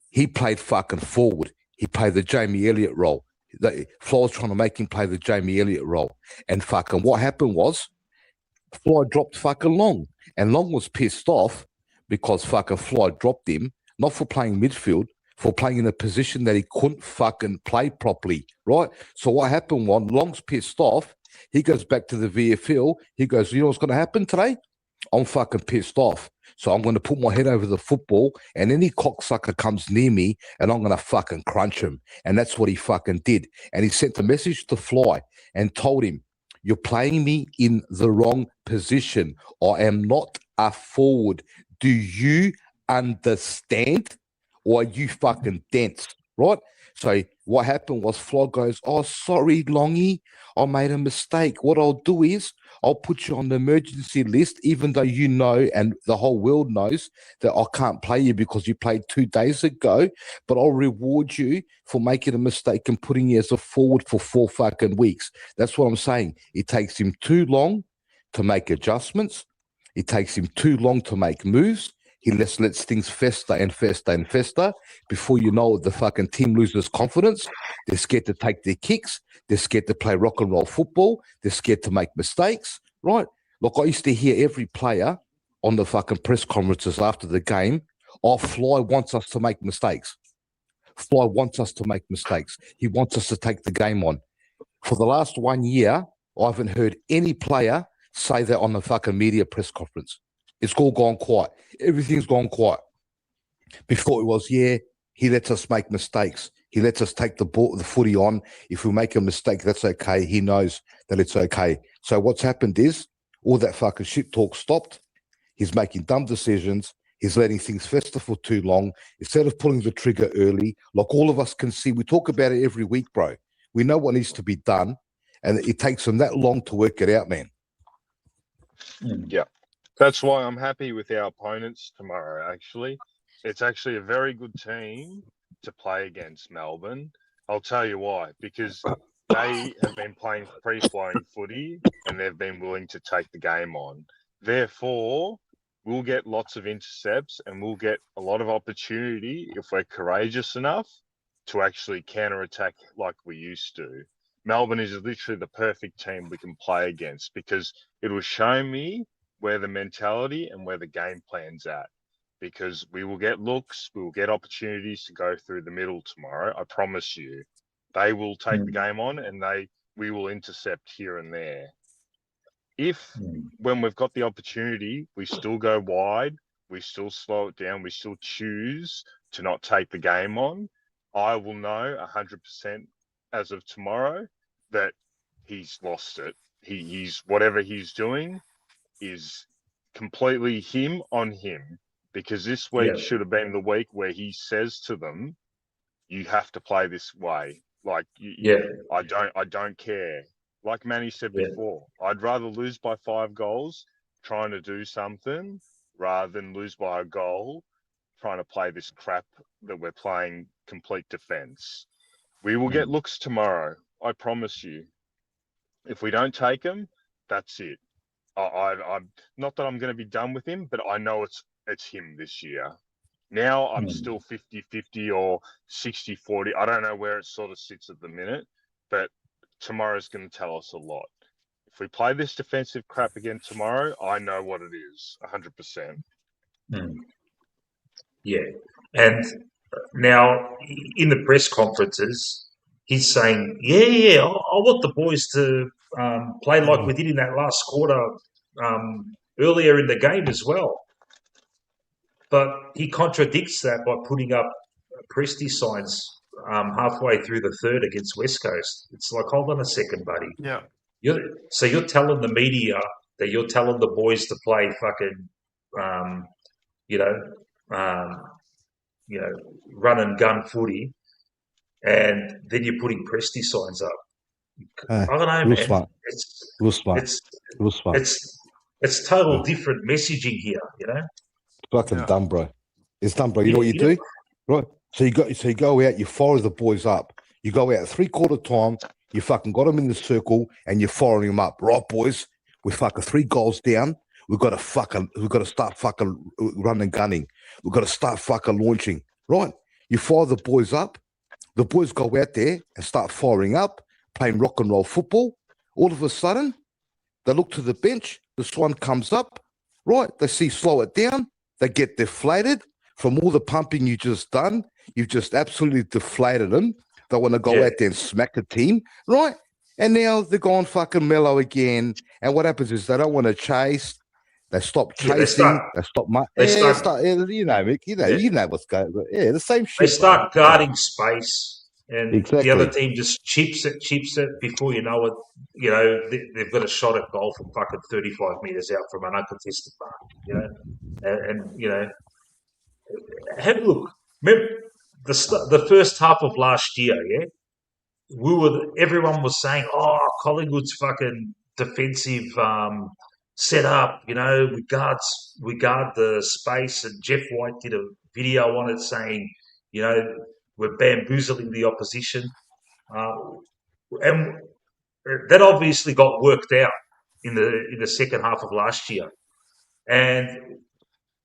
he played fucking forward. He played the Jamie Elliott role. Fly was trying to make him play the Jamie Elliott role. And fucking what happened was, Fly dropped fucking Long. And Long was pissed off because fucking Fly dropped him, not for playing midfield, for playing in a position that he couldn't fucking play properly, right? So what happened was, Long's pissed off. He goes back to the VFL. He goes, you know what's going to happen today? I'm fucking pissed off. So I'm going to put my head over the football, and any cocksucker comes near me, and I'm going to fucking crunch him. And that's what he fucking did. And he sent a message to Fly and told him, you're playing me in the wrong position. I am not a forward. Do you understand? Or are you fucking dense? Right? So what happened was Fly goes, oh, sorry, Longy, I made a mistake. What I'll do is I'll put you on the emergency list, even though you know and the whole world knows that I can't play you because you played 2 days ago, but I'll reward you for making a mistake and putting you as a forward for 4 fucking weeks. That's what I'm saying. It takes him too long to make adjustments. It takes him too long to make moves. He lets things fester and fester and fester. Before you know it, the fucking team loses confidence. They're scared to take their kicks. They're scared to play rock and roll football. They're scared to make mistakes, right? Look, I used to hear every player on the fucking press conferences after the game, oh, Fly wants us to make mistakes. Fly wants us to make mistakes. He wants us to take the game on. For the last 1 year, I haven't heard any player say that on the fucking media press conference. It's all gone quiet. Everything's gone quiet. Before it was, yeah, he lets us make mistakes. He lets us take the footy on. If we make a mistake, that's okay. He knows that it's okay. So what's happened is all that fucking shit talk stopped. He's making dumb decisions. He's letting things fester for too long. Instead of pulling the trigger early, like all of us can see, we talk about it every week, bro. We know what needs to be done, and it takes him that long to work it out, man. Yeah. That's why I'm happy with our opponents tomorrow, actually. It's actually a very good team to play against, Melbourne. I'll tell you why. Because they have been playing free-flowing footy and they've been willing to take the game on. Therefore, we'll get lots of intercepts and we'll get a lot of opportunity if we're courageous enough to actually counter-attack like we used to. Melbourne is literally the perfect team we can play against because it will show me where the mentality and where the game plan's at, because we will get looks, we will get opportunities to go through the middle tomorrow. I promise you, they will take the game on and we will intercept here and there. If when we've got the opportunity, we still go wide, we still slow it down, we still choose to not take the game on, I will know 100% as of tomorrow that he's lost it. He's whatever he's doing is completely him on him, because this week should have been the week where he says to them, you have to play this way. Like, I don't care. Like Manny said before, I'd rather lose by 5 goals trying to do something rather than lose by a goal trying to play this crap that we're playing complete defense. We will get looks tomorrow. I promise you. If we don't take them, that's it. I'm not that I'm going to be done with him, but I know it's him this year. Now I'm still 50-50 or 60-40. I don't know where it sort of sits at the minute, but tomorrow's going to tell us a lot. If we play this defensive crap again tomorrow, I know what it is, 100%. Yeah. And now in the press conferences, he's saying, I want the boys to play like we did in that last quarter earlier in the game as well. But he contradicts that by putting up Presti signs halfway through the third against West Coast. It's like, hold on a second, buddy. Yeah. You're telling the media that you're telling the boys to play fucking, run and gun footy, and then you're putting Presti signs up. I don't know, man. Smart. It's total different messaging here, Fucking dumb, bro. It's dumb, bro. You know what you do? Right. So you go out, you fire the boys up. You go out 3/4 time, You fucking got them in the circle and you're firing them up. Right, boys? We're fucking 3 goals down. We've got to start fucking running gunning. We've got to start fucking launching. Right? You fire the boys up. The boys go out there and start firing up, playing rock and roll football. All of a sudden, they look to the bench. The swan comes up. Right? They see slow it down. They get deflated from all the pumping you just done. You've just absolutely deflated them. They want to go out there and smack the team, right? And now they're going fucking mellow again. And what happens is they don't want to chase. They stop chasing. They stop. You know, Mick. You know what's going on. Yeah, the same shit. They start guarding space, and exactly. The other team just chips it. Before you know it, you know they've got a shot at goal from fucking 35 meters out from an uncontested mark. You know, and you know, have a look. Remember the first half of last year, yeah. Everyone was saying, "Oh, Collingwood's fucking defensive set up. You know, we guard the space." And Jeff White did a video on it saying, "You know, we're bamboozling the opposition," and that obviously got worked out in the second half of last year, and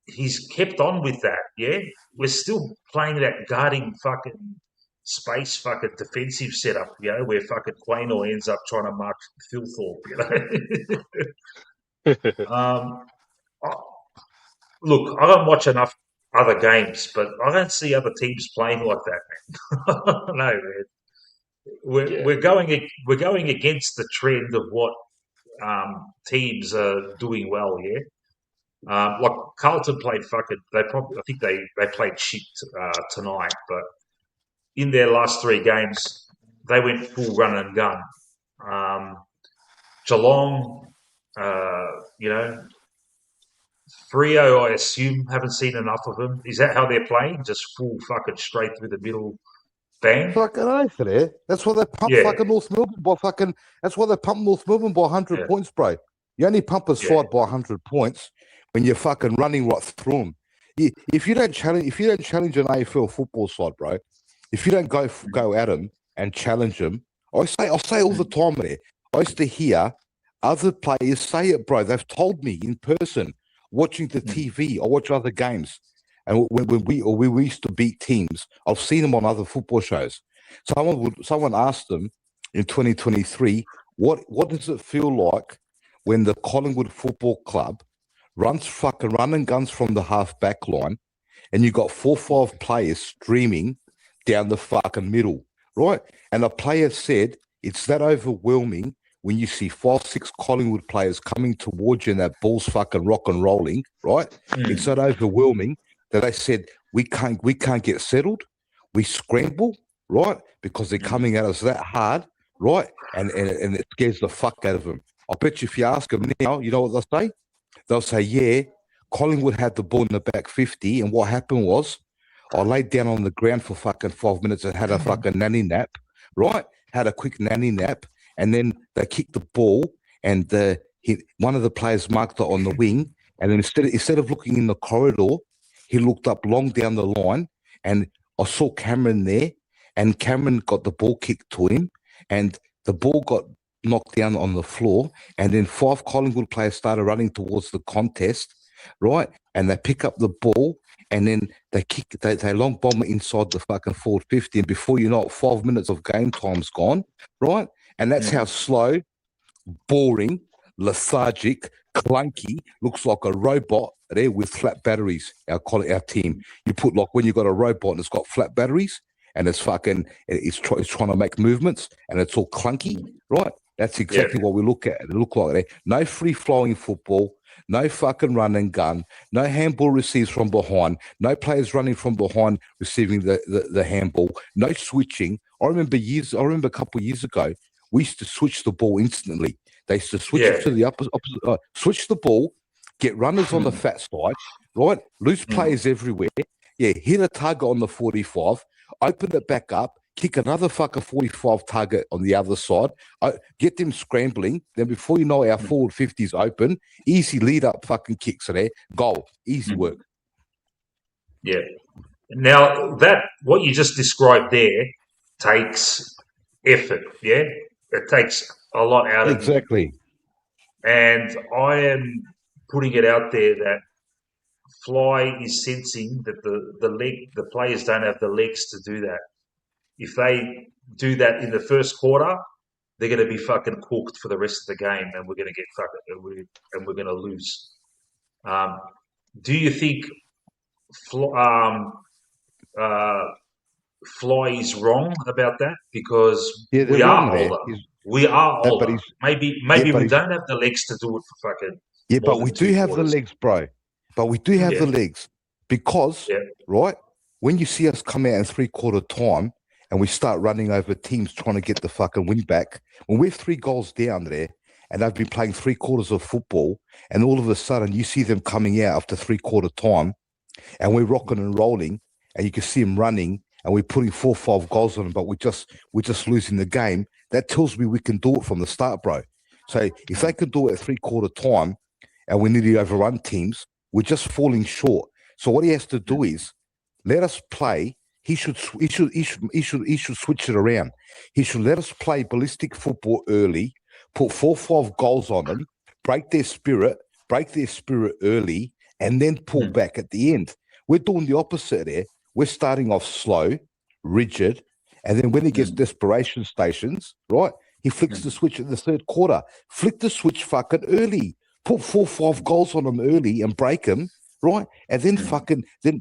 he's kept on with that. Yeah, we're still playing that guarding fucking space fucking defensive setup, you know, where fucking Quaynor ends up trying to mark Philthorpe, you know. Look, I don't watch enough other games, but I don't see other teams playing like that, man. No, man. We're going against the trend of what teams are doing well, yeah. Like Carlton played fucking. I think they played shit tonight, but in their last 3 games, they went full run and gun. Geelong, you know, Freo, I assume, haven't seen enough of them. Is that how they're playing? Just full fucking straight through the middle, bang? Fucking oath for there. That's why they pump fucking North Melbourne by fucking. That's why they pump North Melbourne by 100 points, bro. You only pump a side by 100 points when you're fucking running right through them. If you don't challenge an AFL football side, bro, if you don't go at them and challenge them, I say all the time there. I used to hear other players say it, bro. They've told me in person, watching the TV. I watch other games, and when we used to beat teams, I've seen them on other football shows. Someone asked them in 2023, what does it feel like when the Collingwood Football Club runs fucking run and guns from the half back line, and you got 4 or 5 players streaming down the fucking middle, right? And a player said it's that overwhelming when you see 5, 6 Collingwood players coming towards you and that ball's fucking rock and rolling, right? It's that overwhelming that they said we can't get settled. We scramble, right? Because they're coming at us that hard, right? And it scares the fuck out of them. I bet you if you ask them now, you know what they'll say? They'll say, yeah, Collingwood had the ball in the back 50, and what happened was I laid down on the ground for fucking 5 minutes and had a fucking nanny nap, right? Had a quick nanny nap, and then they kicked the ball, and one of the players marked it on the wing, and then instead of looking in the corridor, he looked up long down the line, and I saw Cameron there, and Cameron got the ball kicked to him, and the ball got knocked down on the floor, and then 5 Collingwood players started running towards the contest, right? And they pick up the ball, and then they long bomb it inside the fucking forward 50, and before you know it, 5 minutes of game time's gone, right? And that's how slow, boring, lethargic, clunky, looks like a robot there with flat batteries. Our team. You put like when you got a robot and it's got flat batteries and it's trying to make movements and it's all clunky, right? That's exactly what we look at. It look like that. No free flowing football, no fucking run and gun, no handball receives from behind, no players running from behind receiving the handball, no switching. I remember a couple of years ago, we used to switch the ball instantly. They used to switch it to the opposite, switch the ball, get runners on the fat side, right? Loose players everywhere. Yeah, hit a target on the 45, open it back up, kick another fucking 45 target on the other side, get them scrambling. Then before you know, our forward 50's open, easy lead up fucking kicks are there, goal, easy work. Yeah. Now that what you just described there takes effort. Yeah. It takes a lot out of you. Exactly. And I am putting it out there that Fly is sensing that the players don't have the legs to do that. If they do that in the first quarter, they're going to be fucking cooked for the rest of the game, and we're going to get fucking and we're going to lose. Do you think uh, Fly is wrong about that? Because Yeah, they're we are wrong there. older. We are That, but older. he's Maybe yeah, maybe but we he's don't have the legs to do it for fucking yeah, more but we than do two have the quarters. legs, bro. But we do have Yeah. the legs because, Yeah. right? When you see us come out in 3/4 time and we start running over teams trying to get the fucking win back, when we're 3 goals down there and they've been playing 3/4 of football, and all of a sudden you see them coming out after 3/4 time, and we're rocking and rolling, and you can see them running, and we're putting 4, 5 goals on them, but we're just losing the game. That tells me we can do it from the start, bro. So if they can do it at 3/4 time, and we nearly overrun teams, we're just falling short. So what he has to do is let us play. He should switch it around. He should let us play ballistic football early, put 4, 5 goals on them, break their spirit, early, and then pull back at the end. We're doing the opposite there. We're starting off slow, rigid, and then when he gets desperation stations, right, he flicks the switch at the third quarter. Flick the switch fucking early. Put 4, 5 goals on them early and break them, right? And then fucking then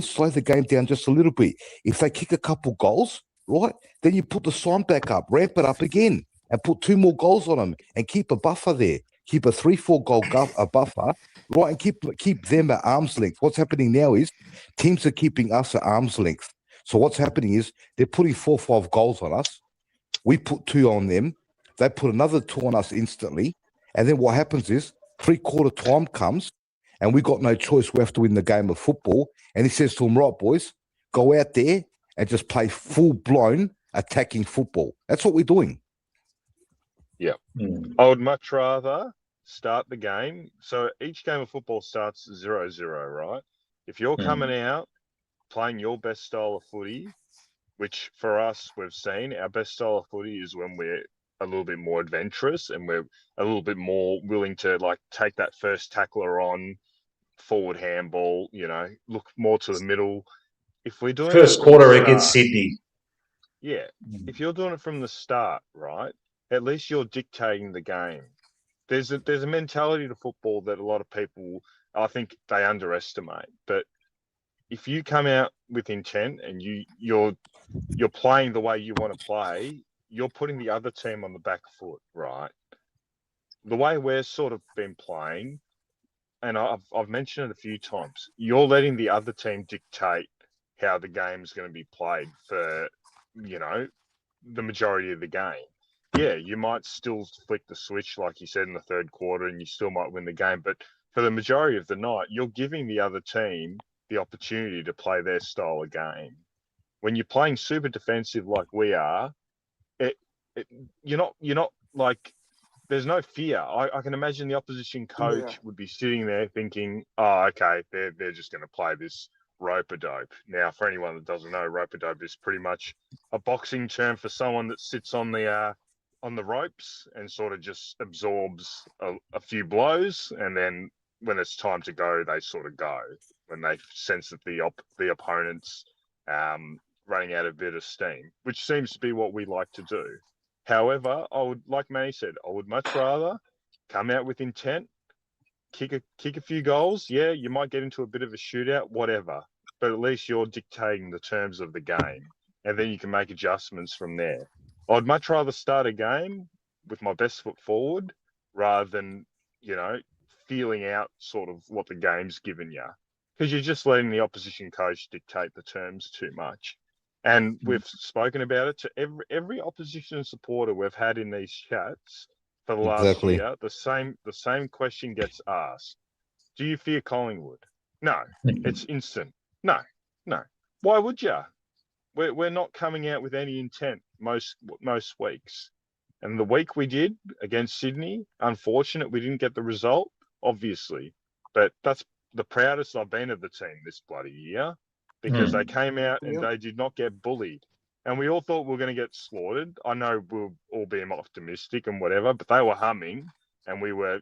slow the game down just a little bit. If they kick a couple goals, right, then you put the sign back up, ramp it up again, and put 2 more goals on them, and keep a buffer there. Keep a 3, 4 goal a buffer, right, and keep them at arm's length. What's happening now is teams are keeping us at arm's length. So what's happening is they're putting 4, 5 goals on us. We put 2 on them. They put another 2 on us instantly. And then what happens is 3/4 time comes and we got no choice. We have to win the game of football. And he says to them, right, boys, go out there and just play full-blown attacking football. That's what we're doing. Yeah. I would much rather start the game. So each game of football starts 0-0, right? If you're coming out playing your best style of footy, which for us, we've seen our best style of footy is when we're a little bit more adventurous and we're a little bit more willing to like take that first tackler on, forward handball, look more to the middle. If we're doing First that from the quarter start, against Sydney. yeah, if you're doing it from the start, right, at least you're dictating the game. There's a mentality to football that a lot of people, I think, they underestimate. But if you come out with intent and you're playing the way you want to play, you're putting the other team on the back foot, right? The way we're sort of been playing, and I've mentioned it a few times, you're letting the other team dictate how the game's going to be played for, the majority of the game. Yeah, you might still flick the switch, like you said, in the third quarter, and you still might win the game. But for the majority of the night, you're giving the other team the opportunity to play their style of game. When you're playing super defensive like we are, you're not like, there's no fear. I can imagine the opposition coach would be sitting there thinking, oh, okay, they're just going to play this rope-a-dope. Now, for anyone that doesn't know, rope-a-dope is pretty much a boxing term for someone that sits on the ropes and sort of just absorbs a few blows, and then when it's time to go, they sort of go when they sense that the opponent's running out a bit of steam, which seems to be what we like to do. However, I would, like Manny said, I would much rather come out with intent, kick a few goals. Yeah, you might get into a bit of a shootout, whatever, but at least you're dictating the terms of the game, and then you can make adjustments from there. I'd much rather start a game with my best foot forward rather than, feeling out sort of what the game's given you, because you're just letting the opposition coach dictate the terms too much. And we've spoken about it to every opposition supporter we've had in these chats for the last year. The same question gets asked. Do you fear Collingwood? No. It's instant. No. Why would you? We're not coming out with any intent most weeks. And the week we did against Sydney, unfortunate we didn't get the result, obviously. But that's the proudest I've been of the team this bloody year, because they came out and they did not get bullied. and we all thought we were going to get slaughtered. I know we'll all being optimistic and whatever, but they were humming, and we were,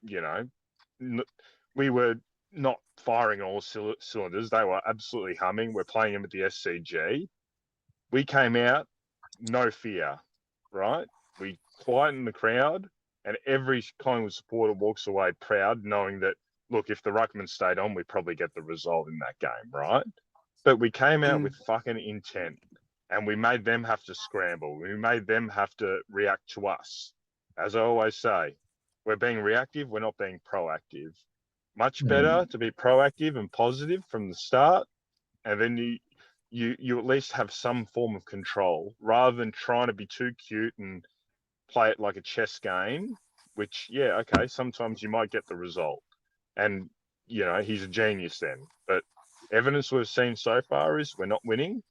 we were not firing all cylinders. They were absolutely humming. We're playing them at the SCG. We came out, no fear, right? We quietened the crowd, and every Collingwood supporter walks away proud, knowing that, look, if the Ruckman stayed on, we'd probably get the result in that game, right? But we came out with fucking intent, and we made them have to scramble. We made them have to react to us. As I always say, we're being reactive, we're not being proactive. Much better to be proactive and positive from the start, and then you at least have some form of control rather than trying to be too cute and play it like a chess game, which, yeah, okay, sometimes you might get the result. And, he's a genius then. But evidence we've seen so far is we're not winning.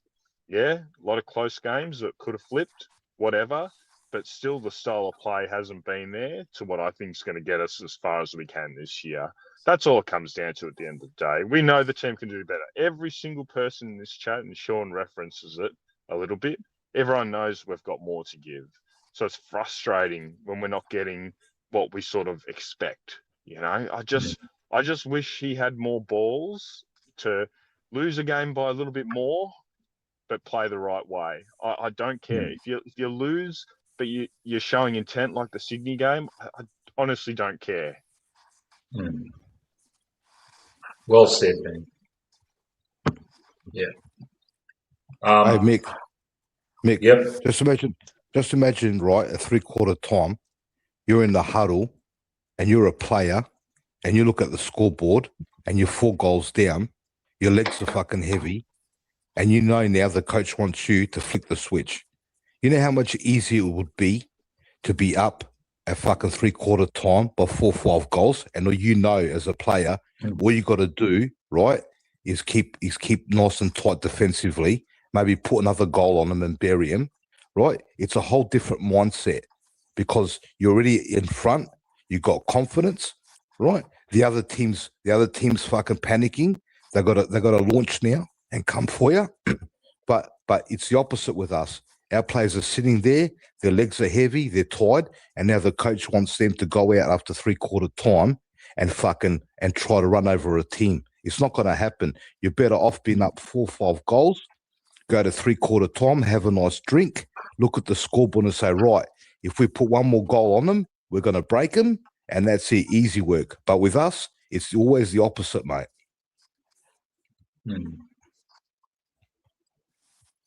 Yeah, a lot of close games that could have flipped, whatever. But still the style of play hasn't been there to what I think is going to get us as far as we can this year. That's all it comes down to at the end of the day. We know the team can do better. Every single person in this chat, and Sean references it a little bit, everyone knows we've got more to give. So it's frustrating when we're not getting what we sort of expect. I just wish he had more balls to lose a game by a little bit more, but play the right way. I don't care if you lose, but you're showing intent like the Sydney game. I honestly don't care. Well said, man. Yeah. Hey, Mick. Yep. Just imagine, right, at 3/4 time, you're in the huddle and you're a player and you look at the scoreboard and you're 4 goals down, your legs are fucking heavy, and you know now the coach wants you to flick the switch. You know how much easier it would be to be up at fucking 3/4 time by 4-5 goals, and as a player, all you got to do, right, is keep nice and tight defensively, maybe put another goal on them and bury him, right? It's a whole different mindset because you're already in front, you got confidence, right? The other team's fucking panicking. They got to launch now and come for you. But it's the opposite with us. Our players are sitting there, their legs are heavy, they're tired, and now the coach wants them to go out after 3/4 time and try to run over a team. It's not going to happen. You're better off being up 4-5 goals, go to 3/4 time, have a nice drink, look at the scoreboard and say, right, if we put one more goal on them, we're going to break them, and that's it, easy work. But with us, it's always the opposite, mate.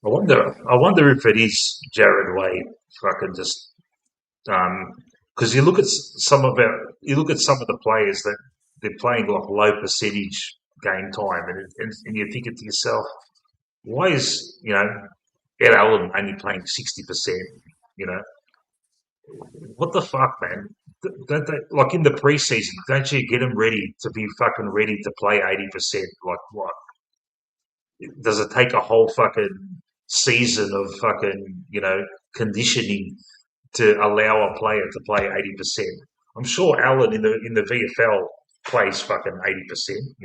I wonder if it is Jared Way fucking just because you look at some of the players that they're playing like low percentage game time, and you're thinking to yourself, why is Ed Allen only playing 60%? What the fuck, man? Don't they, like in the preseason? Don't you get them ready to be fucking ready to play 80%? Like what? Does it take a whole fucking season of fucking conditioning to allow a player to play 80%? I'm sure Allen in the VFL plays fucking 80%.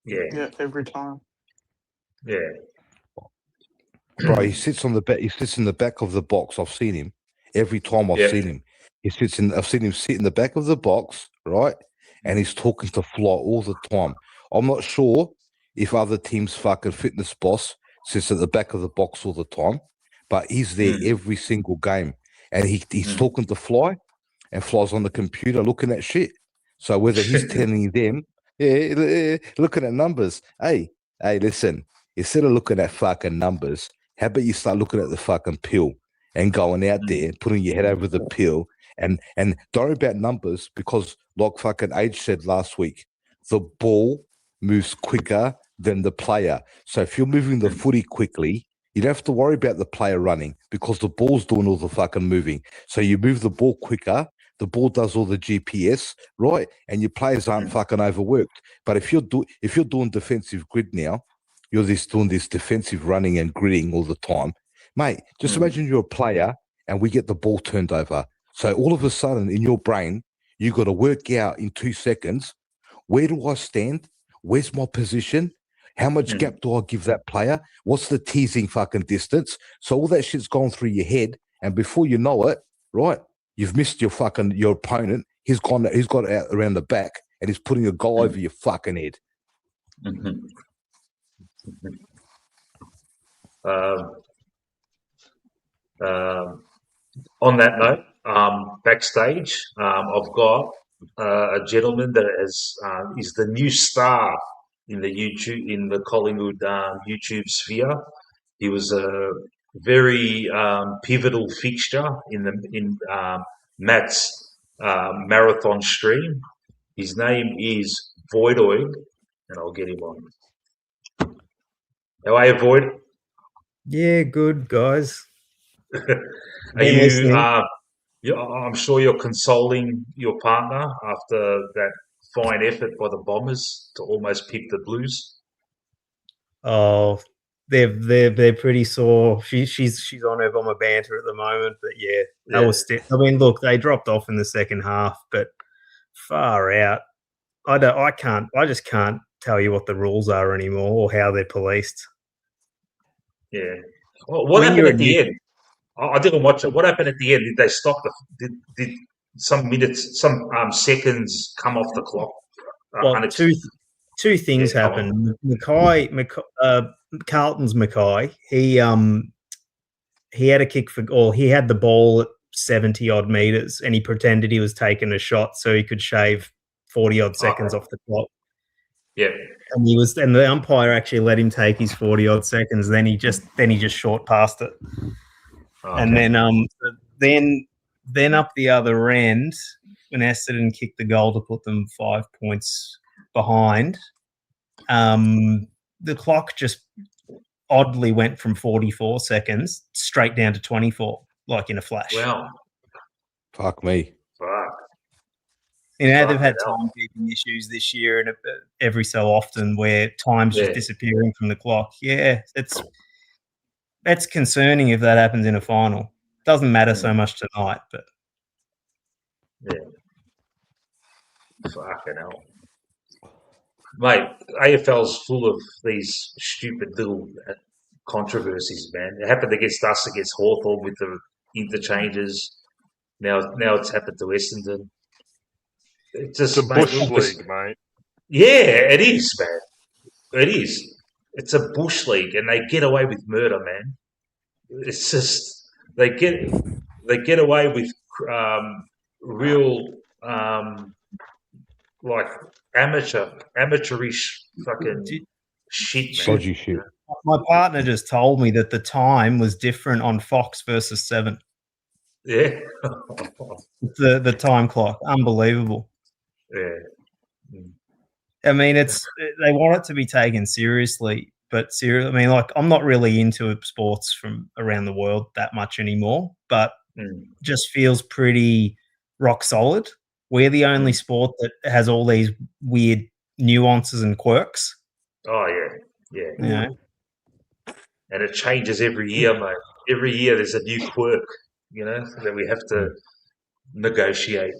Yeah, every time. Yeah. Bro, he sits on the back. He sits in the back of the box. I've seen him every time I've seen him. I've seen him sit in the back of the box, right? And he's talking to Fly all the time. I'm not sure if other teams' fucking fitness boss sits at the back of the box all the time, but he's there every single game, and he's talking to Fly, and Fly's on the computer looking at shit. So whether he's telling them, looking at numbers, hey, listen, instead of looking at fucking numbers, how about you start looking at the fucking pill and going out there, putting your head over the pill, and don't worry about numbers because, like fucking Age said last week, the ball moves quicker than the player. So if you're moving the footy quickly, you don't have to worry about the player running because the ball's doing all the fucking moving. So you move the ball quicker, the ball does all the GPS, right? And your players aren't fucking overworked. But if you're doing defensive grid now, you're just doing this defensive running and gridding all the time. Mate, just imagine you're a player and we get the ball turned over. So all of a sudden in your brain, you got to work out in 2 seconds, where do I stand? Where's my position? How much gap do I give that player? What's the teasing fucking distance? So all that shit's gone through your head, and before you know it, right, you've missed your opponent. He's got out around the back, and he's putting a goal over your fucking head. Mm-hmm. On that note, backstage, I've got a gentleman that is the new star in the Collingwood YouTube sphere. He was a very pivotal fixture in Matt's marathon stream. His name is Voidoid, and I'll get him on. How are you, Void? Yeah, good guys. Are you? I'm sure you're consoling your partner after that fine effort by the Bombers to almost pick the Blues. Oh, they're pretty sore. She's on her Bomber banter at the moment, but yeah, that was. I mean, look, they dropped off in the second half, but far out. I just can't tell you what the rules are anymore or how they're policed. Yeah. Well, what happened at the end? I didn't watch it. What happened at the end? Did they stop did some minutes, some seconds come off the clock? Well, two things happened. Carlton's Mackay. He had a kick he had the ball at 70 odd meters, and he pretended he was taking a shot so he could shave 40 odd seconds off the clock. Yeah. And the umpire actually let him take his 40 odd seconds. Then he just short passed it. Okay. And then up the other end, when Essendon kicked the goal to put them 5 points behind, the clock just oddly went from 44 seconds straight down to 24, like in a flash. Wow. Fuck me. Fuck. You know, they've had timekeeping issues this year, and every so often where time's just disappearing from the clock. Yeah, that's concerning if that happens in a final. Doesn't matter so much tonight, but fucking hell, mate. AFL's full of these stupid little controversies, man. It happened against us against Hawthorn with the interchanges. Now it's happened to Essendon. It's a bush league, mate. Yeah, it is, man. It is. It's a bush league, and they get away with murder, man. It's just they get away with real like amateurish fucking shit, man. Dodgy shit. My partner just told me that the time was different on Fox versus 7. Yeah. the time clock. Unbelievable. Yeah. I mean, they want it to be taken seriously, but I mean, like, I'm not really into sports from around the world that much anymore, but just feels pretty rock solid. We're the only sport that has all these weird nuances and quirks. Oh yeah. You know? And it changes every year, mate. Every year there's a new quirk, you know, that we have to negotiate.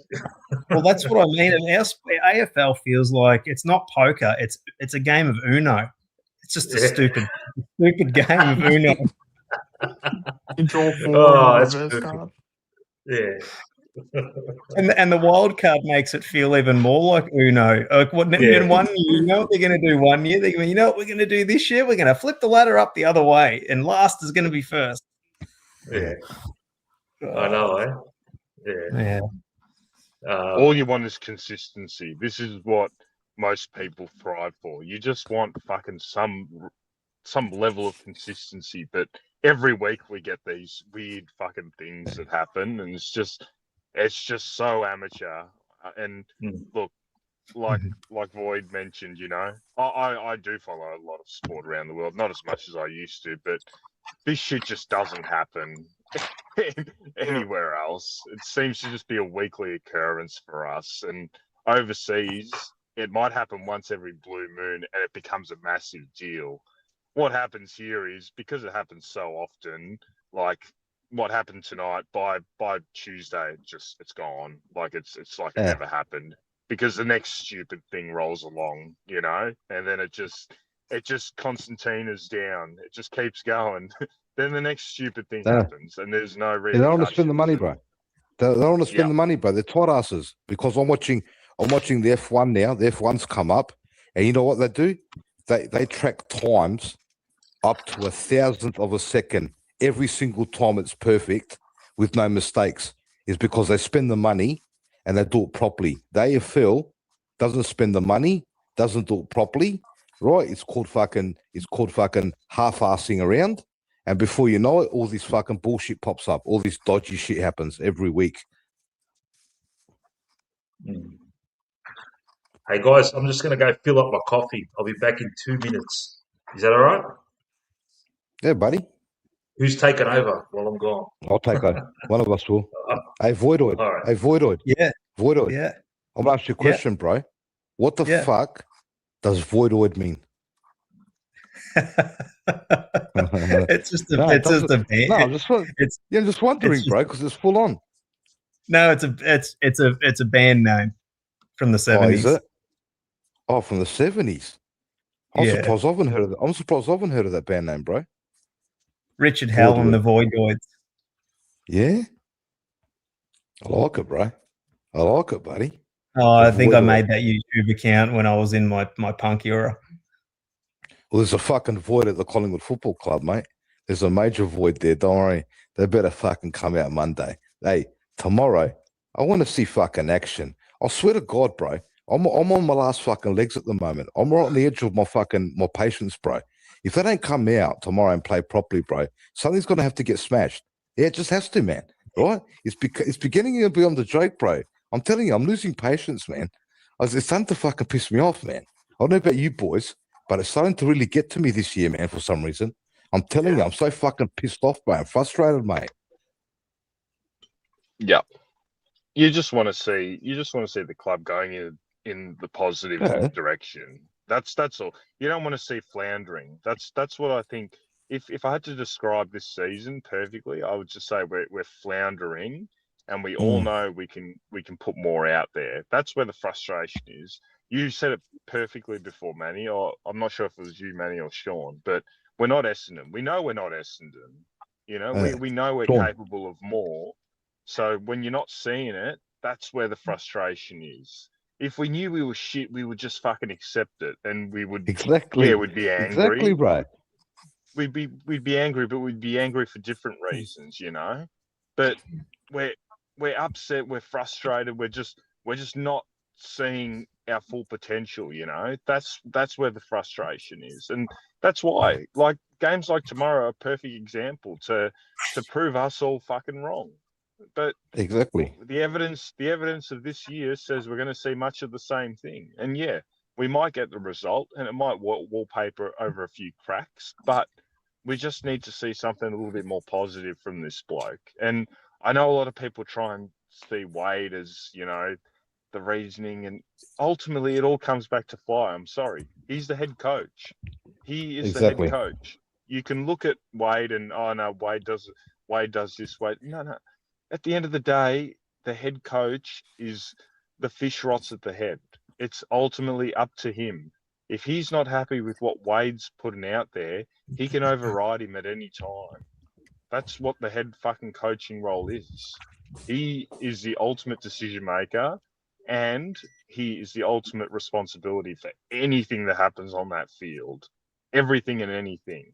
Well, that's what I mean. AFL feels like it's not poker; it's a game of Uno. It's just a stupid game of Uno. You draw 4 that's reverse perfect. card. Yeah. And the wild card makes it feel even more like Uno. Like in 1 year, you know what they're going to do 1 year? They're going, you know what we're going to do this year? We're going to flip the ladder up the other way, and last is going to be first. Yeah. I know, eh? Yeah. All you want is consistency. This is what most people thrive for. You just want fucking some level of consistency. But every week we get these weird fucking things that happen, and it's just so amateur. And look, like Void mentioned, you know, I do follow a lot of sport around the world, not as much as I used to, but this shit just doesn't happen anywhere else. It seems to just be a weekly occurrence for us. And overseas, it might happen once every blue moon, and it becomes a massive deal. What happens here is, because it happens so often, like what happened tonight, by Tuesday, it's gone. Like it's like it never happened, because the next stupid thing rolls along, you know, and then it just it just Constantina's down. It just keeps going. Then the next stupid thing Yeah. happens, and there's no They don't want to repercussions. spend the money, bro. They don't want to spend Yeah. the money, bro. They're tight asses because I'm watching the F1 now. The F1's come up, and you know what they do? They track times up to 1,000th of a second every single time it's perfect with no mistakes. Is because they spend the money and they do it properly. The AFL doesn't spend the money, doesn't do it properly, right? It's called fucking half-assing around. And before you know it, all this fucking bullshit pops up. All this dodgy shit happens every week. Hey guys, I'm just going to go fill up my coffee. I'll be back in 2 minutes. Is that all right? Yeah, buddy. Who's taking over while I'm gone? I'll take over. One of us will. Hey, Voidoid. All right. Hey, Voidoid. Yeah. Voidoid. Yeah. I'm going to ask you a question, bro. What the fuck does Voidoid mean? It's just a No, it's just a band. No, I'm just wondering, bro, because it's full on. No, it's a band name from the 70s. Oh, is it? Oh, from the 70s. I'm Yeah. surprised I haven't heard of that. I'm surprised I haven't heard of that band name, bro. Richard Hell and the Voidoid. Voidoids. Yeah. I like it, bro. I like it, buddy. Oh, I think I Voidoid. made that YouTube account when I was in my punk era. Well, there's a fucking void at the Collingwood Football Club, mate. There's a major void there. Don't worry. They better fucking come out Monday. Hey, tomorrow, I want to see fucking action. I swear to God, bro. I'm on my last fucking legs at the moment. I'm right on the edge of my patience, bro. If they don't come out tomorrow and play properly, bro, something's going to have to get smashed. Yeah, it just has to, man. Right? It's beginning to be on the joke, bro. I'm telling you, I'm losing patience, man. It's starting to fucking piss me off, man. I don't know about you boys, but it's starting to really get to me this year, man, for some reason. I'm telling you, I'm so fucking pissed off, bro. I'm frustrated, mate. Yeah. You just want to see the club going in the positive direction. That's all. You don't want to see floundering. That's what I think. If I had to describe this season perfectly, I would just say we're floundering, and we all know we can put more out there. That's where the frustration is. You said it perfectly before, Manny, or I'm not sure if it was you, Manny, or Sean, but we're not Essendon. We know we're not Essendon. You know, we know we're capable of more. So when you're not seeing it, that's where the frustration is. If we knew we were shit, we would just fucking accept it, and we would Exactly. Yeah, we'd be angry. Exactly right. We'd be angry, but we'd be angry for different reasons, you know. But we're upset, we're frustrated, we're just not seeing our full potential, you know. That's where the frustration is, and that's why, like, games like tomorrow are a perfect example to prove us all fucking wrong. But exactly, the evidence of this year says we're going to see much of the same thing, and yeah, we might get the result, and it might wallpaper over a few cracks, but we just need to see something a little bit more positive from this bloke. And I know a lot of people try and see Wade as, you know, the reasoning, and ultimately it all comes back to Fly. I'm sorry, he's the head coach. He is the head coach. You can look at Wade and, oh no, Wade does this. No. At the end of the day, the head coach is the fish rots at the head. It's ultimately up to him. If he's not happy with what Wade's putting out there, he can override him at any time. That's what the head fucking coaching role is. He is the ultimate decision maker, and he is the ultimate responsibility for anything that happens on that field. Everything and anything.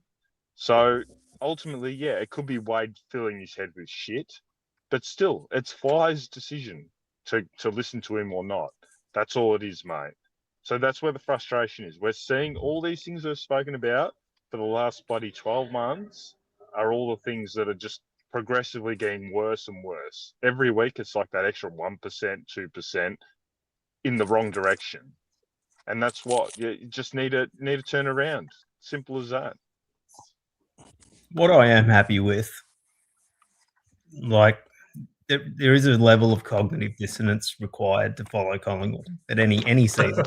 So ultimately, yeah, it could be Wade filling his head with shit, but still, it's Fly's decision to listen to him or not. That's all it is, mate. So that's where the frustration is. We're seeing all these things we've spoken about for the last bloody 12 months are all the things that are just progressively getting worse and worse. Every week, it's like that extra 1%, 2% in the wrong direction. And that's what you just need to turn around. Simple as that. What I am happy with, like, there is a level of cognitive dissonance required to follow Collingwood at any season.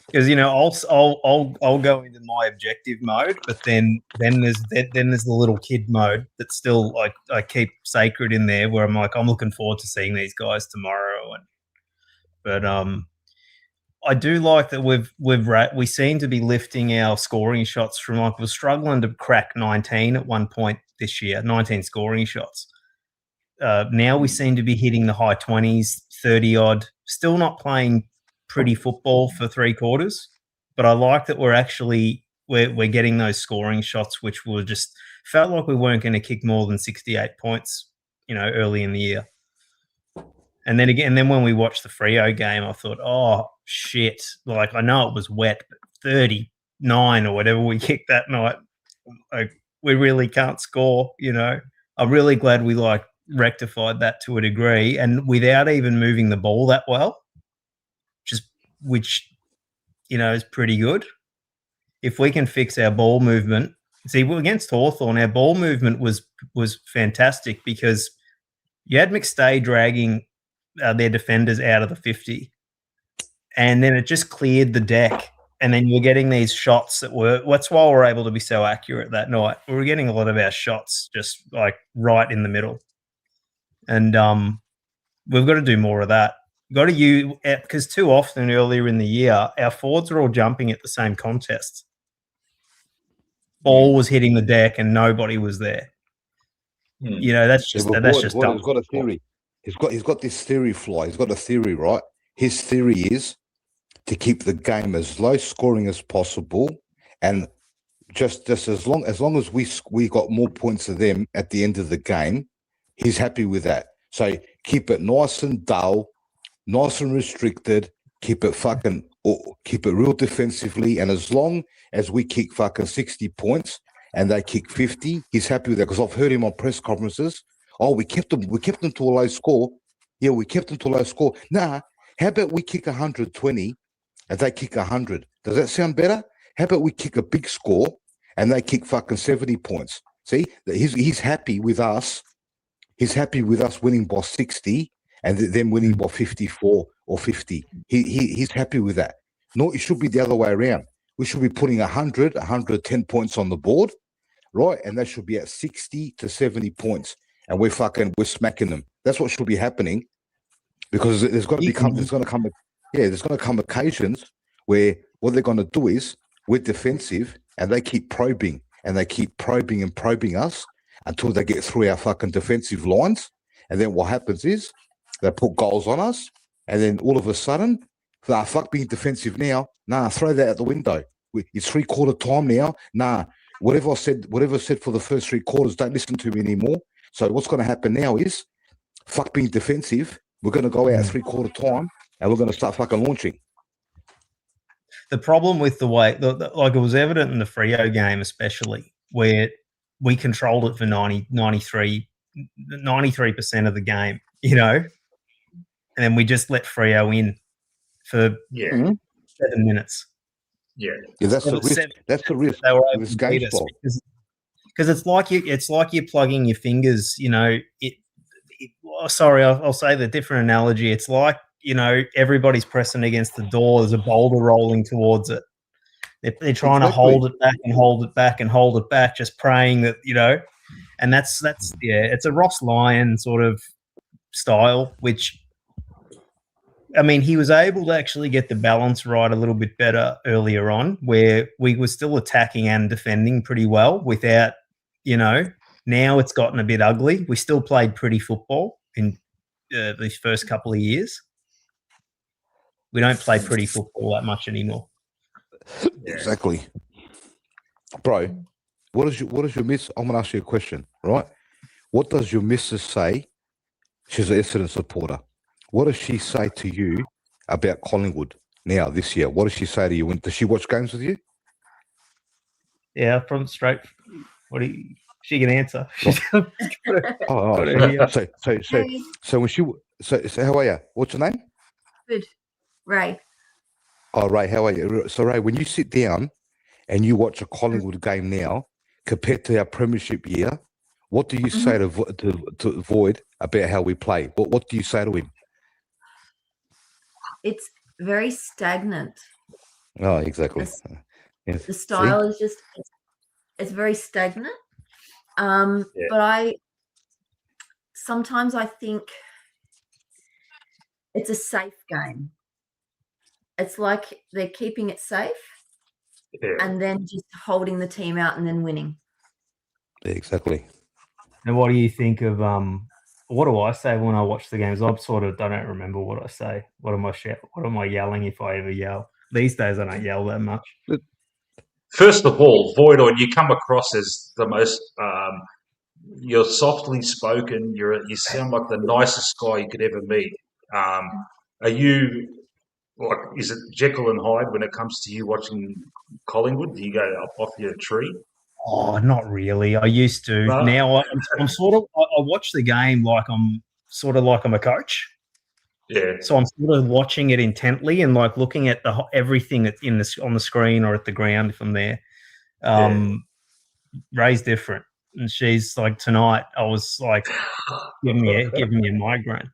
Because, you know, I'll go into my objective mode, but then there's the little kid mode that's still, like, I keep sacred in there, where I'm like, I'm looking forward to seeing these guys tomorrow. But I do like that we seem to be lifting our scoring shots from like we're struggling to crack 19 at one point this year, 19 scoring shots. Now we seem to be hitting the high 20s, 30 odd. Still not playing pretty football for 3/4, but I like that we're getting those scoring shots, which were just felt like we weren't going to kick more than 68 points, early in the year. And then when we watched the Freo game, I thought, oh shit! Like I know it was wet, but 39 or whatever we kicked that night, like we really can't score. I'm really glad we rectified that to a degree, and without even moving the ball that well, which is pretty good. If we can fix our ball movement, against Hawthorn, our ball movement was fantastic because you had McStay dragging their defenders out of the 50, and then it just cleared the deck. And then you're getting these shots that's why we're able to be so accurate that night. We were getting a lot of our shots just like right in the middle. And we've got to do more of that. Got to use, because too often earlier in the year, our forwards are all jumping at the same contest. Ball was hitting the deck and nobody was there. That's just dumb. He's got a theory. He's got this theory, Fly. He's got a theory, right? His theory is to keep the game as low scoring as possible, and just as long as we got more points than them at the end of the game, he's happy with that. So keep it nice and dull, nice and restricted. Keep it real defensively, and as long as we kick fucking 60 points and they kick 50, he's happy with that. Because I've heard him on press conferences. Oh, we kept them to a low score. Yeah, we kept them to a low score. Nah, how about we kick 120 and they kick 100? Does that sound better? How about we kick a big score and they kick fucking 70 points? See, he's happy with us. He's happy with us winning by 60 and them winning by 54 or 50. He's happy with that. No, it should be the other way around. We should be putting 110 points on the board, right? And they should be at 60 to 70 points. And we're smacking them. That's what should be happening, because there's going to come occasions where what they're going to do is we're defensive and they keep probing and they keep probing and probing us until they get through our fucking defensive lines. And then what happens is they put goals on us, and then all of a sudden, fuck being defensive now. Nah, throw that out the window. It's 3/4 time now. Nah, whatever I said for the first 3 quarters, don't listen to me anymore. So what's going to happen now is, fuck being defensive. We're going to go out 3/4 time, and we're going to start fucking launching. The problem with the way, like it was evident in the Freo game, especially where we controlled it for 93% of the game, and then we just let Freo in for 7 minutes. Yeah, that's the risk. That's the risk. They were able to beat us because it's like you're plugging your fingers. Sorry, I'll say the different analogy. It's like everybody's pressing against the door. There's a boulder rolling towards it. They're trying to hold it back and hold it back and hold it back, just praying that and that's it's a Ross Lyon sort of style, which. I mean, he was able to actually get the balance right a little bit better earlier on, where we were still attacking and defending pretty well without, now it's gotten a bit ugly. We still played pretty football in these first couple of years. We don't play pretty football that much anymore. Exactly. Bro, what does your miss? I'm going to ask you a question, right? What does your missus say? She's an Essendon supporter. What does she say to you about Collingwood now this year? What does she say to you? Does she watch games with you? Yeah, from straight. She can answer. So when so how are you? What's your name? Good, Ray. Oh, Ray, how are you? So Ray, when you sit down and you watch a Collingwood game now compared to our premiership year, what do you say to Void about how we play? What do you say to him? It's very stagnant. Oh, exactly. The style is just, it's very stagnant. But sometimes I think it's a safe game. it's like they're keeping it safe and then just holding the team out and then winning. Yeah, exactly. And what do you think of what do I say when I watch the games? I don't remember what I say. What am I yelling if I ever yell? These days I don't yell that much. First of all, Voidon, you come across as the most you're softly spoken, you sound like the nicest guy you could ever meet. Are you like, is it Jekyll and Hyde when it comes to you watching Collingwood? Do you go up off your tree? Oh, not really. I used to. No. Now I'm sort of. I watch the game like I'm a coach. Yeah. So I'm sort of watching it intently and like looking at everything that's on the screen or at the ground if I'm there. Ray's different, and she's like tonight. I was like giving me a migraine.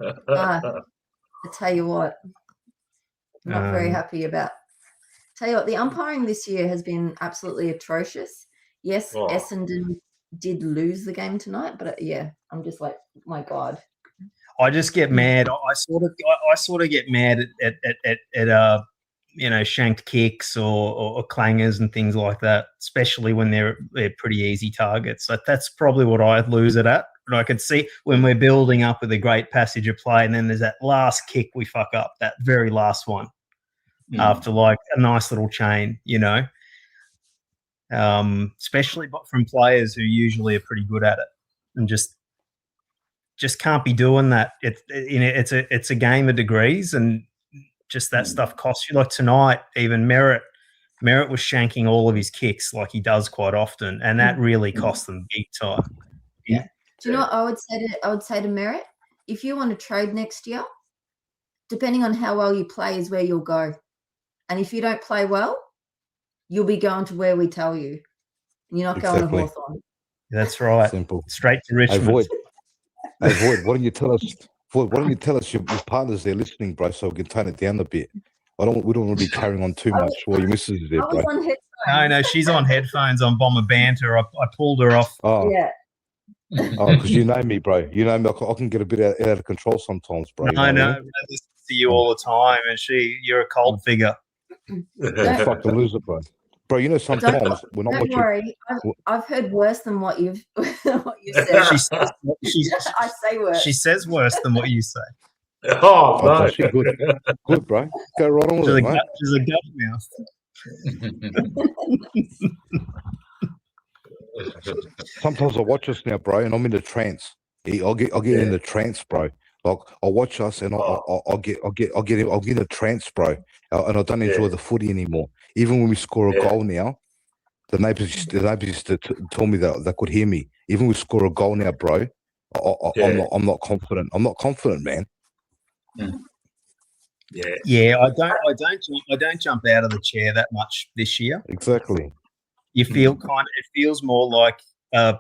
I tell you what, I'm not very happy about. Tell you what, the umpiring this year has been absolutely atrocious. Yes, Essendon did lose the game tonight, but yeah, I'm just like, my God. I just get mad. I sort of get mad at shanked kicks or clangers and things like that, especially when they're pretty easy targets. Like that's probably what I'd lose it at. But I could see when we're building up with a great passage of play, and then there's that last kick we fuck up, that very last one, after like a nice little chain, especially from players who usually are pretty good at it, and just can't be doing that. It's a game of degrees, and just that stuff costs you. Like tonight, even Merritt was shanking all of his kicks like he does quite often, and that really cost them big time. Yeah. Do you know what I would say to Merritt? If you want to trade next year, depending on how well you play is where you'll go. And if you don't play well, you'll be going to where we tell you. You're not going to Hawthorn. That's right. Simple. Straight to Richmond. Void, why don't you tell us your partners there listening, bro, so we can tone it down a bit. We don't want to be carrying on too much while your missus is there, bro. No, she's on headphones on Bomber Banter. I pulled her off. Oh. Yeah. Oh, because you know me, bro. You know me. I can get a bit out of control sometimes, bro. I know. I listen to you all the time, and you're a cult figure. Fucking loser, bro. Bro, you know sometimes when I'm watching. Don't worry, I've heard worse than what you've said. I say worse. She says worse than what you say. Oh, no. She good, bro. Go right on with it, mate. She's a gut mouth. Sometimes I watch us now, bro, and I'm in the trance. I'll get in the trance, bro. Like I'll watch us, and I'll get in a trance, bro. And I don't enjoy the footy anymore. Even when we score a goal now, the neighbors used to tell me that they could hear me. Even when we score a goal now, bro, I'm not confident. I'm not confident, man. Yeah. I don't jump out of the chair that much this year. Exactly. You feel it feels more like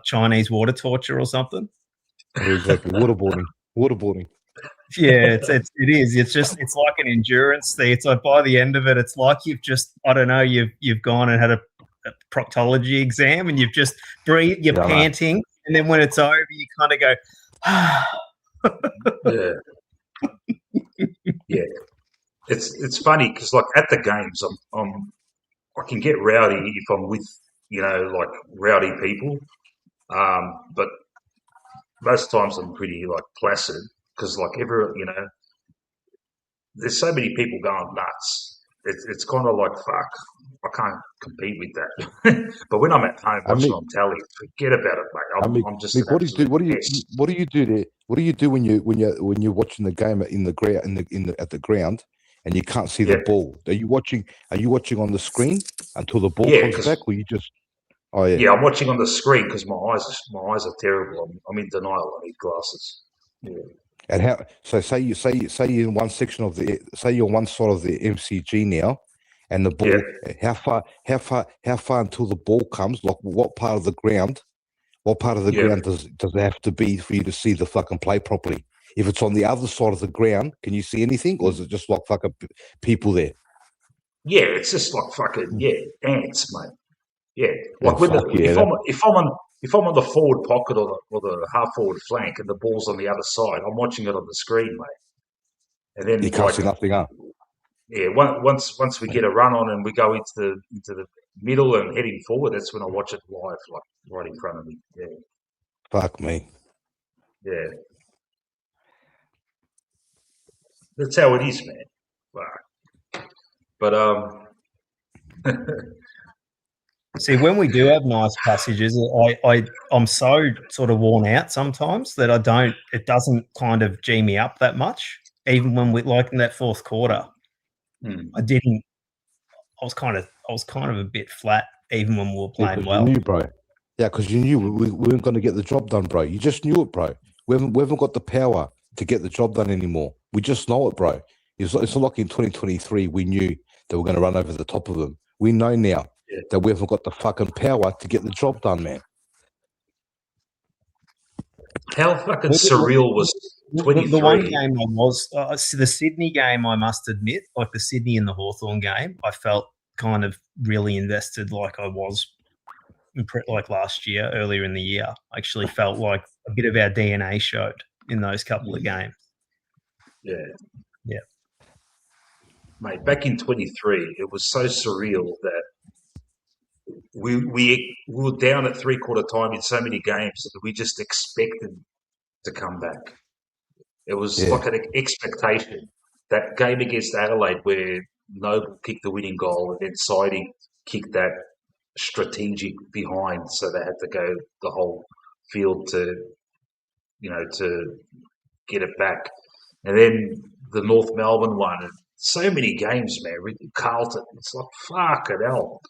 Chinese water torture or something. Yeah, exactly. Waterboarding. Yeah, it is. It's like an endurance thing. It's like by the end of it, it's like you've gone and had a proctology exam, and you've just breathed. You're panting, and then when it's over, you kind of go. Yeah. It's funny because like at the games, I can get rowdy if I'm with like rowdy people, but most times I'm pretty like placid. Because like there's so many people going nuts. It's kind of like fuck. I can't compete with that. But when I'm at home watching on telly, forget about it, mate. I'm just. Mick, what do you do? What do you do there? What do you do when you're watching the game at the ground and you can't see the ball? Are you watching on the screen until the ball comes back, or you just? Oh yeah. Yeah, I'm watching on the screen because my eyes are terrible. I'm in denial. I need glasses. Yeah. And how? So say you're in one section of you're on one side of the MCG now, and the ball. Yeah. How far until the ball comes? Like what part of the ground? What part of the ground does it have to be for you to see the fucking play properly? If it's on the other side of the ground, can you see anything, or is it just like fucking people there? Yeah, it's just like fucking ants, mate. Yeah, like if I'm on the forward pocket or the half forward flank and the ball's on the other side, I'm watching it on the screen, mate. And then You can't see nothing up. Yeah, once we get a run on and we go into the middle and heading forward, that's when I watch it live, like right in front of me. Yeah. Fuck me. Yeah. That's how it is, man. Fuck. But See, when we do have nice passages, I'm so sort of worn out sometimes that it doesn't kind of G me up that much. Even when we like in that fourth quarter, I was kind of a bit flat even when we were playing well. You knew, bro. Yeah, because you knew we weren't going to get the job done, bro. You just knew it, bro. We haven't got the power to get the job done anymore. We just know it, bro. It's not like in 2023 we knew that we're going to run over the top of them. We know now that we haven't got the fucking power to get the job done, man. how fucking surreal was 23? The one game I was the Sydney game, I must admit, like the Sydney and the Hawthorn game, I felt kind of really invested like I was like last year, earlier in the year. I actually felt like a bit of our DNA showed in those couple of games. Yeah. Yeah. Mate, back in 23, it was so surreal that we were down at three-quarter time in so many games that we just expected to come back. It was like an expectation. That game against Adelaide where Noble kicked the winning goal and then Siding kicked that strategic behind, so they had to go the whole field to get it back. And then the North Melbourne one, and so many games, man. Carlton, it's like fucking hell.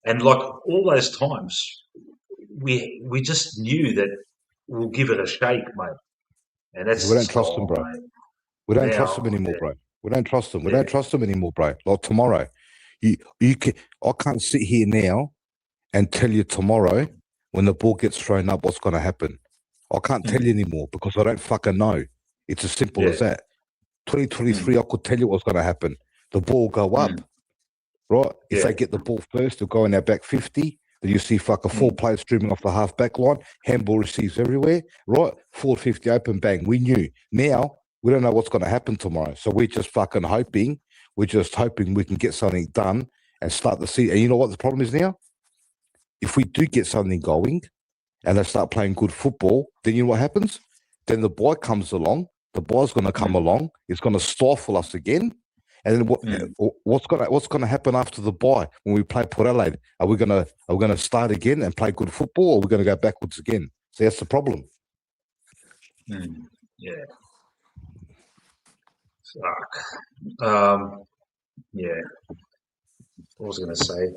And like all those times, we just knew that we'll give it a shake, mate. And that's we don't trust them, bro. Mate. We don't trust them anymore, bro. We don't trust them. We don't trust them anymore, bro. Like tomorrow, I can't sit here now and tell you tomorrow when the ball gets thrown up what's going to happen. I can't tell you anymore because I don't fucking know. It's as simple as that. 2023, I could tell you what's going to happen. The ball will go up, right? If they get the ball first, they'll go in their back 50. Then you see fucking 4 players streaming off the half-back line. Handball receives everywhere, right? 450 open, bang. We knew. Now, we don't know what's going to happen tomorrow. So we're just fucking hoping. We're just hoping we can get something done and start the season. And you know what the problem is now? If we do get something going and they start playing good football, then you know what happens? Then the boy comes along. The boy's going to come along. It's going to stifle us again. And then what's going to happen after the bye when we play Port Adelaide? Are we going to start again and play good football, or are we going to go backwards again? So that's the problem. Yeah. Fuck. Yeah. What was I going to say?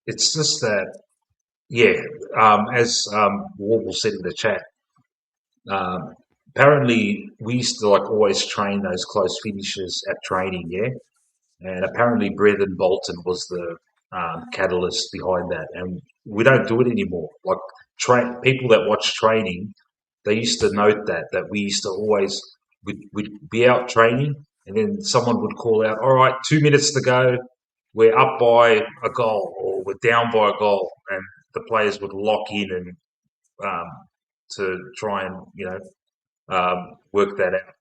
It's just that, as Warble said in the chat, apparently we used to like always train those close finishes at training, and apparently Brethren Bolton was the catalyst behind that, and we don't do it anymore. Like people that watch training, they used to note that we used to always we'd be out training, and then someone would call out, "All right, 2 minutes to go. We're up by a goal, or we're down by a goal," and the players would lock in and to try and work that out.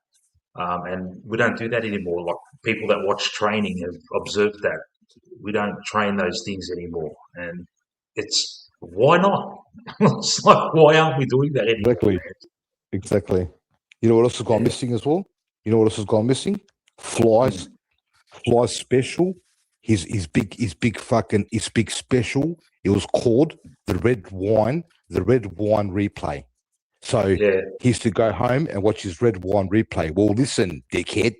And we don't do that anymore. Like people that watch training have observed that we don't train those things anymore, and it's why not? It's like, why aren't we doing that anymore? Exactly. You know what else has gone missing as well? You know what else has gone missing? Flies special. His big special. It was called the red wine replay. So he used to go home and watch his red wine replay. Well, listen, dickhead.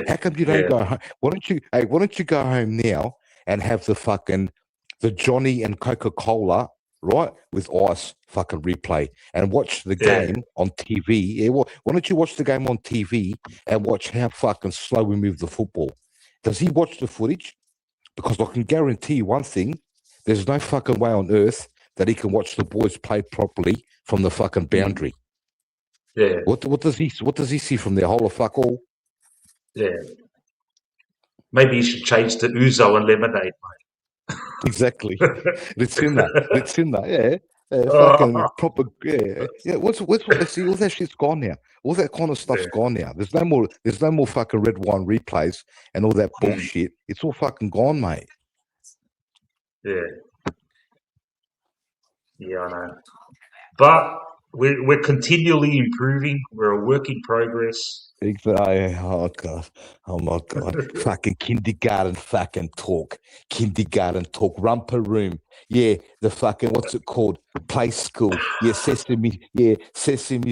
How come you don't go home? Why don't you go home now and have the Johnny and Coca-Cola, right, with ice fucking replay and watch the game on TV? Yeah, why don't you watch the game on TV and watch how fucking slow we move the football? Does he watch the footage? Because I can guarantee you one thing, there's no fucking way on earth that he can watch the boys play properly from the fucking boundary. Yeah. What does he see from there? Whole of fuck all? Yeah. Maybe you should change to Ouzo and lemonade, mate. Exactly. It's in that. Yeah. Fucking proper, yeah. What's see? All that shit's gone now. All that kind of stuff's gone now. There's no more fucking red wine replays and all that bullshit. It's all fucking gone, mate. Yeah, I know. But we're continually improving. We're a work in progress. Oh god, oh my god, fucking kindergarten fucking talk, romper room, yeah, the fucking what's it called, play school, yeah, Sesame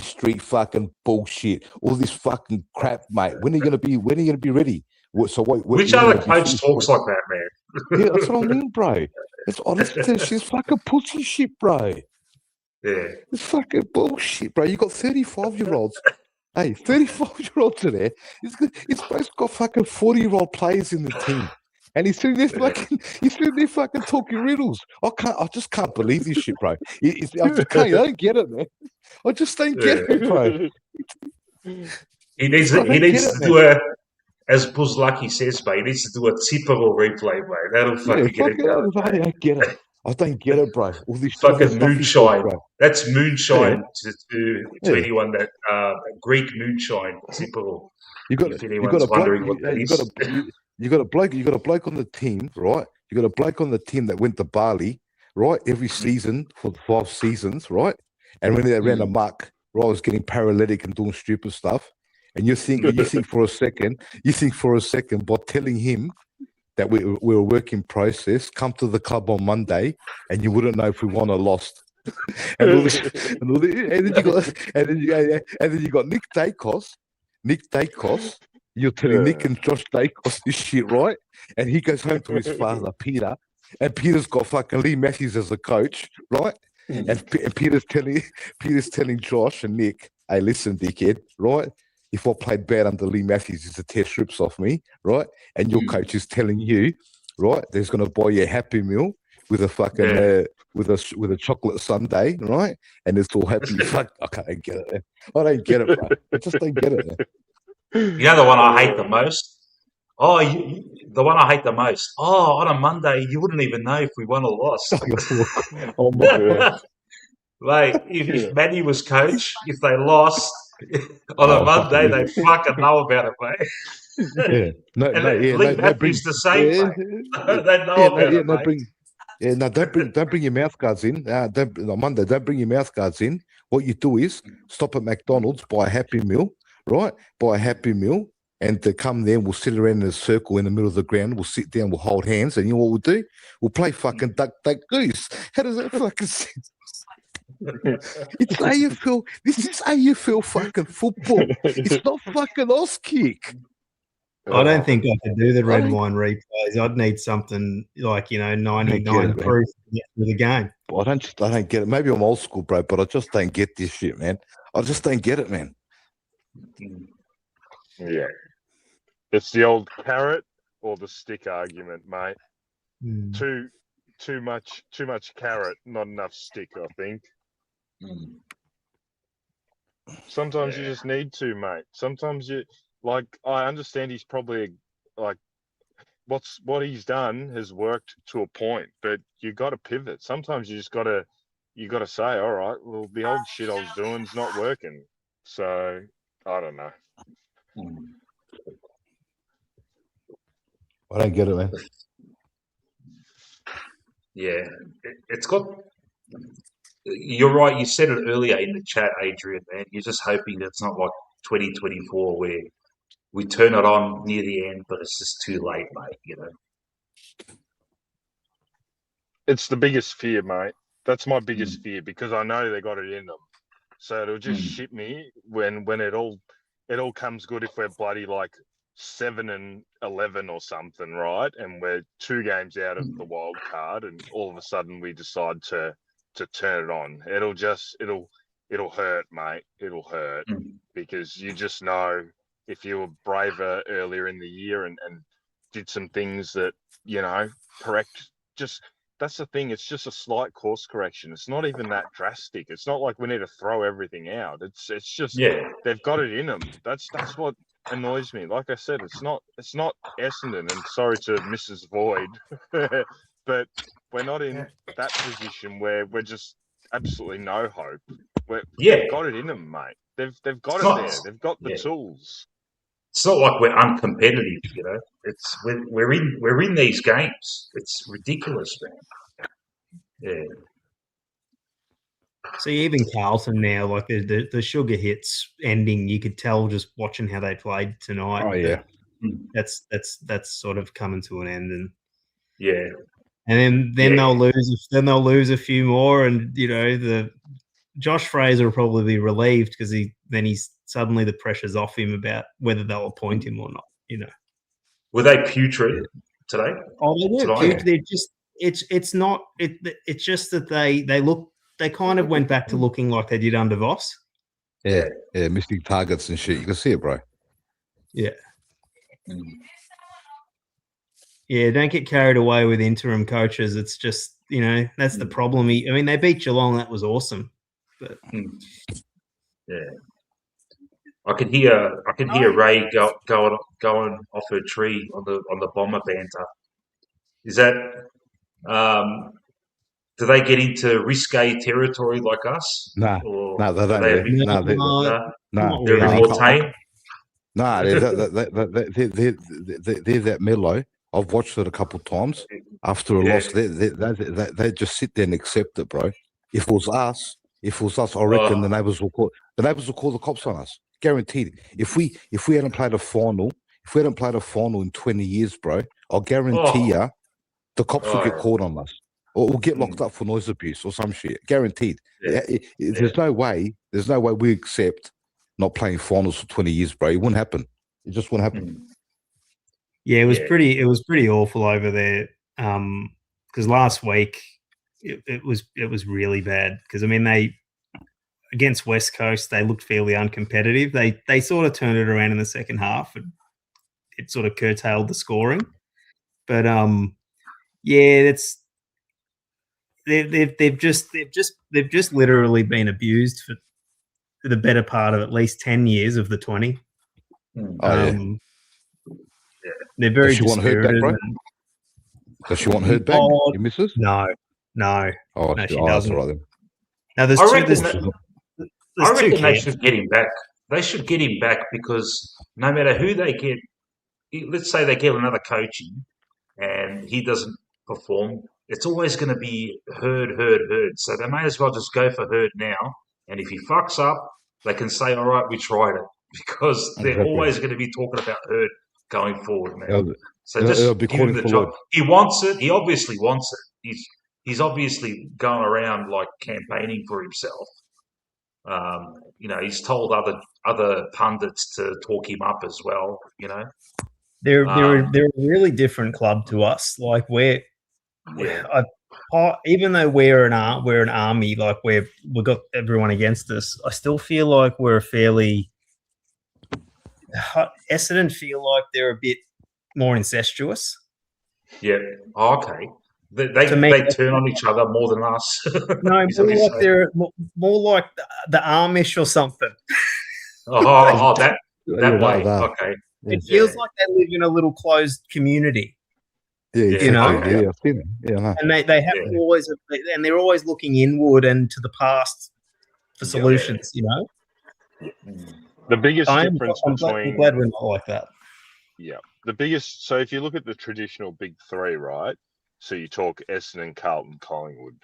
Street fucking bullshit, all this fucking crap, mate. When are you gonna be ready? So Which other coach talks like that, man? Yeah, that's what I mean, bro. It's honestly, she's fucking pussy shit, bro. Yeah, it's fucking bullshit, bro. You got 35-year-olds. Hey, 35-year-olds in there. It's basically got fucking 40-year-old players in the team. And he's sitting there fucking talking riddles. I just can't believe this shit, bro. I don't get it, man. I just don't get it, bro. He needs to do as Buzz Lucky says, mate, he needs to do a typical replay, mate. That'll fucking get it going. I don't get it. I don't get it, bro. All this fucking moonshine. Bro. That's moonshine to anyone that Greek moonshine. Typical. You got a bloke on the team, right? You got a bloke on the team that went to Bali, right? Every season for 5 seasons, right? And when they ran amok, right, I was getting paralytic and doing stupid stuff. And you think for a second by telling him that we're a work in process, come to the club on Monday, and you wouldn't know if we won or lost. and then you got Nick Dacos. You're telling Nick and Josh Dacos this shit, right? And he goes home to his father, Peter, and Peter's got fucking Lee Matthews as a coach, right? And Peter's telling Josh and Nick, hey, listen, dickhead, right? If I played bad under Lee Matthews, it's to tear strips off me, right? And your coach is telling you, right, there's going to buy you a Happy Meal with a fucking with a chocolate sundae, right? And it's all happy. Fuck, I can't get it, man. I don't get it, bro. I just don't get it, man. You know the one I hate the most? The one I hate the most. Oh, on a Monday, you wouldn't even know if we won or lost. Oh my god. Like, if Manny was coach, if they lost on a Monday, they fucking know about it, mate. Lee Matthews the same, mate. They know about it, mate. Don't bring your mouth guards in. On Monday, don't bring your mouth guards in. What you do is stop at McDonald's, buy a Happy Meal, right? Buy a Happy Meal, and to come there, we'll sit around in a circle in the middle of the ground. We'll sit down, we'll hold hands, and you know what we'll do? We'll play fucking duck, goose. How does that fucking sense? It's AFL. This is AFL fucking football. It's not fucking Oz kick. I don't think I could do the red wine replays. I'd need something like 99 proof to get through the game. I don't get it. Maybe I'm old school, bro, but I just don't get this shit, man. I just don't get it, man. Yeah, it's the old carrot or the stick argument, mate. Too much carrot, not enough stick, I think. Sometimes you just need to, mate. Sometimes I understand he's probably what he's done has worked to a point, but you got to pivot. Sometimes you got to say, all right, well, the old shit I was doing is not working. So I don't know. I don't get it, man. Yeah, it's got. You're right. You said it earlier in the chat, Adrian. Man, you're just hoping that it's not like 2024 where we turn it on near the end, but it's just too late, mate. You know. It's the biggest fear, mate. That's my biggest fear because I know they got it in them. So it'll just shit me when it all comes good if we're bloody like 7-11 or something, right? And we're 2 games out of the wild card, and all of a sudden we decide to turn it on. It'll hurt, mate. It'll hurt because you just know if you were braver earlier in the year and did some things that correct. Just that's the thing. It's just a slight course correction. It's not even that drastic. It's not like we need to throw everything out. It's just they've got it in them. That's what annoys me. Like I said, it's not Essendon, and sorry to Mrs. Void, but we're not in that position where we're just absolutely no hope. Yeah. They've got it in them, mate. They've got It's it not- there. They've got the yeah. tools. It's not like we're uncompetitive, you know. It's we're in these games. It's ridiculous, man. Yeah. See, even Carlton now, like the sugar hits ending, you could tell just watching how they played tonight. Oh yeah, that's sort of coming to an end, and Yeah. then Yeah. they'll lose. Then they'll lose a few more, and the Josh Fraser will probably be relieved because he's suddenly the pressure's off him about whether they'll appoint him or not. Were they putrid today? Oh, they were Tonight? putrid. They're just it's not it. It's just that they kind of went back to looking like they did under Voss. yeah, missing targets and shit. You can see it, bro. Yeah. Yeah, don't get carried away with interim coaches. It's just, that's the problem. They beat Geelong. That was awesome. But Yeah. I can hear Ray going off her tree on the bomber banter. Is that do they get into risque territory like us? No, Or they don't. are they a bit, no, No, they're a bit more tame? No, they're that mellow. I've watched it a couple of times. After a loss, they just sit there and accept it, bro. If it was us, I reckon the neighbours will call the cops on us. Guaranteed. If we hadn't played a final, in 20 years, bro, I'll guarantee you the cops will get called on us. Or we'll get locked up for noise abuse or some shit. Guaranteed. Yeah. There's no way we accept not playing finals for 20 years, bro. It wouldn't happen. It just wouldn't happen. Yeah, it was pretty awful over there. Because last week it was really bad. Because they against West Coast they looked fairly uncompetitive. They sort of turned it around in the second half and it sort of curtailed the scoring. But they've just literally been abused for the better part of at least 10 years of the 20. They're very Does she want Hurd back, bro? Does she want Hurd back? Your missus? No. Oh, no, she doesn't. doesn't. Right then. Now, I reckon they should get him back. They should get him back because no matter who they get, let's say they get another coach in and he doesn't perform, it's always going to be Hurd. So they may as well just go for Hurd now. And if he fucks up, they can say, all right, we tried it. Because they're always going to be talking about Hurd going forward, man. So just give him the job. He wants it. He obviously wants it. He's obviously going around like campaigning for himself. He's told other pundits to talk him up as well. They're a really different club to us. Like even though we're an army, like we've got everyone against us. I still feel like we're a fairly. Essendon feel like they're a bit more incestuous. Yeah. Oh, okay. They turn on each other more than us. No, they're more like the Amish or something. That way. Okay. It feels like they live in a little closed community. Yeah, I've seen it. Yeah, and they have always, and they're always looking inward and to the past for solutions. The biggest difference between I'm glad we're not like that. Yeah, the biggest. So if you look at the traditional big three, right? So you talk Essendon, Carlton, Collingwood.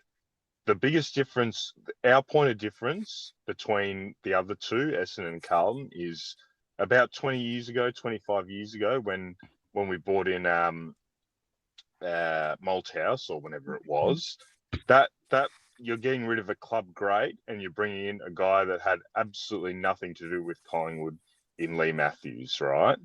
The biggest difference, our point of difference between the other two, Essendon and Carlton, is about 20 years ago, 25 years ago, when we brought in Malthouse or whenever it was, that you're getting rid of a club great and you're bringing in a guy that had absolutely nothing to do with Collingwood in Lee Matthews, right?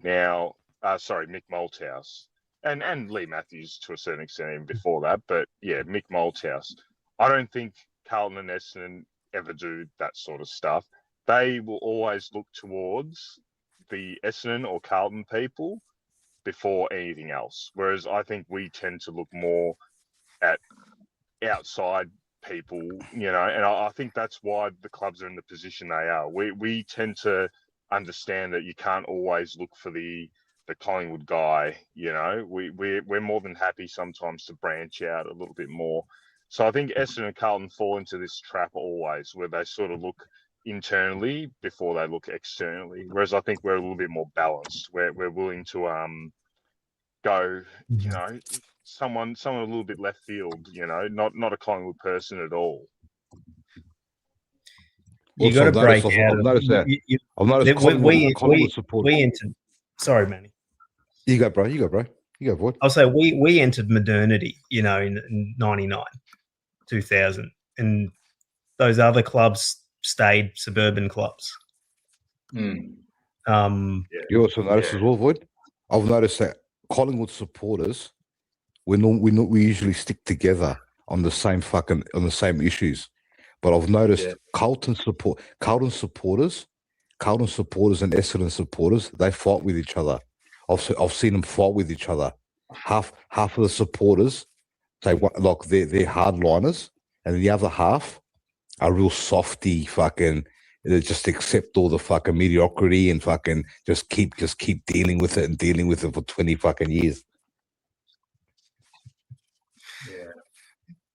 Now, Mick Malthouse. And Lee Matthews to a certain extent even before that, but yeah, Mick Malthouse. I don't think Carlton and Essendon ever do that sort of stuff. They will always look towards the Essendon or Carlton people before anything else. Whereas I think we tend to look more at outside people, and I think that's why the clubs are in the position they are. We tend to understand that you can't always look for the Collingwood guy, we're more than happy sometimes to branch out a little bit more. So I think Essendon and Carlton fall into this trap always, where they sort of look internally before they look externally. Whereas I think we're a little bit more balanced. We're willing to go, you know, someone a little bit left field, you know, not a Collingwood person at all. You got to break out. I've noticed that. I've noticed Collingwood support. We entered. Sorry, Manny. You go, bro. You go, boy. I'll say we entered modernity, you know, in 99, 2000, and those other clubs stayed suburban clubs. You also noticed as well, Void. I've noticed that Collingwood supporters, we usually stick together on the same issues. But I've noticed Carlton supporters and Essendon supporters, they fight with each other. I've seen them fight with each other. Half of the supporters, they're hardliners, and the other half are real softy, fucking. They just accept all the fucking mediocrity and fucking just keep dealing with it for 20 fucking years.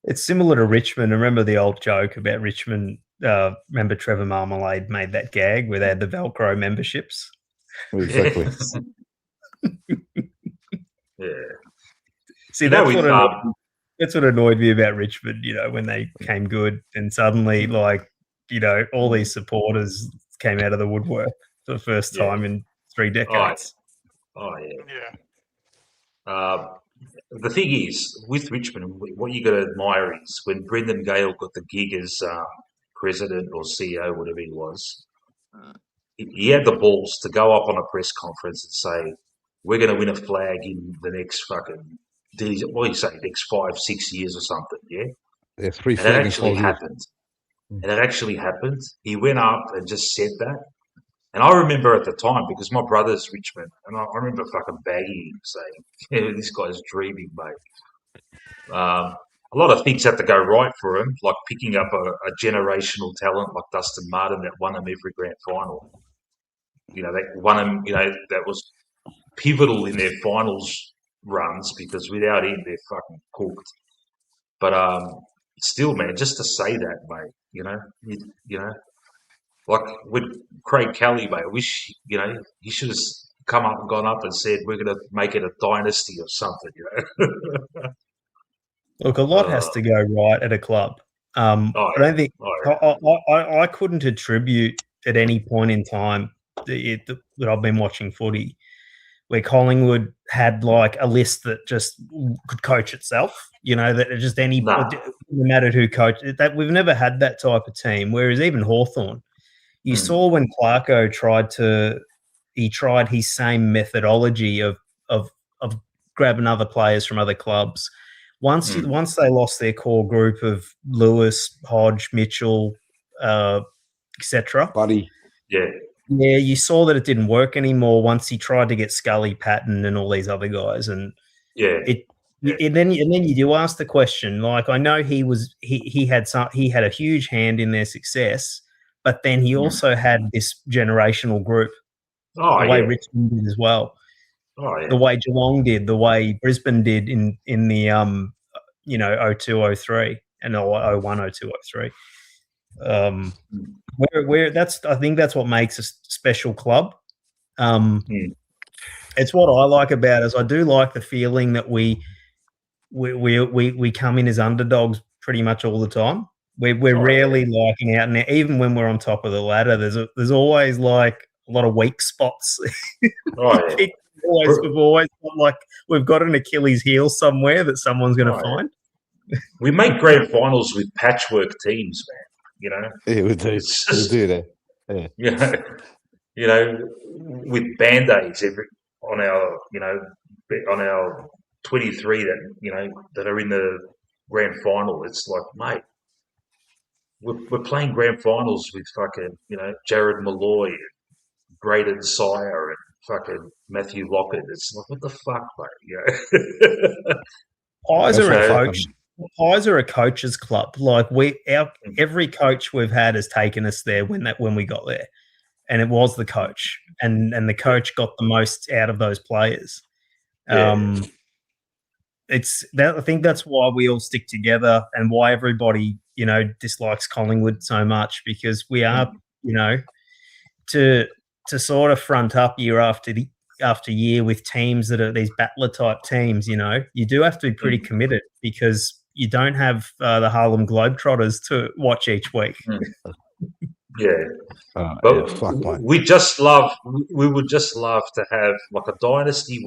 It's similar to Richmond. I remember the old joke about Richmond. Remember Trevor Marmalade made that gag where they had the Velcro memberships? Exactly. See, that's what annoyed me about Richmond, you know, when they came good and suddenly, like, you know, all these supporters came out of the woodwork for the first time in 3 decades. The thing is, with Richmond, what you got to admire is when Brendan Gale got the gig as president or CEO, whatever he was, he had the balls to go up on a press conference and say, we're going to win a flag in the next fucking, what do you say, next 5-6 years or something, yeah? Yeah, 3 flags. And it actually happened. And it actually happened. He went up and just said that. And I remember at the time, because my brother's Richmond, and I remember fucking bagging him saying, yeah, this guy's dreaming, mate. A lot of things had to go right for him, like picking up a generational talent like Dustin Martin that won him every grand final. You know, that won him, you know, that was pivotal in their finals runs because without him, they're fucking cooked. But still, man, just to say that, mate, you know, like with Craig Kelly, mate, I wish, you know, he should have come up and gone up and said, we're going to make it a dynasty or something, you know. Look, a lot has to go right at a club. I don't think I couldn't attribute at any point in time that I've been watching footy where Collingwood had like a list that just could coach itself. You know, that just no matter who coached that, we've never had that type of team. Whereas even Hawthorn, you saw when Clarko tried his same methodology of grabbing other players from other clubs. Once they lost their core group of Lewis, Hodge, Mitchell, etc. Buddy. Yeah, you saw that it didn't work anymore once he tried to get Scully, Patton, and all these other guys. And and then you do ask the question. Like, I know he had a huge hand in their success, but then he also had this generational group. The way Richmond did as well. The way Geelong did, the way Brisbane did in the 02-03 and 01-02-03. Where I think that's what makes a special club. It's what I like about it. Is I do like the feeling that we come in as underdogs pretty much all the time. We're rarely liking out, and even when we're on top of the ladder, there's always like a lot of weak spots. We've always got, like, we've got an Achilles heel somewhere that someone's going to find. We make grand finals with patchwork teams, man. You know, yeah, we do. We do that. Yeah. You know, with band-aids on our 23 that are in the grand final. It's like, mate, we're playing grand finals with fucking, you know, Jared Malloy, Braden Sire, and fucking Matthew Lockett. It's like, what the fuck, mate? Yeah. Pies are a coach's club. Like every coach we've had has taken us there when we got there, and it was the coach, and the coach got the most out of those players. I think that's why we all stick together and why everybody, dislikes Collingwood so much, because we are, to sort of front up year after year with teams that are these battler type teams, you do have to be pretty committed, because you don't have the Harlem Globetrotters to watch each week. Yeah. But we would just love to have like a dynasty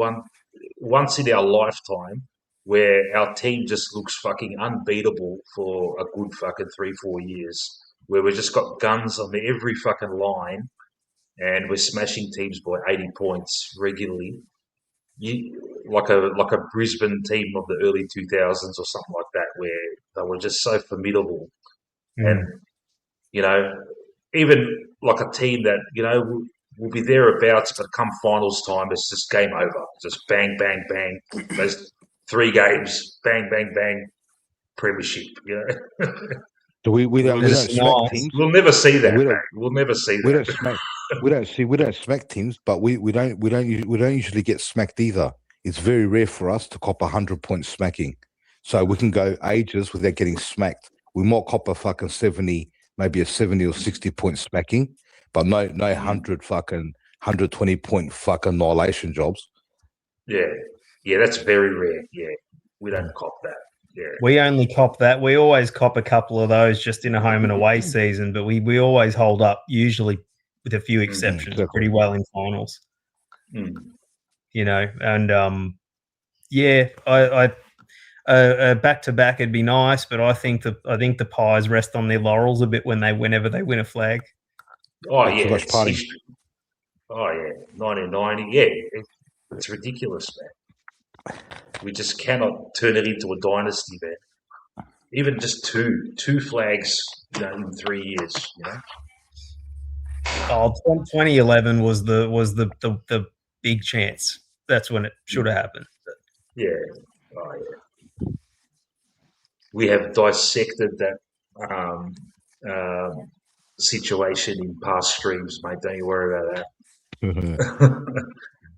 once in our lifetime where our team just looks fucking unbeatable for a good fucking 3-4 years, where we've just got guns on every fucking line and we're smashing teams by 80 points regularly. Like a Brisbane team of the early 2000s or something like that, where they were just so formidable. And, even like a team that, will be thereabouts, but come finals time, it's just game over. Just bang, bang, bang. Those 3 games, bang, bang, bang, premiership, We don't smack teams. We'll never see that. We'll never see that. We don't smack teams, but we don't usually get smacked either. It's very rare for us to cop 100-point smacking, so we can go ages without getting smacked. We might cop a fucking 70, maybe a 70 or 60-point smacking, but no 120-point fucking annihilation jobs. Yeah, that's very rare. Yeah, we don't cop that. Yeah, we only cop that. We always cop a couple of those just in a home and away season, but we always hold up, usually with a few exceptions, pretty well in finals. And back to back it'd be nice, but I think the Pies rest on their laurels a bit whenever they win a flag. Oh yeah, it's 1990. Yeah, it's ridiculous, man. We just cannot turn it into a dynasty, man. Even just two flags, in 3 years, 2011 was the big chance. That's when it should have happened. Yeah. Oh, yeah. We have dissected that situation in past streams, mate. Don't you worry about that.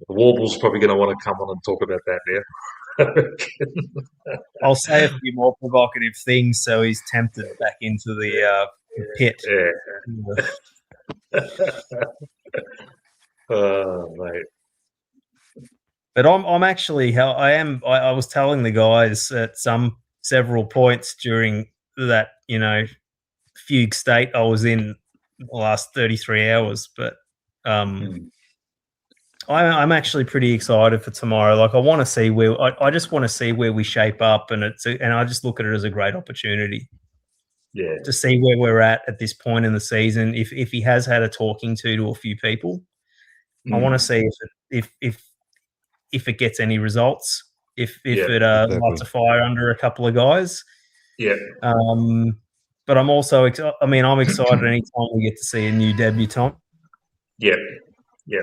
The Warble's probably going to want to come on and talk about that now. I'll say a few more provocative things so he's tempted back into the pit. Yeah. Oh, mate. But I'm actually I was telling the guys at several points during that fugue state I was in the last 33 hours, but I'm actually pretty excited for tomorrow. Like I want to see I just want to see where we shape up, and I just look at it as a great opportunity. Yeah. To see where we're at this point in the season. If he has had a talking to a few people, I want to see if it gets any results. If it lights a fire under a couple of guys. Yeah. But I'm also I'm excited anytime we get to see a new debutant. Yeah. Yeah.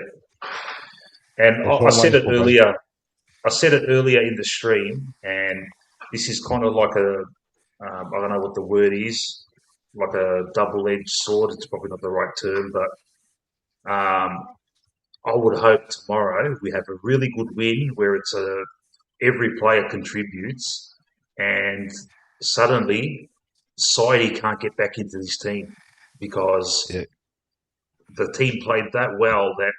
And I said it earlier. I said it earlier in the stream, and this is kind of like I don't know what the word is, like a double-edged sword. It's probably not the right term, but I would hope tomorrow we have a really good win where it's every player contributes, and suddenly Saidi can't get back into this team because the team played that well that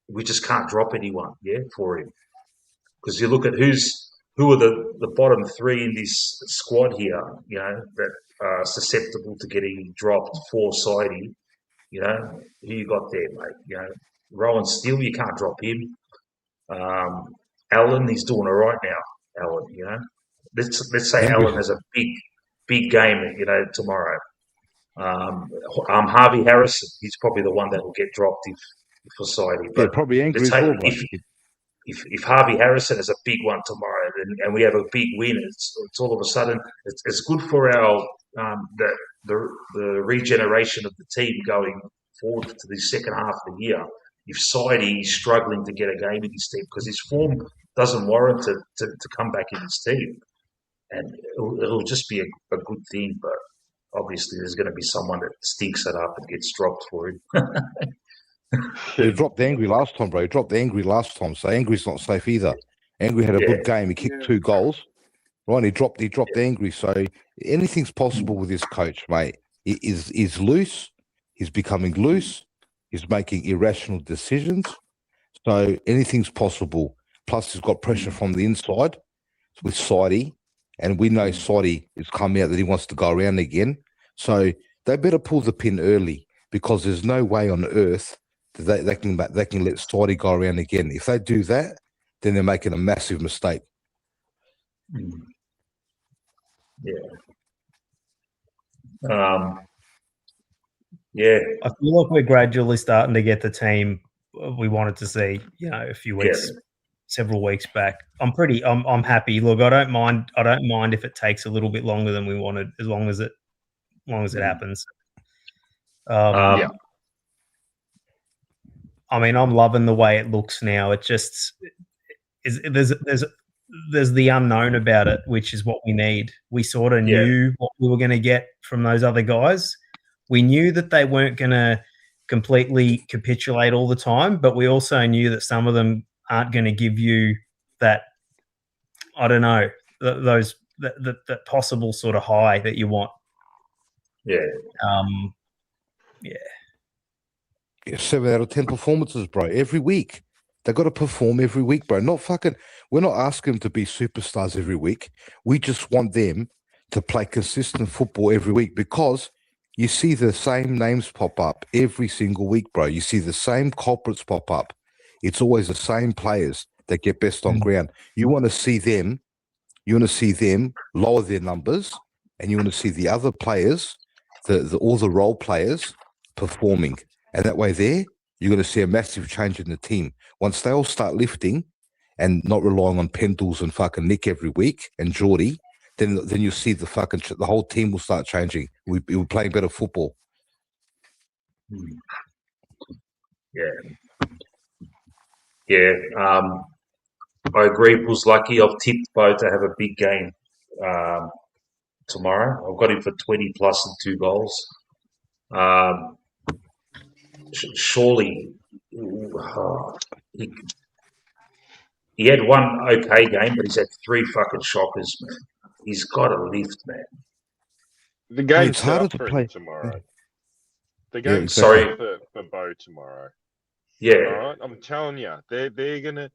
we just can't drop anyone, for him. Because you look at who are the bottom 3 in this squad here, that are susceptible to getting dropped for Saidi. Who you got there, mate? Rowan Steele, you can't drop him. Allen, he's doing all right now. Allen, let's say Allen has a big game, tomorrow. Harvey Harrison, he's probably the one that will get dropped for Saidi. But probably angry as well, if Harvey Harrison has a big one tomorrow and we have a big win, it's all of a sudden it's good for our the regeneration of the team going forward to the second half of the year. If Saidi is struggling to get a game in his team because his form doesn't warrant to come back in his team, and it'll just be a good thing. But obviously, there's going to be someone that stinks it up and gets dropped for him. He dropped Angry last time, bro. He dropped Angry last time, so Angry's not safe either. Angry had a good game. He kicked 2 goals, right? He dropped angry. So anything's possible with this coach, mate. He's loose. He's becoming loose. He's making irrational decisions. So anything's possible. Plus, he's got pressure from the inside with Saudi, and we know Saudi is coming out that he wants to go around again. So they better pull the pin early, because there's no way on earth that they can let Saudi go around again. If they do that, then they're making a massive mistake. Yeah. Yeah. I feel like we're gradually starting to get the team we wanted to see, a few weeks, several weeks back. I'm happy. Look, I don't mind if it takes a little bit longer than we wanted, as long as it happens. Yeah. I mean, I'm loving the way it looks now. It just there's the unknown about it, which is what we need. We sort of knew what we were going to get from those other guys. We knew that they weren't going to completely capitulate all the time, but we also knew that some of them aren't going to give you that, I don't know, that possible sort of high that you want. Yeah. Yeah. 7 out of 10 performances, bro. Every week. They got to perform every week, bro. We're not asking them to be superstars every week. We just want them to play consistent football every week, because you see the same names pop up every single week, bro. You see the same culprits pop up. It's always the same players that get best on ground. You want to see them lower their numbers, and you want to see the other players, all the role players, performing. And that way you're going to see a massive change in the team. Once they all start lifting and not relying on Pendles and fucking Nick every week and Geordie, then you'll see the whole team will start changing. We're playing better football. Yeah. Yeah. I agree. Was lucky. I've tipped Bo to have a big game tomorrow. I've got him for 20 plus and 2 goals. Surely, he had one okay game, but he's had 3 fucking shockers, man. He's got to lift, man. The game's It's harder set to up for play. him tomorrow. The Yeah, game's exactly. set up for Bo tomorrow. Yeah. All right, I'm telling you, they're gonna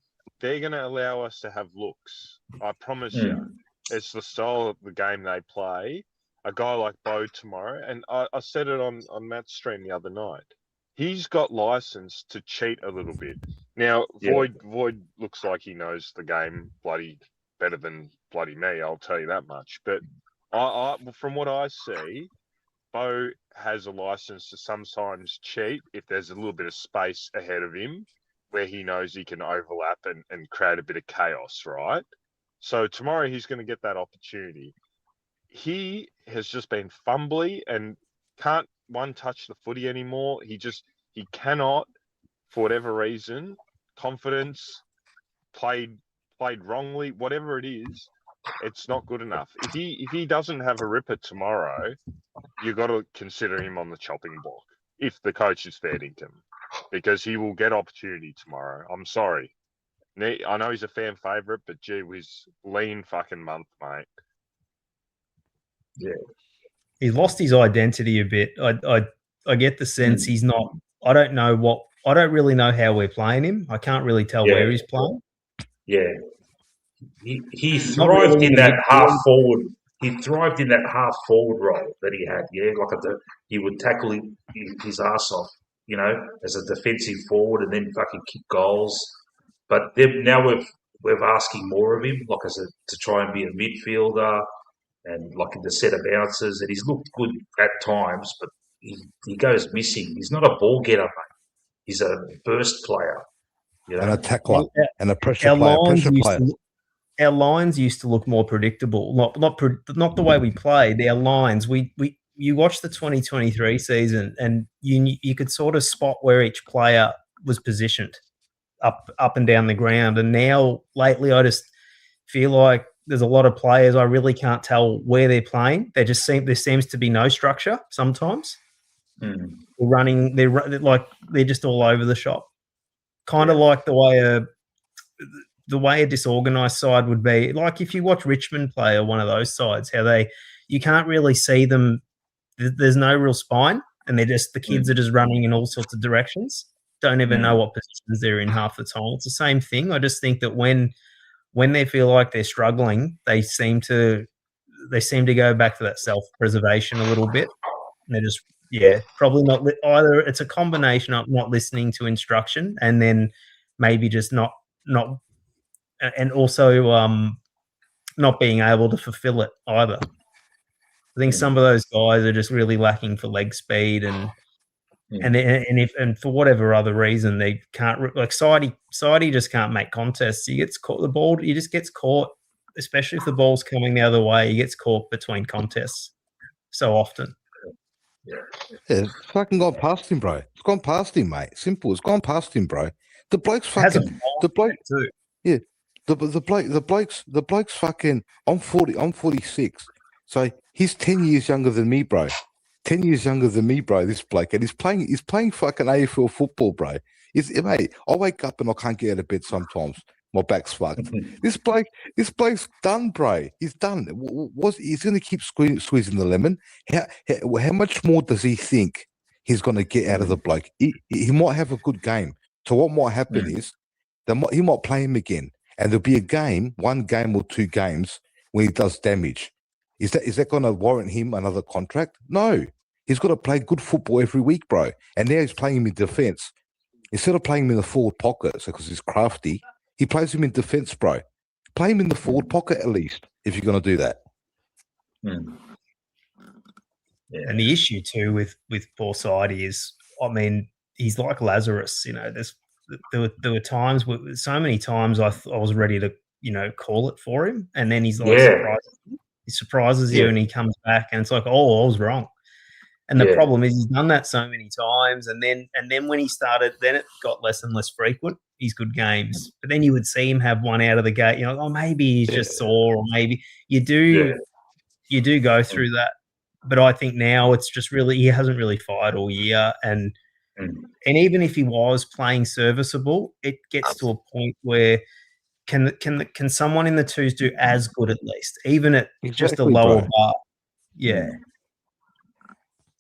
allow us to have looks. I promise you. It's the style of the game they play. A guy like Bo tomorrow, and I said it on Matt's stream the other night. He's got license to cheat a little bit. Now, Void looks like he knows the game bloody better than bloody me. I'll tell you that much. But I from what I see, Bo has a license to sometimes cheat if there's a little bit of space ahead of him where he knows he can overlap and create a bit of chaos, right? So tomorrow he's going to get that opportunity. He has just been fumbly and can't touch the footy anymore. He cannot, for whatever reason, confidence, played wrongly, whatever it is, it's not good enough. If he doesn't have a ripper tomorrow, you got to consider him on the chopping block if the coach is fair dinkum, because he will get opportunity tomorrow. I'm sorry. I know he's a fan favourite, but gee whiz, lean fucking month, mate. Yeah. He's lost his identity a bit. I get the sense he's not. I don't really know how we're playing him. I can't really tell where he's playing. Yeah. He thrived in that half forward. He thrived in that half forward role that he had. Yeah, he would tackle his ass off, as a defensive forward, and then fucking kick goals. But now we're asking more of him, like to try and be a midfielder and like in the set of bounces. And he's looked good at times, but he goes missing. He's not a ball getter, mate. He's a burst player, and a tackler and a pressure player. Our lines used to look more predictable. Not the way we played. Our lines, you watch the 2023 season, and you could sort of spot where each player was positioned up and down the ground. And now lately, I just feel like there's a lot of players I really can't tell where they're playing. There seems to be no structure sometimes. They're just all over the shop. Kind of like the way the way a disorganized side would be, like if you watch Richmond play or one of those sides, how you can't really see them. There's no real spine, and the kids are just running in all sorts of directions. Don't even know what positions they're in half the time. It's the same thing. I just think that when they feel like they're struggling, they seem to go back to that self-preservation a little bit. And they're just, probably not either. It's a combination of not listening to instruction and then maybe just not, and also not being able to fulfill it either. I think some of those guys are just really lacking for leg speed and for whatever other reason they can't, like Sidey just can't make contests. He gets caught, the ball, he just gets caught, especially if the ball's coming the other way. He gets caught between contests so often. Yeah, it's fucking gone past him, bro. It's gone past him, mate. Simple. It's gone past him, bro. The bloke's fucking too. Yeah, the bloke's fucking. I'm 46. So he's 10 years younger than me, bro. 10 years younger than me, bro. This bloke, and he's playing fucking AFL football, bro. Mate, I wake up and I can't get out of bed sometimes. My back's fucked. This bloke's done, bro. He's done. He's going to keep squeezing the lemon? How much more does he think he's going to get out of the bloke? He might have a good game. So what might happen is he might play him again, and there'll be a game, 1 game or 2 games when he does damage. Is that going to warrant him another contract? No. He's got to play good football every week, bro. And now he's playing him in defense. Instead of playing him in the forward pocket, because he's crafty, he plays him in defense, bro. Play him in the forward pocket at least, if you're going to do that. Yeah. And the issue too with poor Sidey is, I mean, he's like Lazarus. You know, there were times, so many times I was ready to, call it for him, and then he's like he surprises you, and he comes back, and it's like, oh, I was wrong. And the problem is he's done that so many times, and then when he started, then it got less and less frequent, his good games. But then you would see him have one out of the gate, maybe he's just sore, or maybe you do go through that. But I think now it's just really, he hasn't really fired all year, and even if he was playing serviceable, it gets to a point where can someone in the twos do as good at least, even at just a lower bar? Yeah.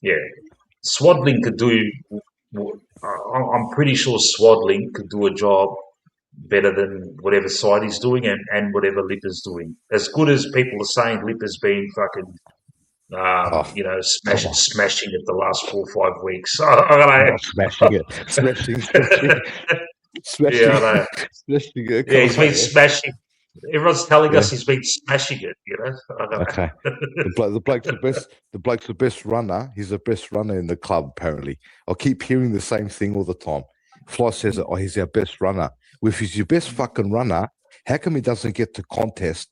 Yeah, Swadling could do. I'm pretty sure Swadling could do a job better than whatever side he's doing and whatever Lipper's doing. As good as people are saying Lipper's been fucking, smashing it the last 4 or 5 weeks. Smashing it. He's been smashing. Everyone's telling us he's been smashing it, Okay. The bloke's the best runner. He's the best runner in the club, apparently. I keep hearing the same thing all the time. Fly says, he's our best runner. Well, if he's your best fucking runner, how come he doesn't get to contest?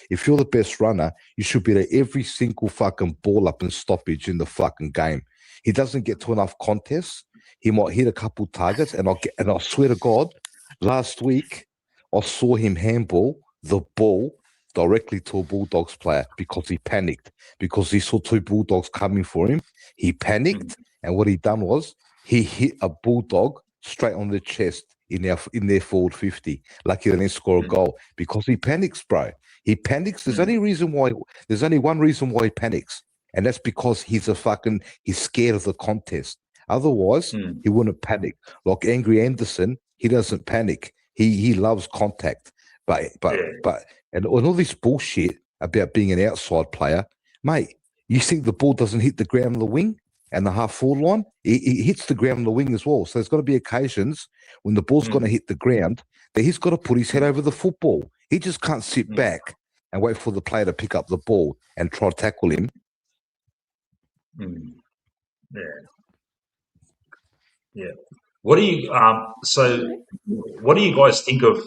If you're the best runner, you should be there every single fucking ball up and stoppage in the fucking game. He doesn't get to enough contests. He might hit a couple targets, and I swear to God, last week I saw him handball the ball directly to a Bulldogs player because he panicked, because he saw 2 Bulldogs coming for him. He panicked, and what he done was he hit a Bulldog straight on the chest in their forward 50. Lucky they didn't score a goal because he panics, bro. He panics. There's only one reason why he panics, and that's because he's scared of the contest. Otherwise, he wouldn't panic. Like Angry Anderson, he doesn't panic. He loves contact, and all this bullshit about being an outside player, mate. You think the ball doesn't hit the ground on the wing and the half forward line? It hits the ground on the wing as well. So there's got to be occasions when the ball's going to hit the ground that he's got to put his head over the football. He just can't sit back and wait for the player to pick up the ball and try to tackle him. Yeah. What do you what do you guys think of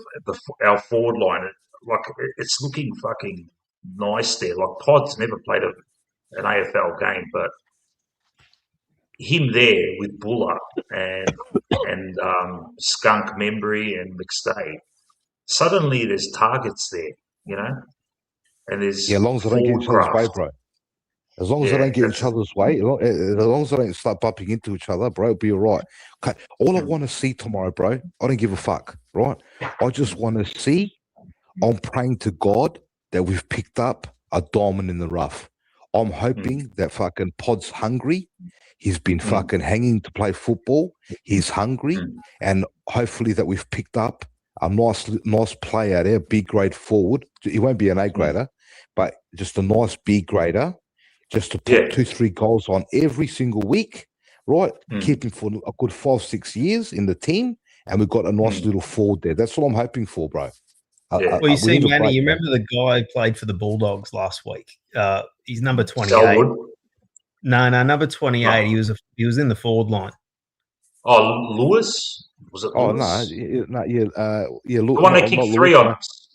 our forward line? Like, it's looking fucking nice there. Like, Pod's never played an AFL game, but him there with Buller and Skunk Membry and McStay, suddenly there's targets there, and there's as long as I don't get each other's way, bro. As long as they don't get in each other's way, as long as they don't start bumping into each other, bro, it'll be all right. Okay. All I want to see tomorrow, bro, I don't give a fuck, right? I just want to see, I'm praying to God that we've picked up a diamond in the rough. I'm hoping that fucking Pod's hungry. He's been fucking hanging to play football. He's hungry. And hopefully that we've picked up a nice player there, B grade forward. He won't be an A grader, but just a nice B grader, just to put 2-3 goals on every single week, right? Keep him for a good 5-6 years in the team, and we've got a nice little forward there. That's what I'm hoping for, bro. Well, you see, Manny, you remember the guy who played for the Bulldogs last week? He's number 28. Selwood? No, number 28. Oh. He was in the forward line. Oh, Lewis? Was it Lewis? The one that kicked 3 on us.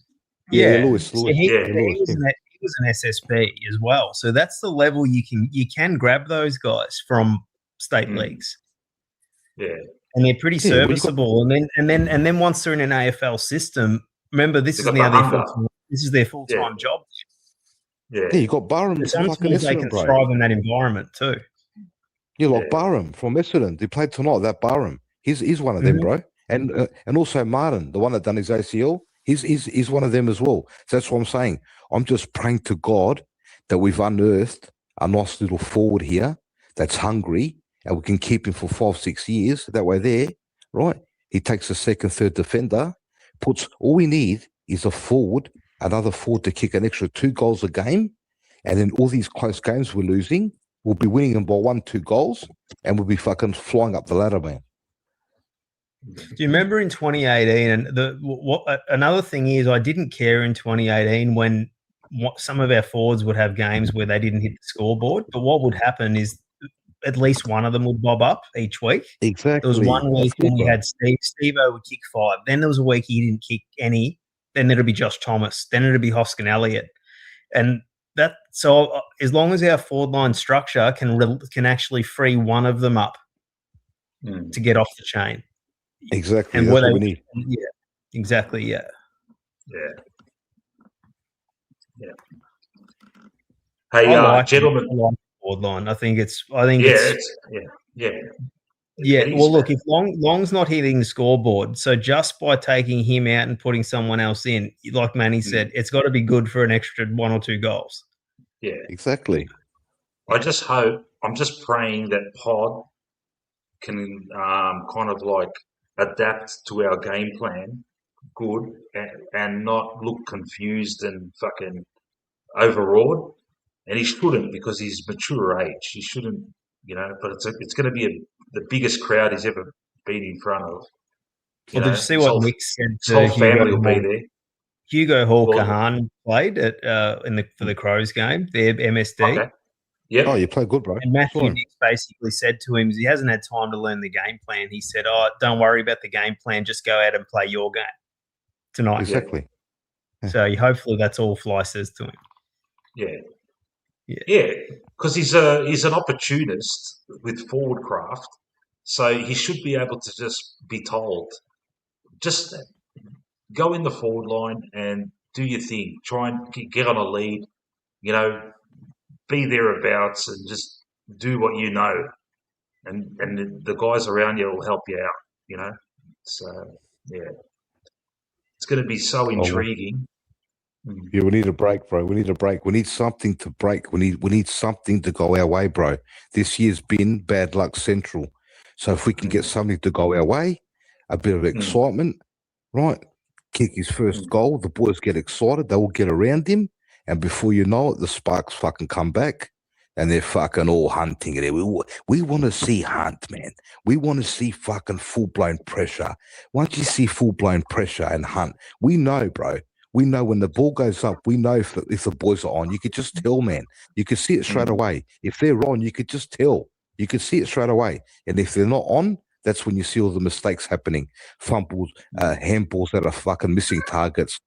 Yeah, Lewis. So he was an SSB as well. So that's the level you can grab those guys from state leagues. Yeah, and they're pretty serviceable. And then once they're in an AFL system, remember this is their full-time job. Yeah, you got Barham. Sometimes they can thrive in that environment too. You like Barham from Essendon. He played tonight. That Barham, he's one of them, bro. And also Martin, the one that done his ACL, he's one of them as well. So that's what I'm saying. I'm just praying to God that we've unearthed a nice little forward here that's hungry, and we can keep him for 5-6 years. That way, there, right? He takes a second, third defender. All we need is a forward, another forward to kick an extra 2 goals a game, and then all these close games we're losing, we'll be winning them by 1-2 goals, and we'll be fucking flying up the ladder, man. Do you remember in 2018? And another thing is, I didn't care in 2018 when some of our forwards would have games where they didn't hit the scoreboard. But what would happen is at least one of them would bob up each week. Exactly. There was one week when we had Steve-O would kick 5. Then there was a week he didn't kick any. Then there'd be Josh Thomas. Then it'd be Hoskin Elliott. And so as long as our forward line structure can actually free one of them up to get off the chain. Exactly. And that's what we need. Yeah. Exactly. Yeah. Hey, gentlemen. I like forward line. I think it's. Well, look, if Long's not hitting the scoreboard, so just by taking him out and putting someone else in, like Manny said, it's got to be good for an extra 1 or 2 goals. Yeah, exactly. I'm just praying that Pod can kind of like adapt to our game plan good and not look confused and fucking overawed. And he shouldn't, because he's mature age. He shouldn't, but it's going to be the biggest crowd he's ever been in front of. Did you see what Nick said? His whole family will be there. Hugo Hall-Kahan played for the Crows game, their MSD. Okay. Yeah. Oh, you played good, bro. And Matthew Nicks basically said to him, he hasn't had time to learn the game plan. He said, don't worry about the game plan. Just go out and play your game tonight. Exactly. So hopefully that's all Fly says to him. Yeah, because he's an opportunist with forward craft, so he should be able to just be told, just go in the forward line and do your thing. Try and get on a lead, be thereabouts and just do what you know, and the guys around you will help you out. So it's going to be so intriguing. Yeah, we need a break, bro. We need a break. We need something to break. We need something to go our way, bro. This year's been bad luck central. So if we can get something to go our way, a bit of excitement, right? Kick his first goal. The boys get excited. They will get around him. And before you know it, the Sparks fucking come back and they're fucking all hunting it. We want to see hunt, man. We want to see fucking full-blown pressure. Once you see full-blown pressure and hunt, we know, bro. We know when the ball goes up, we know if the boys are on. You could just tell, man. You could see it straight away. If they're on, you could just tell. You could see it straight away. And if they're not on, that's when you see all the mistakes happening. Fumbles, handballs that are fucking missing targets.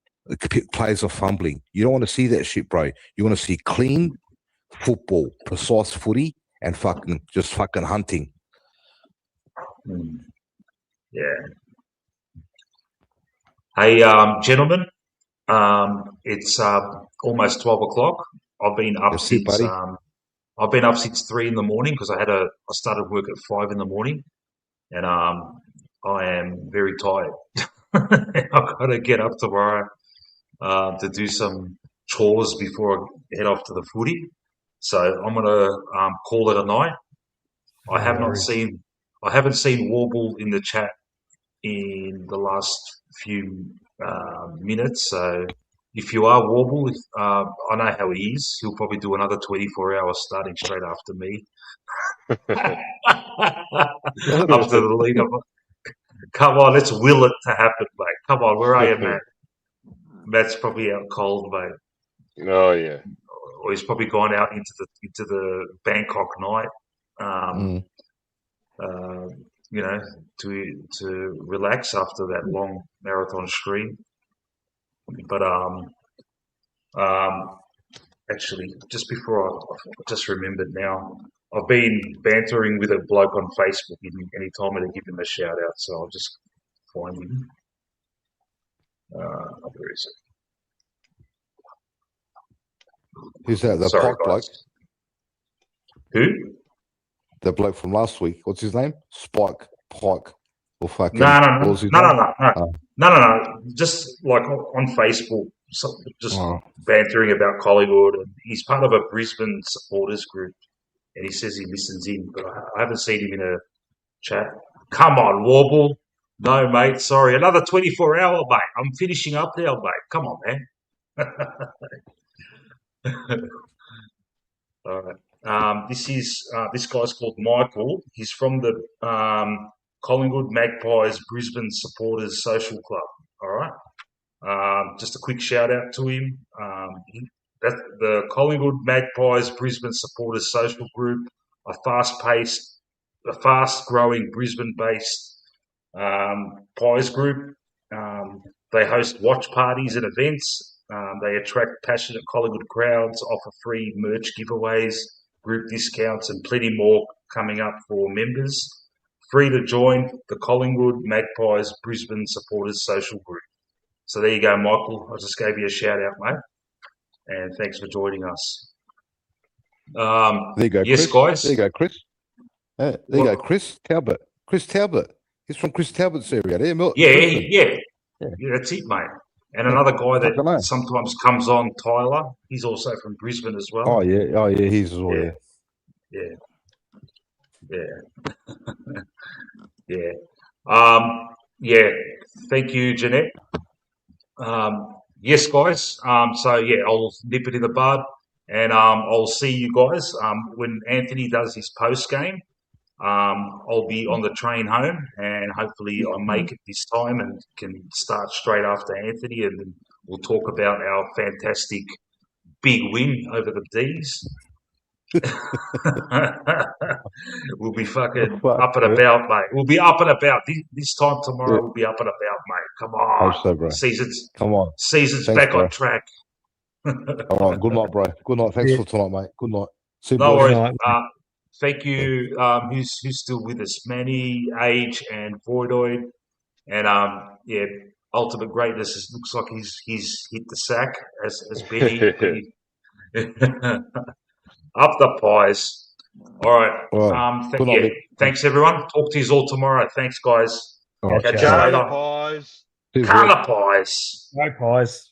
Players are fumbling. You don't want to see that shit, bro. You want to see clean football, precise footy, and fucking hunting. Yeah. Hey, gentlemen. It's almost 12 o'clock. I've been up since I've been up since 3 in the morning because I started work at 5 in the morning, and I am very tired. I've got to get up tomorrow to do some chores before I head off to the footy. So I'm gonna call it a night. I haven't seen Warble in the chat in the last few minutes. So if you are Warble, I know how he is. He'll probably do another 24 hours starting straight after me. After the lead up. Come on, let's will it to happen, mate. Come on, where are you, Matt? Matt's probably out cold, mate. Oh yeah. Or he's probably gone out into the Bangkok night. You know, to relax after that long marathon stream. But actually, just before I just remembered now, I've been bantering with a bloke on Facebook, and he told me to give him a shout out, so I'll just find him. Where is it? Who's that? The Sorry, Pike bloke? Who? The bloke from last week. What's his name? Spike Pike. Or fucking. No. Just like on Facebook, just bantering about Collingwood. And he's part of a Brisbane supporters group, and he says he listens in, but I haven't seen him in a chat. Come on, Warble. No, mate. Sorry, another 24-hour, mate. I'm finishing up now, mate. Come on, man. All right. This guy's called Michael. He's from the Collingwood Magpies Brisbane Supporters Social Club. All right. Just a quick shout out to him. That's the Collingwood Magpies Brisbane Supporters Social Group, a fast-growing Brisbane-based Pies group. They host watch parties and events. They attract passionate Collingwood crowds, offer free merch giveaways, group discounts, and plenty more coming up for members. Free to join the Collingwood Magpies Brisbane Supporters Social Group. So there you go, Michael. I just gave you a shout out, mate. And thanks for joining us. There you go, yes, Chris. guys. There you go, Chris. There you go, Chris Talbot. Chris Talbot. He's from Chris Talbot's area. Yeah, that's it, mate. And another guy that sometimes comes on, Tyler. He's also from Brisbane as well. Oh yeah, he's as well. Yeah. Thank you, Jeanette. Yes, guys. I'll nip it in the bud, and I'll see you guys when Anthony does his post game. I'll be on the train home, and hopefully I make it this time and can start straight after Anthony, and then we'll talk about our fantastic big win over the D's. We'll be fucking up and about, mate. We'll be up and about. This time tomorrow, we'll be up and about, mate. Come on. Hope so, bro. Season's Thanks, back bro. on track. All right. Good night, bro. Good night. Thanks for tonight, mate. Good night. See you, no boys. worries. Thank you. Who's still with us? Manny, Age, and Voidoid. And Ultimate Greatness looks like he's hit the sack as Benny. Up the Pies. All right. Thanks, everyone. Talk to you all tomorrow. Thanks, guys. Catch you later. Pies. Pies. No pies.